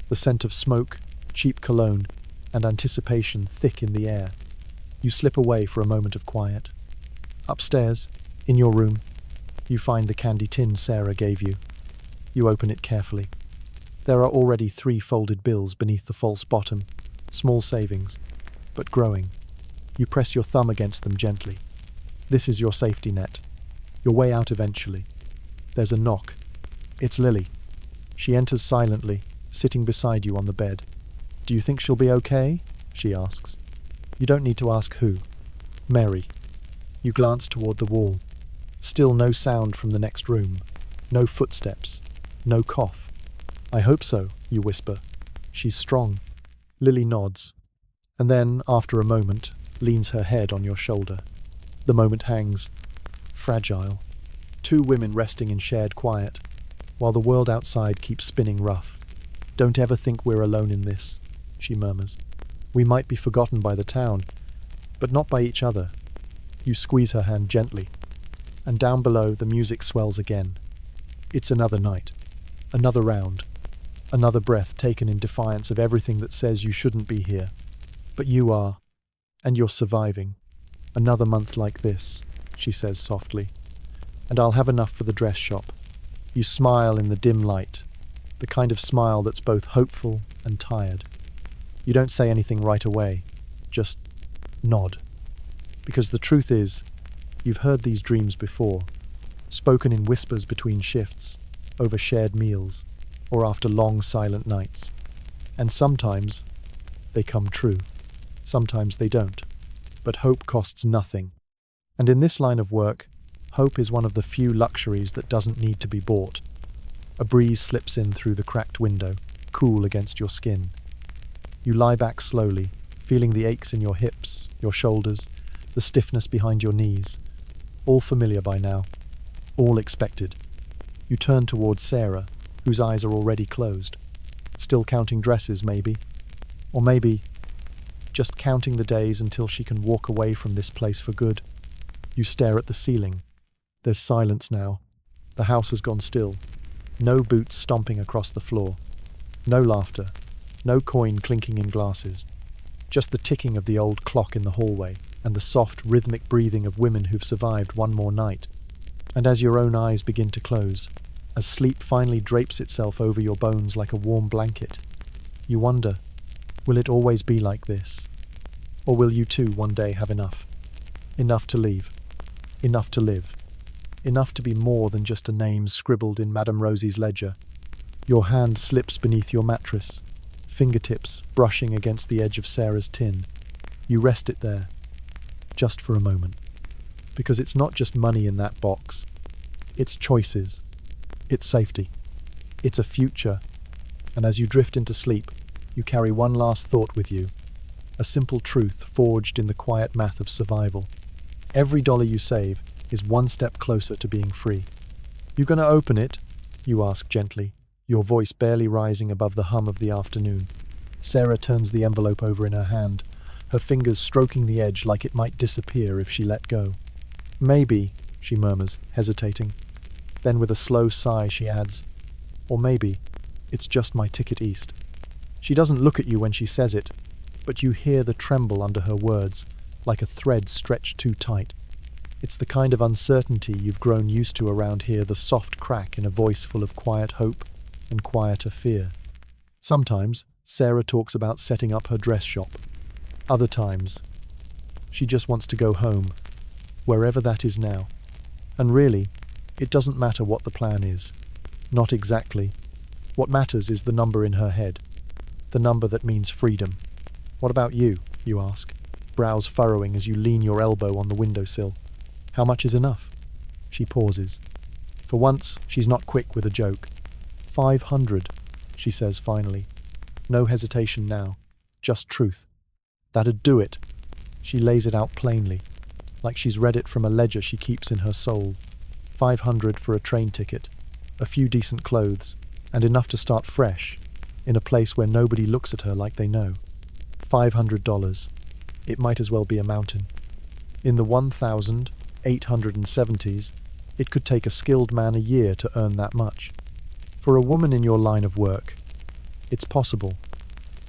the scent of smoke, cheap cologne, and anticipation thick in the air. You slip away for a moment of quiet. Upstairs, in your room, you find the candy tin Sarah gave you. You open it carefully. There are already 3 folded bills beneath the false bottom, small savings, but growing. You press your thumb against them gently. This is your safety net. Your way out eventually. There's a knock. It's Lily. She enters silently, sitting beside you on the bed. Do you think she'll be okay? She asks. You don't need to ask who. Mary. You glance toward the wall. Still no sound from the next room. No footsteps. No cough. I hope so, you whisper. She's strong. Lily nods, and then, after a moment, leans her head on your shoulder. The moment hangs, fragile. 2 women resting in shared quiet, while the world outside keeps spinning rough. Don't ever think we're alone in this, she murmurs. We might be forgotten by the town, but not by each other. You squeeze her hand gently, and down below the music swells again. It's another night, another round, another breath taken in defiance of everything that says you shouldn't be here. But you are, and you're surviving. Another month like this, she says softly, and I'll have enough for the dress shop. You smile in the dim light, the kind of smile that's both hopeful and tired. You don't say anything right away, just nod. Because the truth is, you've heard these dreams before, spoken in whispers between shifts, over shared meals, or after long silent nights. And sometimes they come true, sometimes they don't. But hope costs nothing. And in this line of work, hope is one of the few luxuries that doesn't need to be bought. A breeze slips in through the cracked window, cool against your skin. You lie back slowly, feeling the aches in your hips, your shoulders, the stiffness behind your knees. All familiar by now, all expected. You turn towards Sarah, whose eyes are already closed. Still counting dresses, maybe. Or maybe just counting the days until she can walk away from this place for good. You stare at the ceiling. There's silence now. The house has gone still. No boots stomping across the floor. No laughter. No coin clinking in glasses. Just the ticking of the old clock in the hallway and the soft, rhythmic breathing of women who've survived one more night. And as your own eyes begin to close, as sleep finally drapes itself over your bones like a warm blanket, you wonder, will it always be like this? Or will you too one day have enough? Enough to leave. Enough to live. Enough to be more than just a name scribbled in Madame Rosie's ledger. Your hand slips beneath your mattress, fingertips brushing against the edge of Sarah's tin. You rest it there, just for a moment. Because it's not just money in that box. It's choices. It's safety. It's a future. And as you drift into sleep, you carry one last thought with you. A simple truth forged in the quiet math of survival. Every dollar you save is one step closer to being free. You gonna open it? You ask gently, your voice barely rising above the hum of the afternoon. Sarah turns the envelope over in her hand, her fingers stroking the edge like it might disappear if she let go. Maybe, she murmurs, hesitating. Then with a slow sigh she adds, or maybe it's just my ticket east. She doesn't look at you when she says it, but you hear the tremble under her words, like a thread stretched too tight. It's the kind of uncertainty you've grown used to around here, the soft crack in a voice full of quiet hope and quieter fear. Sometimes Sarah talks about setting up her dress shop. Other times, she just wants to go home, wherever that is now. And really, it doesn't matter what the plan is. Not exactly. What matters is the number in her head. The number that means freedom. What about you? You ask, brows furrowing as you lean your elbow on the windowsill. How much is enough? She pauses. For once, she's not quick with a joke. 500, she says finally. No hesitation now, just truth. That'd do it. She lays it out plainly, like she's read it from a ledger she keeps in her soul. 500 for a train ticket, a few decent clothes, and enough to start fresh, in a place where nobody looks at her like they know. $500. It might as well be a mountain. In the 1870s, it could take a skilled man a year to earn that much. For a woman in your line of work, it's possible,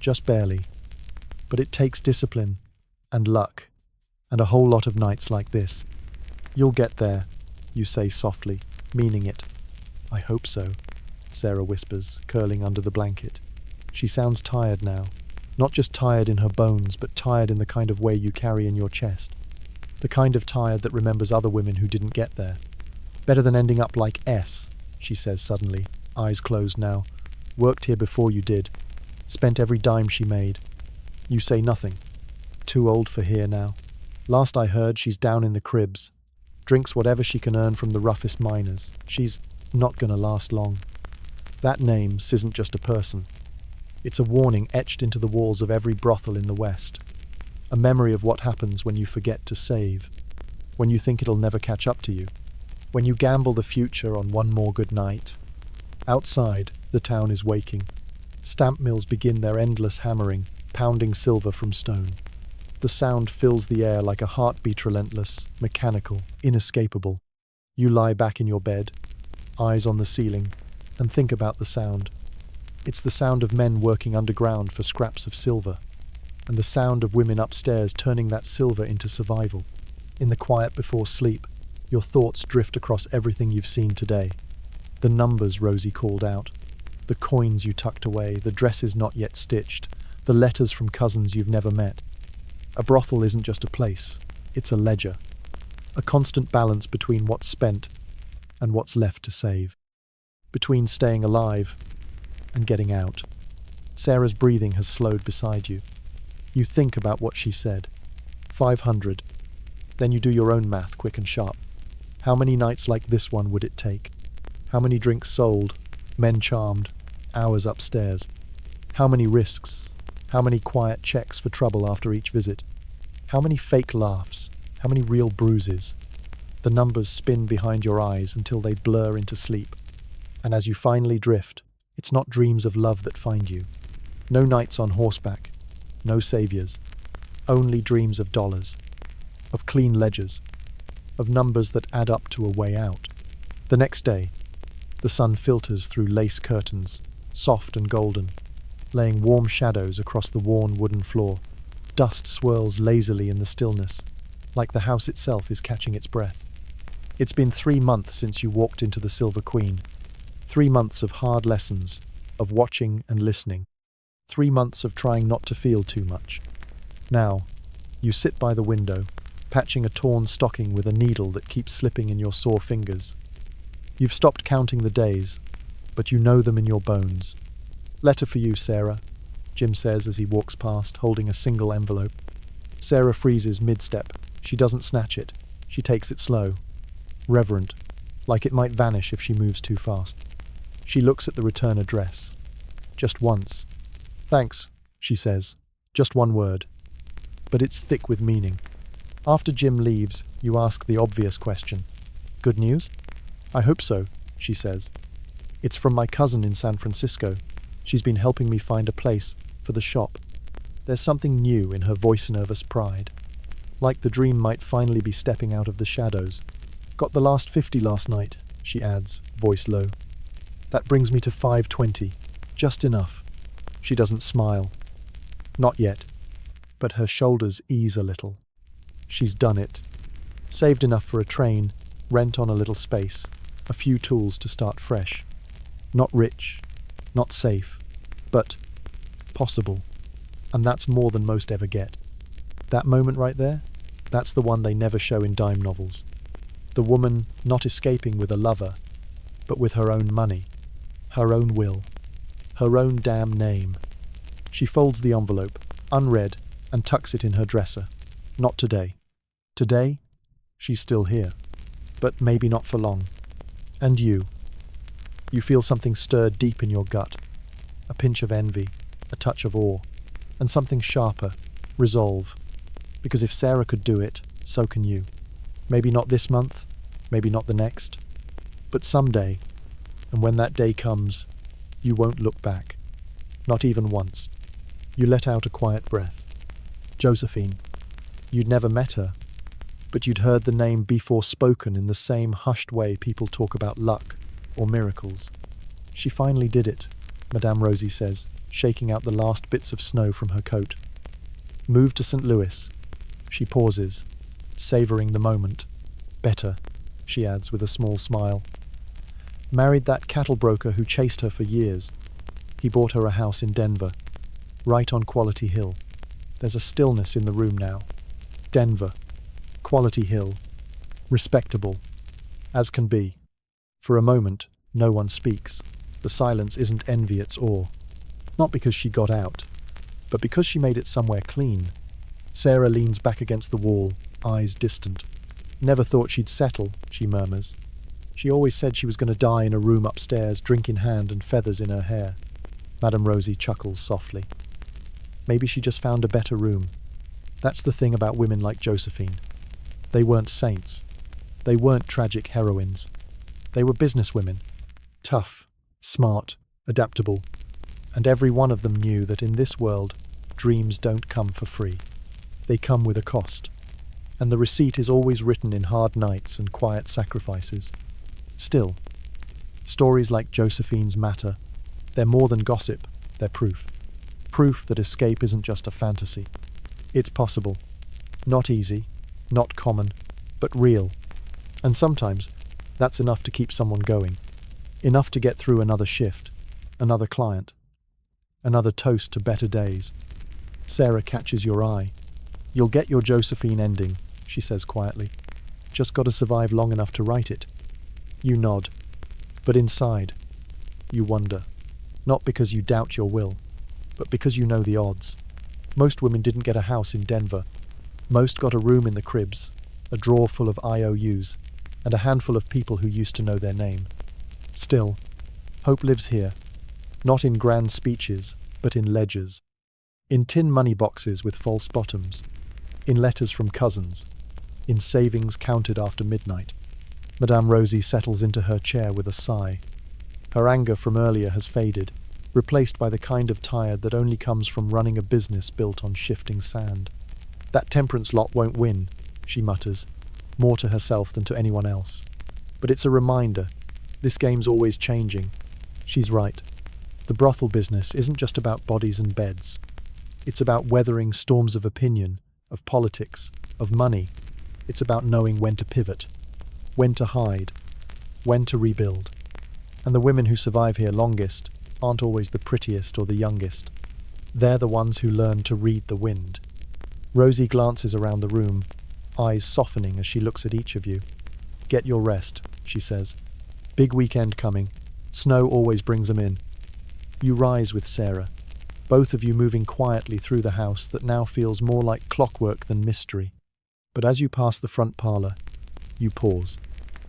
just barely. But it takes discipline, and luck, and a whole lot of nights like this. You'll get there, you say softly, meaning it. I hope so, Sarah whispers, curling under the blanket. She sounds tired now. Not just tired in her bones, but tired in the kind of way you carry in your chest. The kind of tired that remembers other women who didn't get there. Better than ending up like S, she says suddenly, eyes closed now. Worked here before you did. Spent every dime she made. You say nothing. Too old for here now. Last I heard, she's down in the cribs. Drinks whatever she can earn from the roughest miners. She's not gonna last long. That name isn't just a person. It's a warning etched into the walls of every brothel in the West. A memory of what happens when you forget to save. When you think it'll never catch up to you. When you gamble the future on one more good night. Outside, the town is waking. Stamp mills begin their endless hammering, pounding silver from stone. The sound fills the air like a heartbeat, relentless, mechanical, inescapable. You lie back in your bed, eyes on the ceiling, and think about the sound. It's the sound of men working underground for scraps of silver, and the sound of women upstairs turning that silver into survival. In the quiet before sleep, your thoughts drift across everything you've seen today. The numbers Rosie called out, the coins you tucked away, the dresses not yet stitched, the letters from cousins you've never met. A brothel isn't just a place, it's a ledger. A constant balance between what's spent and what's left to save. Between staying alive and getting out. Sarah's breathing has slowed beside you. You think about what she said. 500. Then you do your own math, quick and sharp. How many nights like this one would it take? How many drinks sold, men charmed, hours upstairs? How many risks? How many quiet checks for trouble after each visit? How many fake laughs? How many real bruises? The numbers spin behind your eyes until they blur into sleep. And as you finally drift, it's not dreams of love that find you. No nights on horseback, no saviors. Only dreams of dollars, of clean ledgers, of numbers that add up to a way out. The next day, the sun filters through lace curtains, soft and golden, laying warm shadows across the worn wooden floor. Dust swirls lazily in the stillness, like the house itself is catching its breath. It's been 3 months since you walked into the Silver Queen. 3 months of hard lessons, of watching and listening. 3 months of trying not to feel too much. Now, you sit by the window, patching a torn stocking with a needle that keeps slipping in your sore fingers. You've stopped counting the days, but you know them in your bones. "Letter for you, Sarah," Jim says as he walks past, holding a single envelope. Sarah freezes mid-step. She doesn't snatch it. She takes it slow, reverent, like it might vanish if she moves too fast. She looks at the return address. Just once. "Thanks," she says. Just one word. But it's thick with meaning. After Jim leaves, you ask the obvious question. "Good news?" "I hope so," she says. "It's from my cousin in San Francisco. She's been helping me find a place for the shop." There's something new in her voice-nervous pride. Like the dream might finally be stepping out of the shadows. "Got the last 50 last night," she adds, voice low. "That brings me to 520. Just enough." She doesn't smile. Not yet. But her shoulders ease a little. She's done it. Saved enough for a train, rent on a little space, a few tools to start fresh. Not rich, not safe, but possible. And that's more than most ever get. That moment right there, that's the one they never show in dime novels. The woman not escaping with a lover, but with her own money, her own will, her own damn name. She folds the envelope, unread, and tucks it in her dresser. Not today. Today, she's still here. But maybe not for long. And you. You feel something stir deep in your gut. A pinch of envy, a touch of awe, and something sharper, resolve. Because if Sarah could do it, so can you. Maybe not this month, maybe not the next, but someday, and when that day comes, you won't look back. Not even once. You let out a quiet breath. Josephine. You'd never met her, but you'd heard the name before spoken in the same hushed way people talk about luck or miracles. She finally did it, Madame Rosie says, shaking out the last bits of snow from her coat. Moved to St. Louis. She pauses, savouring the moment. Better, she adds with a small smile. Married that cattle broker who chased her for years. He bought her a house in Denver, right on Quality Hill. There's a stillness in the room now. Denver, Quality Hill, respectable, as can be. For a moment, no one speaks. The silence isn't envy, it's awe. Not because she got out, but because she made it somewhere clean. Sarah leans back against the wall, eyes distant. Never thought she'd settle, she murmurs. She always said she was going to die in a room upstairs, drink in hand and feathers in her hair. Madame Rosie chuckles softly. Maybe she just found a better room. That's the thing about women like Josephine. They weren't saints. They weren't tragic heroines. They were businesswomen. Tough, smart, adaptable. And every one of them knew that in this world, dreams don't come for free. They come with a cost. And the receipt is always written in hard nights and quiet sacrifices. Still, Stories like Josephine's matter. They're more than gossip, they're proof. Proof that escape isn't just a fantasy. It's possible. Not easy, not common, but real. And sometimes, that's enough to keep someone going. Enough to get through another shift, another client, another toast to better days. Sarah catches your eye. You'll get your Josephine ending, she says quietly. Just got to survive long enough to write it. You nod. But inside, you wonder. Not because you doubt your will, but because you know the odds. Most women didn't get a house in Denver. Most got a room in the cribs, a drawer full of IOUs, and a handful of people who used to know their name. Still, hope lives here. Not in grand speeches, but in ledgers. In tin money boxes with false bottoms. In letters from cousins. In savings counted after midnight. Madame Rosie settles into her chair with a sigh. Her anger from earlier has faded, replaced by the kind of tired that only comes from running a business built on shifting sand. That temperance lot won't win, she mutters, more to herself than to anyone else. But it's a reminder. This game's always changing. She's right. The brothel business isn't just about bodies and beds. It's about weathering storms of opinion, of politics, of money. It's about knowing when to pivot, when to hide, when to rebuild. And the women who survive here longest aren't always the prettiest or the youngest. They're the ones who learn to read the wind. Rosie glances around the room, eyes softening as she looks at each of you. Get your rest, she says. Big weekend coming. Snow always brings them in. You rise with Sarah, both of you moving quietly through the house that now feels more like clockwork than mystery. But as you pass the front parlour, you pause.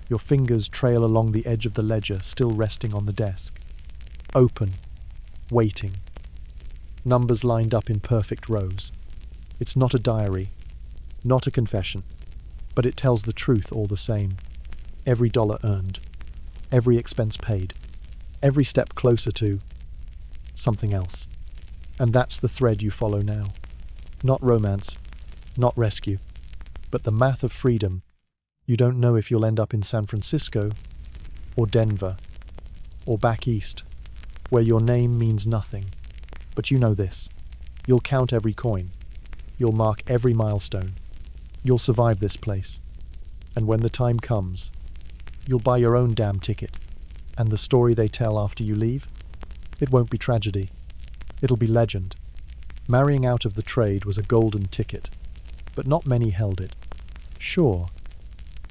Your fingers trail along the edge of the ledger still resting on the desk. Open. Waiting. Numbers lined up in perfect rows. It's not a diary, not a confession, but it tells the truth all the same. Every dollar earned, every expense paid, every step closer to something else. And that's the thread you follow now. Not romance, not rescue, but the math of freedom. You don't know if you'll end up in San Francisco, or Denver, or back east, where your name means nothing. But you know this. You'll count every coin. You'll mark every milestone. You'll survive this place. And when the time comes, you'll buy your own damn ticket. And the story they tell after you leave? It won't be tragedy. It'll be legend. Marrying out of the trade was a golden ticket, but not many held it. Sure,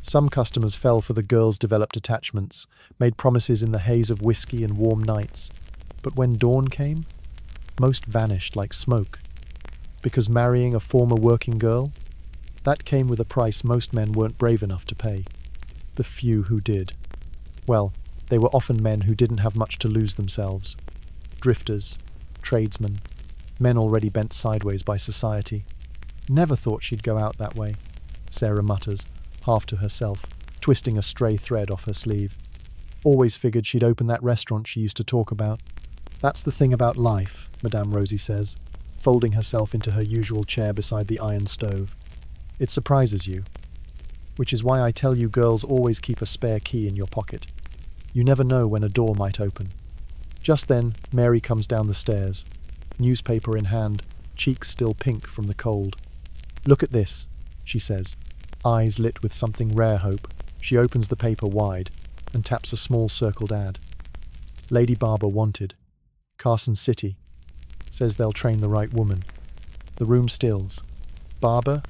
some customers fell for the girls' developed attachments, made promises in the haze of whiskey and warm nights. But when dawn came, most vanished like smoke. Because marrying a former working girl, that came with a price most men weren't brave enough to pay. The few who did. Well, they were often men who didn't have much to lose themselves. Drifters, tradesmen, men already bent sideways by society. Never thought she'd go out that way, Sarah mutters, half to herself, twisting a stray thread off her sleeve. Always figured she'd open that restaurant she used to talk about. That's the thing about life, Madame Rosie says, folding herself into her usual chair beside the iron stove. It surprises you. Which is why I tell you girls always keep a spare key in your pocket. You never know when a door might open. Just then, Mary comes down the stairs, newspaper in hand, cheeks still pink from the cold. Look at this, she says, eyes lit with something rare hope. She opens the paper wide and taps a small circled ad. Lady Barber wanted. Carson City. Says they'll train the right woman. The room stills. Barber?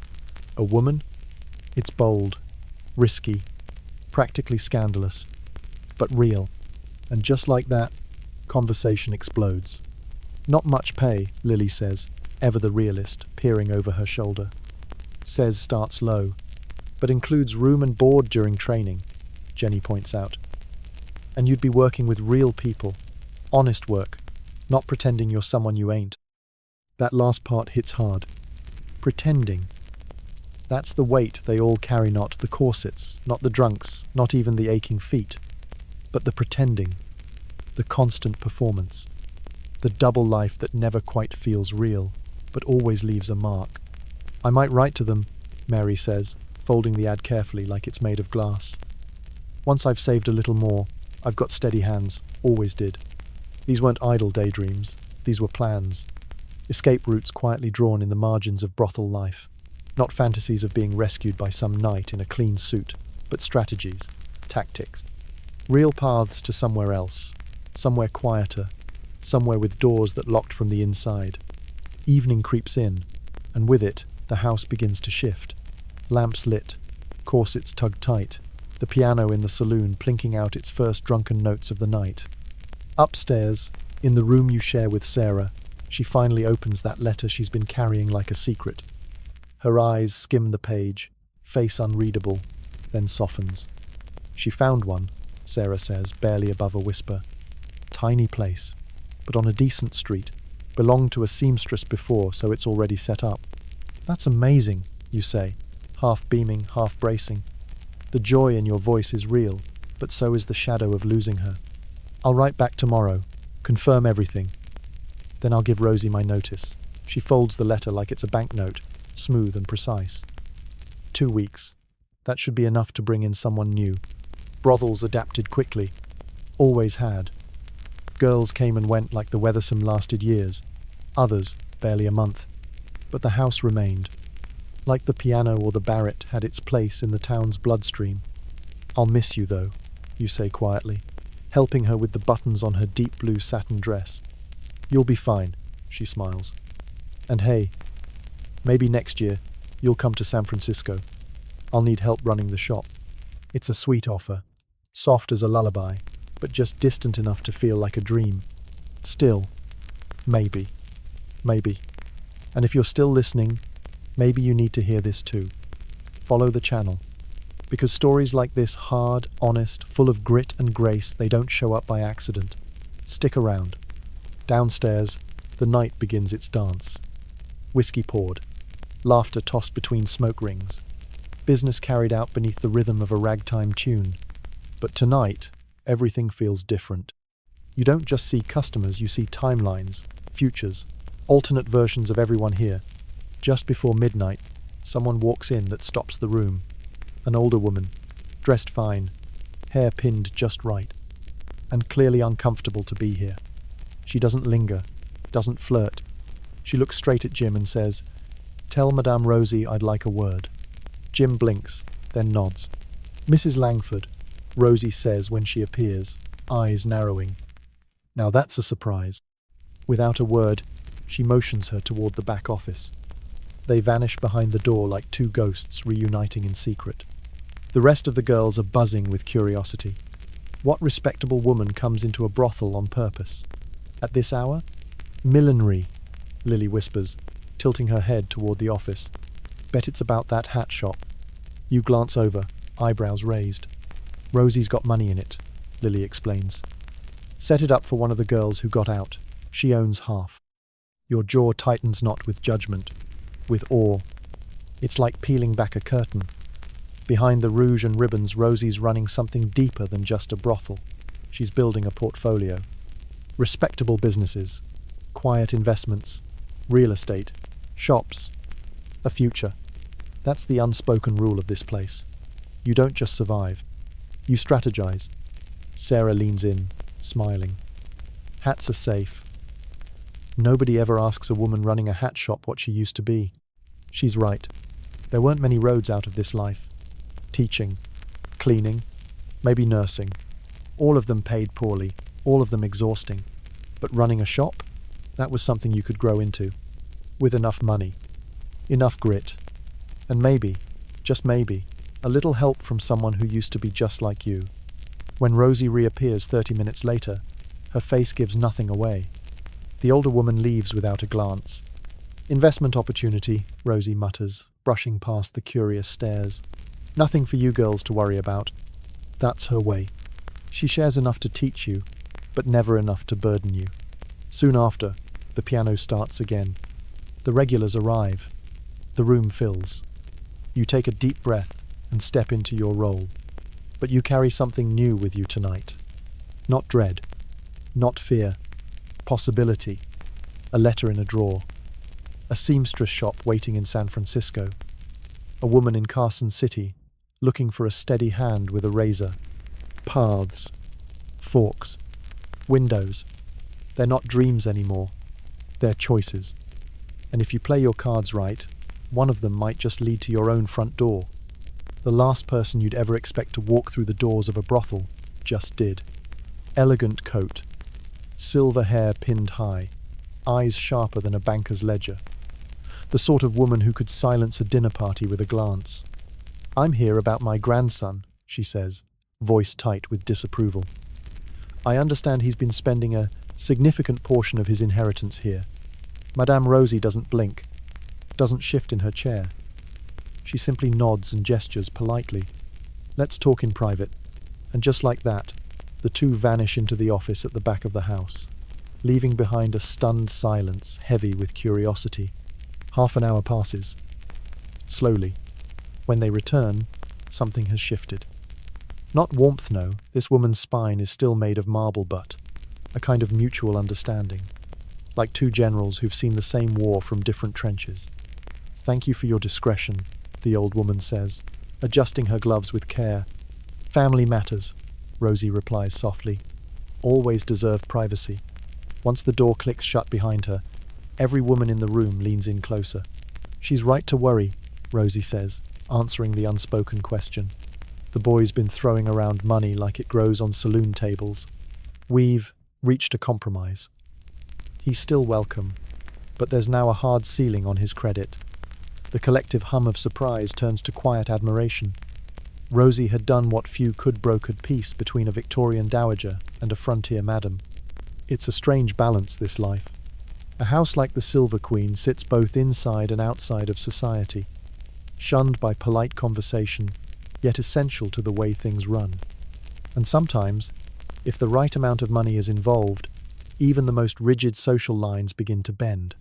A woman? It's bold, risky, practically scandalous, but real. And just like that, conversation explodes. Not much pay, Lily says, ever the realist, peering over her shoulder. Says starts low, but includes room and board during training, Jenny points out. And you'd be working with real people, honest work, not pretending you're someone you ain't. That last part hits hard. Pretending. That's the weight they all carry, not the corsets, not the drunks, not even the aching feet, but the pretending, the constant performance, the double life that never quite feels real, but always leaves a mark. I might write to them, Mary says, folding the ad carefully like it's made of glass. Once I've saved a little more, I've got steady hands, always did. These weren't idle daydreams, these were plans. Escape routes quietly drawn in the margins of brothel life. Not fantasies of being rescued by some knight in a clean suit, but strategies, tactics. Real paths to somewhere else, somewhere quieter, somewhere with doors that locked from the inside. Evening creeps in, and with it, the house begins to shift. Lamps lit, corsets tugged tight, the piano in the saloon plinking out its first drunken notes of the night. Upstairs, in the room you share with Sarah, she finally opens that letter she's been carrying like a secret. Her eyes skim the page, face unreadable, then softens. She found one, Sarah says, barely above a whisper. Tiny place, but on a decent street. Belonged to a seamstress before, so it's already set up. That's amazing, you say, half beaming, half bracing. The joy in your voice is real, but so is the shadow of losing her. I'll write back tomorrow, confirm everything. Then I'll give Rosie my notice. She folds the letter like it's a banknote, smooth and precise. 2 weeks. That should be enough to bring in someone new. Brothels adapted quickly. Always had. Girls came and went like the weathersome lasted years. Others, barely a month. But the house remained. Like the piano or the Barrett had its place in the town's bloodstream. I'll miss you, though, you say quietly, helping her with the buttons on her deep blue satin dress. You'll be fine, she smiles. And hey, maybe next year you'll come to San Francisco. I'll need help running the shop. It's a sweet offer, soft as a lullaby, but just distant enough to feel like a dream. Still, maybe. And if you're still listening, maybe you need to hear this too. Follow the channel. Because stories like this, hard, honest, full of grit and grace, they don't show up by accident. Stick around. Downstairs, the night begins its dance. Whiskey poured. Laughter tossed between smoke rings. Business carried out beneath the rhythm of a ragtime tune. But tonight, everything feels different. You don't just see customers, you see timelines, futures, alternate versions of everyone here. Just before midnight, someone walks in that stops the room. An older woman, dressed fine, hair pinned just right, and clearly uncomfortable to be here. She doesn't linger, doesn't flirt. She looks straight at Jim and says, "Tell Madame Rosie I'd like a word." Jim blinks, then nods. "Mrs. Langford," Rosie says when she appears, eyes narrowing. Now that's a surprise. Without a word, she motions her toward the back office. They vanish behind the door like two ghosts reuniting in secret. The rest of the girls are buzzing with curiosity. What respectable woman comes into a brothel on purpose? At this hour? Millinery, Lily whispers, tilting her head toward the office. Bet it's about that hat shop. You glance over, eyebrows raised. Rosie's got money in it, Lily explains. Set it up for one of the girls who got out. She owns half. Your jaw tightens not with judgment, with awe. It's like peeling back a curtain. Behind the rouge and ribbons, Rosie's running something deeper than just a brothel. She's building a portfolio. Respectable businesses, quiet investments, real estate, shops, a future. That's the unspoken rule of this place. You don't just survive. You strategize. Sarah leans in, smiling. Hats are safe. Nobody ever asks a woman running a hat shop what she used to be. She's right. There weren't many roads out of this life. Teaching, cleaning, maybe nursing. All of them paid poorly, all of them exhausting. But running a shop? That was something you could grow into. With enough money. Enough grit. And maybe, just maybe, a little help from someone who used to be just like you. When Rosie reappears 30 minutes later, her face gives nothing away. The older woman leaves without a glance. Investment opportunity, Rosie mutters, brushing past the curious stares. Nothing for you girls to worry about. That's her way. She shares enough to teach you, but never enough to burden you. Soon after, the piano starts again. The regulars arrive. The room fills. You take a deep breath and step into your role. But you carry something new with you tonight. Not dread, not fear, possibility. A letter in a drawer. A seamstress shop waiting in San Francisco. A woman in Carson City, looking for a steady hand with a razor. Paths. Forks. Windows. They're not dreams anymore. They're choices. And if you play your cards right, one of them might just lead to your own front door. The last person you'd ever expect to walk through the doors of a brothel just did. Elegant coat. Silver hair pinned high. Eyes sharper than a banker's ledger. The sort of woman who could silence a dinner party with a glance. "I'm here about my grandson," she says, voice tight with disapproval. "I understand he's been spending a significant portion of his inheritance here." Madame Rosie doesn't blink, doesn't shift in her chair. She simply nods and gestures politely. "Let's talk in private." And just like that, the two vanish into the office at the back of the house, leaving behind a stunned silence heavy with curiosity. Half an hour passes. Slowly. When they return, something has shifted. Not warmth, no. This woman's spine is still made of marble, but a kind of mutual understanding. Like two generals who've seen the same war from different trenches. "Thank you for your discretion," the old woman says, adjusting her gloves with care. "Family matters," Rosie replies softly. "Always deserve privacy." Once the door clicks shut behind her, every woman in the room leans in closer. "She's right to worry," Rosie says, answering the unspoken question. "The boy's been throwing around money like it grows on saloon tables. We've reached a compromise. He's still welcome, but there's now a hard ceiling on his credit." The collective hum of surprise turns to quiet admiration. Rosie had done what few could, brokered peace between a Victorian dowager and a frontier madam. It's a strange balance, this life. A house like the Silver Queen sits both inside and outside of society, shunned by polite conversation, yet essential to the way things run. And sometimes, if the right amount of money is involved, even the most rigid social lines begin to bend.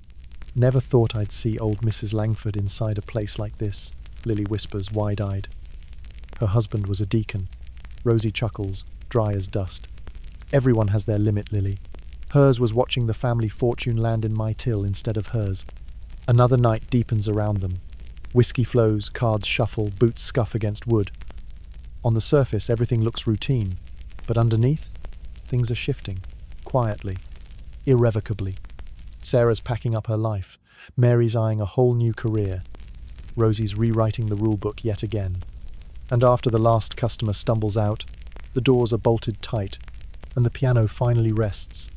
"Never thought I'd see old Mrs. Langford inside a place like this," Lily whispers, wide-eyed. Her husband was a deacon. Rosie chuckles, dry as dust. "Everyone has their limit, Lily. Hers was watching the family fortune land in my till instead of hers." Another night deepens around them. Whiskey flows, cards shuffle, boots scuff against wood. On the surface, everything looks routine, but underneath, things are shifting, quietly, irrevocably. Sarah's packing up her life. Mary's eyeing a whole new career. Rosie's rewriting the rulebook yet again. And after the last customer stumbles out, the doors are bolted tight, and the piano finally rests.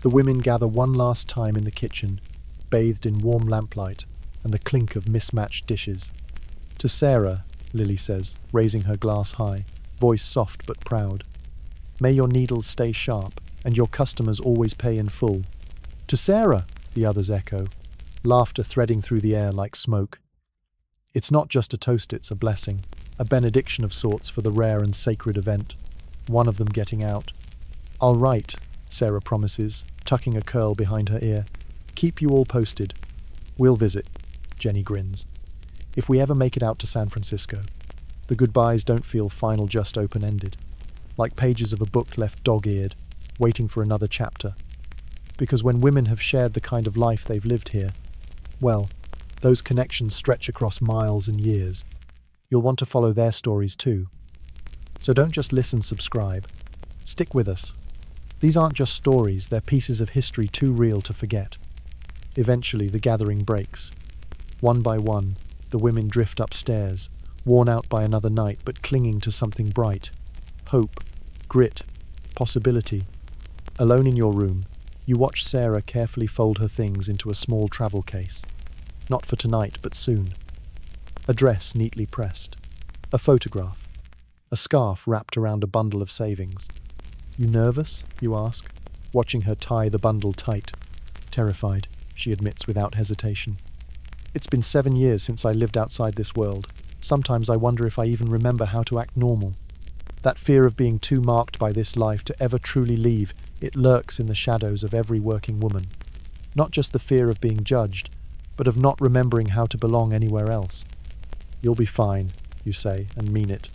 The women gather one last time in the kitchen, bathed in warm lamplight and the clink of mismatched dishes. "To Sarah," Lily says, raising her glass high, voice soft but proud. "May your needles stay sharp, and your customers always pay in full." "To Sarah," the others echo, laughter threading through the air like smoke. It's not just a toast, it's a blessing, a benediction of sorts for the rare and sacred event. One of them getting out. "I'll write," Sarah promises, tucking a curl behind her ear. "Keep you all posted." "We'll visit," Jenny grins. "If we ever make it out to San Francisco." The goodbyes don't feel final, just open-ended, like pages of a book left dog-eared, waiting for another chapter. Because when women have shared the kind of life they've lived here, well, those connections stretch across miles and years. You'll want to follow their stories too. So don't just listen, subscribe. Stick with us. These aren't just stories, they're pieces of history too real to forget. Eventually, the gathering breaks. One by one, the women drift upstairs, worn out by another night but clinging to something bright. Hope, grit, possibility. Alone in your room, you watch Sarah carefully fold her things into a small travel case. Not for tonight, but soon. A dress neatly pressed. A photograph. A scarf wrapped around a bundle of savings. "You nervous?" you ask, watching her tie the bundle tight. "Terrified," she admits without hesitation. "It's been 7 years since I lived outside this world. Sometimes I wonder if I even remember how to act normal. That fear of being too marked by this life to ever truly leave, it lurks in the shadows of every working woman. Not just the fear of being judged, but of not remembering how to belong anywhere else." "You'll be fine," you say, and mean it.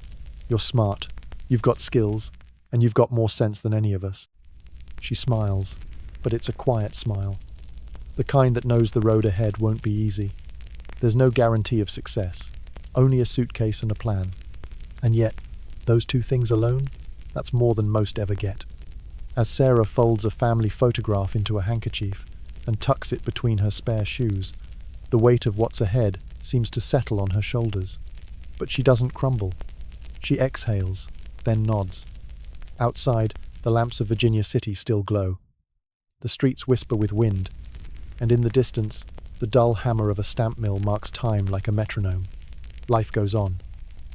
"You're smart. You've got skills. And you've got more sense than any of us." She smiles, but it's a quiet smile. The kind that knows the road ahead won't be easy. There's no guarantee of success, only a suitcase and a plan. And yet, those two things alone, that's more than most ever get. As Sarah folds a family photograph into a handkerchief and tucks it between her spare shoes, the weight of what's ahead seems to settle on her shoulders. But she doesn't crumble. She exhales, then nods. Outside, the lamps of Virginia City still glow. The streets whisper with wind, and in the distance, the dull hammer of a stamp mill marks time like a metronome. Life goes on,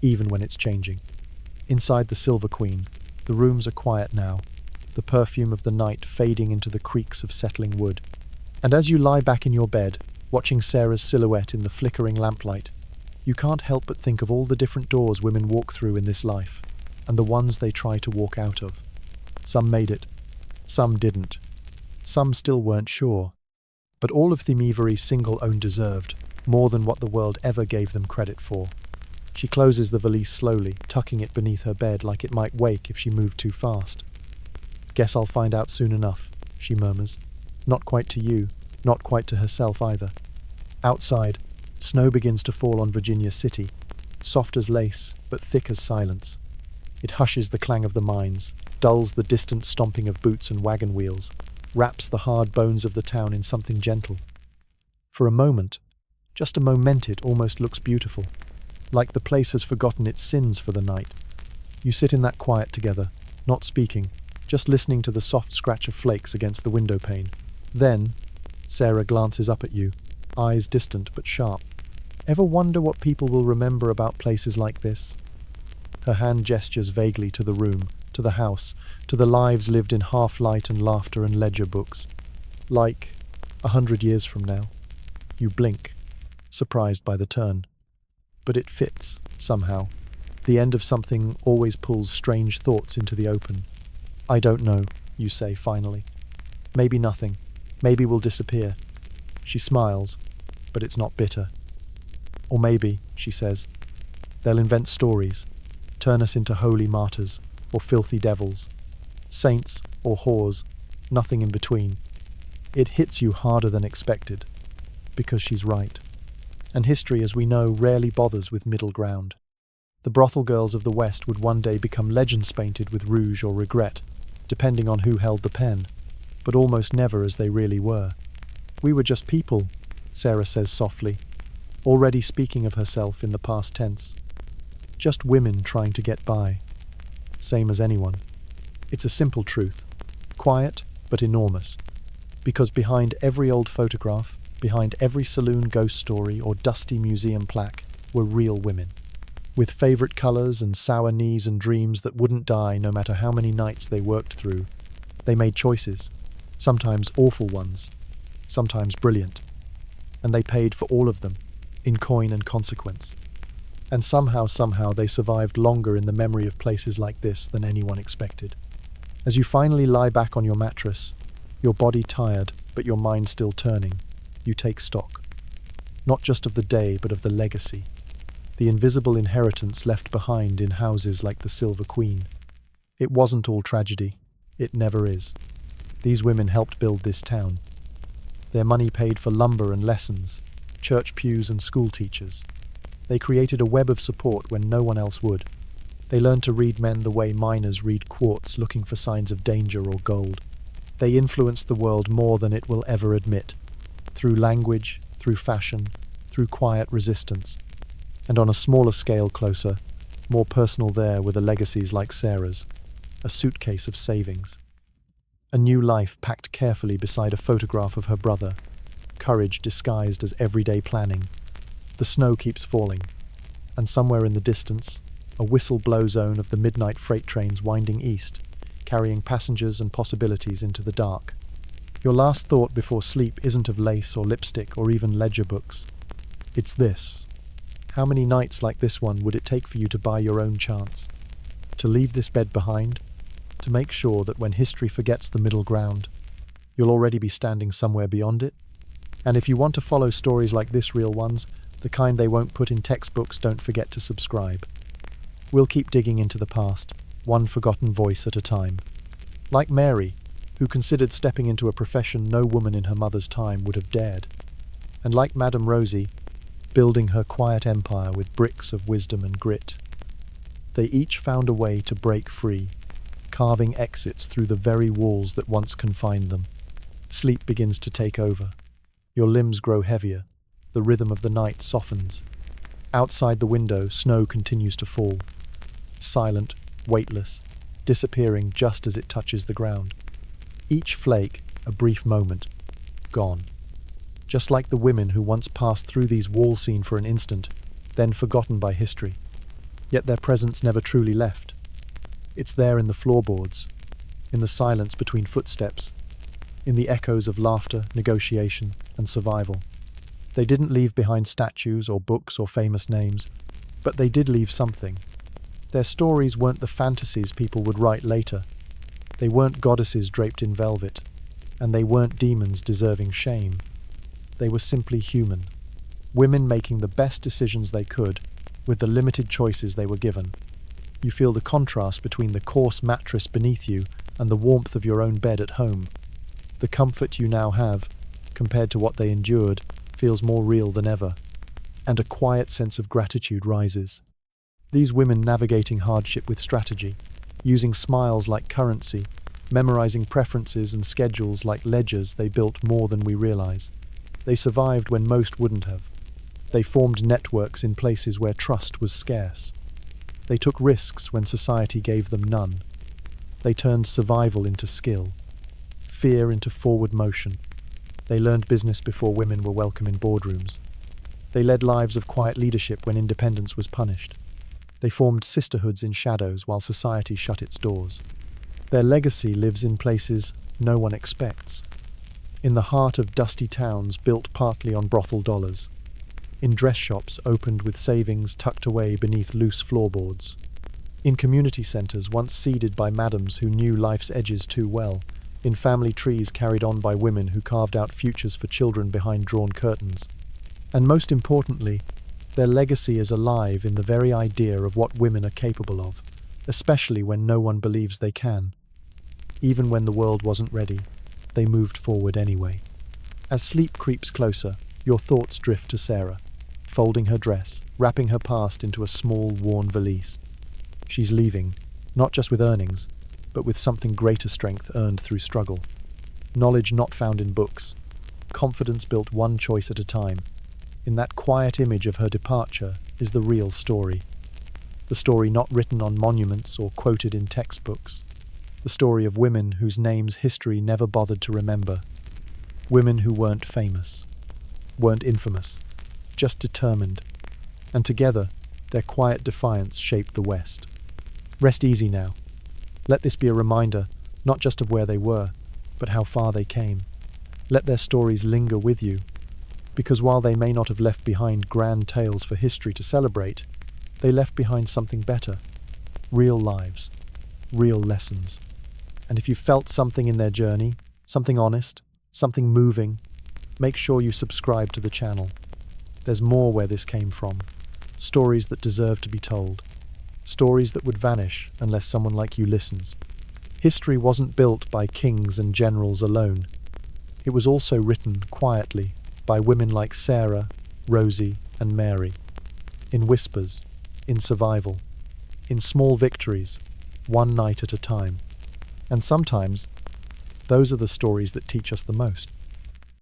even when it's changing. Inside the Silver Queen, the rooms are quiet now, the perfume of the night fading into the creaks of settling wood. And as you lie back in your bed, watching Sarah's silhouette in the flickering lamplight, you can't help but think of all the different doors women walk through in this life, and the ones they try to walk out of. Some made it, some didn't, some still weren't sure. But all of them every single own deserved, more than what the world ever gave them credit for. She closes the valise slowly, tucking it beneath her bed like it might wake if she moved too fast. "Guess I'll find out soon enough," she murmurs. Not quite to you, not quite to herself either. Outside, snow begins to fall on Virginia City, soft as lace, but thick as silence. It hushes the clang of the mines, dulls the distant stomping of boots and wagon wheels, wraps the hard bones of the town in something gentle. For a moment, just a moment, it almost looks beautiful, like the place has forgotten its sins for the night. You sit in that quiet together, not speaking, just listening to the soft scratch of flakes against the window pane. Then, Sarah glances up at you, eyes distant but sharp. Ever wonder what people will remember about places like this? Her hand gestures vaguely to the room, to the house, to the lives lived in half-light and laughter and ledger books. Like 100 years from now. You blink, surprised by the turn. But it fits, somehow. The end of something always pulls strange thoughts into the open. "I don't know," you say finally. "Maybe nothing. Maybe we'll disappear." She smiles, but it's not bitter. "Or maybe," she says, "they'll invent stories, turn us into holy martyrs, or filthy devils, saints or whores, nothing in between." It hits you harder than expected, because she's right. And history, as we know, rarely bothers with middle ground. The brothel girls of the West would one day become legends painted with rouge or regret, depending on who held the pen, but almost never as they really were. "We were just people," Sarah says softly, already speaking of herself in the past tense. "Just women trying to get by. Same as anyone." It's a simple truth, quiet but enormous, because behind every old photograph, behind every saloon ghost story or dusty museum plaque, were real women, with favorite colors and sour knees and dreams that wouldn't die no matter how many nights they worked through. They made choices, sometimes awful ones, sometimes brilliant, and they paid for all of them, in coin and consequence. And somehow they survived longer in the memory of places like this than anyone expected. As you finally lie back on your mattress, your body tired but your mind still turning, you take stock, not just of the day but of the legacy, the invisible inheritance left behind in houses like the Silver Queen. It wasn't all tragedy. It never is. These women helped build this town. Their money paid for lumber and lessons, church pews and school teachers. They created a web of support when no one else would. They learned to read men the way miners read quartz looking for signs of danger or gold. They influenced the world more than it will ever admit, through language, through fashion, through quiet resistance. And on a smaller scale closer, more personal, there were the legacies like Sarah's, a suitcase of savings. A new life packed carefully beside a photograph of her brother, courage disguised as everyday planning. The snow keeps falling, and somewhere in the distance, a whistle blows on of the midnight freight trains winding east, carrying passengers and possibilities into the dark. Your last thought before sleep isn't of lace or lipstick or even ledger books. It's this. How many nights like this one would it take for you to buy your own chance? To leave this bed behind? To make sure that when history forgets the middle ground, you'll already be standing somewhere beyond it? And if you want to follow stories like this, real ones, the kind they won't put in textbooks, don't forget to subscribe. We'll keep digging into the past, one forgotten voice at a time. Like Mary, who considered stepping into a profession no woman in her mother's time would have dared. And like Madame Rosie, building her quiet empire with bricks of wisdom and grit. They each found a way to break free, carving exits through the very walls that once confined them. Sleep begins to take over. Your limbs grow heavier. The rhythm of the night softens. Outside the window, snow continues to fall. Silent, weightless, disappearing just as it touches the ground. Each flake, a brief moment, gone. Just like the women who once passed through these walls seen for an instant, then forgotten by history. Yet their presence never truly left. It's there in the floorboards, in the silence between footsteps, in the echoes of laughter, negotiation, and survival. They didn't leave behind statues or books or famous names, but they did leave something. Their stories weren't the fantasies people would write later. They weren't goddesses draped in velvet, and they weren't demons deserving shame. They were simply human. Women making the best decisions they could, with the limited choices they were given. You feel the contrast between the coarse mattress beneath you and the warmth of your own bed at home. The comfort you now have, compared to what they endured, feels more real than ever, and a quiet sense of gratitude rises. These women navigating hardship with strategy, using smiles like currency, memorizing preferences and schedules like ledgers, they built more than we realize. They survived when most wouldn't have. They formed networks in places where trust was scarce. They took risks when society gave them none. They turned survival into skill, fear into forward motion. They learned business before women were welcome in boardrooms. They led lives of quiet leadership when independence was punished. They formed sisterhoods in shadows while society shut its doors. Their legacy lives in places no one expects. In the heart of dusty towns built partly on brothel dollars. In dress shops opened with savings tucked away beneath loose floorboards. In community centres once seeded by madams who knew life's edges too well. In family trees carried on by women who carved out futures for children behind drawn curtains. And most importantly, their legacy is alive in the very idea of what women are capable of, especially when no one believes they can. Even when the world wasn't ready, they moved forward anyway. As sleep creeps closer, your thoughts drift to Sarah, folding her dress, wrapping her past into a small, worn valise. She's leaving, not just with earnings, but with something greater strength earned through struggle. Knowledge not found in books. Confidence built one choice at a time. In that quiet image of her departure is the real story. The story not written on monuments or quoted in textbooks. The story of women whose names history never bothered to remember. Women who weren't famous, weren't infamous, just determined. And together, their quiet defiance shaped the West. Rest easy now. Let this be a reminder, not just of where they were, but how far they came. Let their stories linger with you, because while they may not have left behind grand tales for history to celebrate, they left behind something better. Real lives, real lessons. And if you felt something in their journey, something honest, something moving, make sure you subscribe to the channel. There's more where this came from. Stories that deserve to be told. Stories that would vanish unless someone like you listens. History wasn't built by kings and generals alone. It was also written quietly by women like Sarah, Rosie, and Mary. In whispers, in survival, in small victories, one night at a time. And sometimes, those are the stories that teach us the most.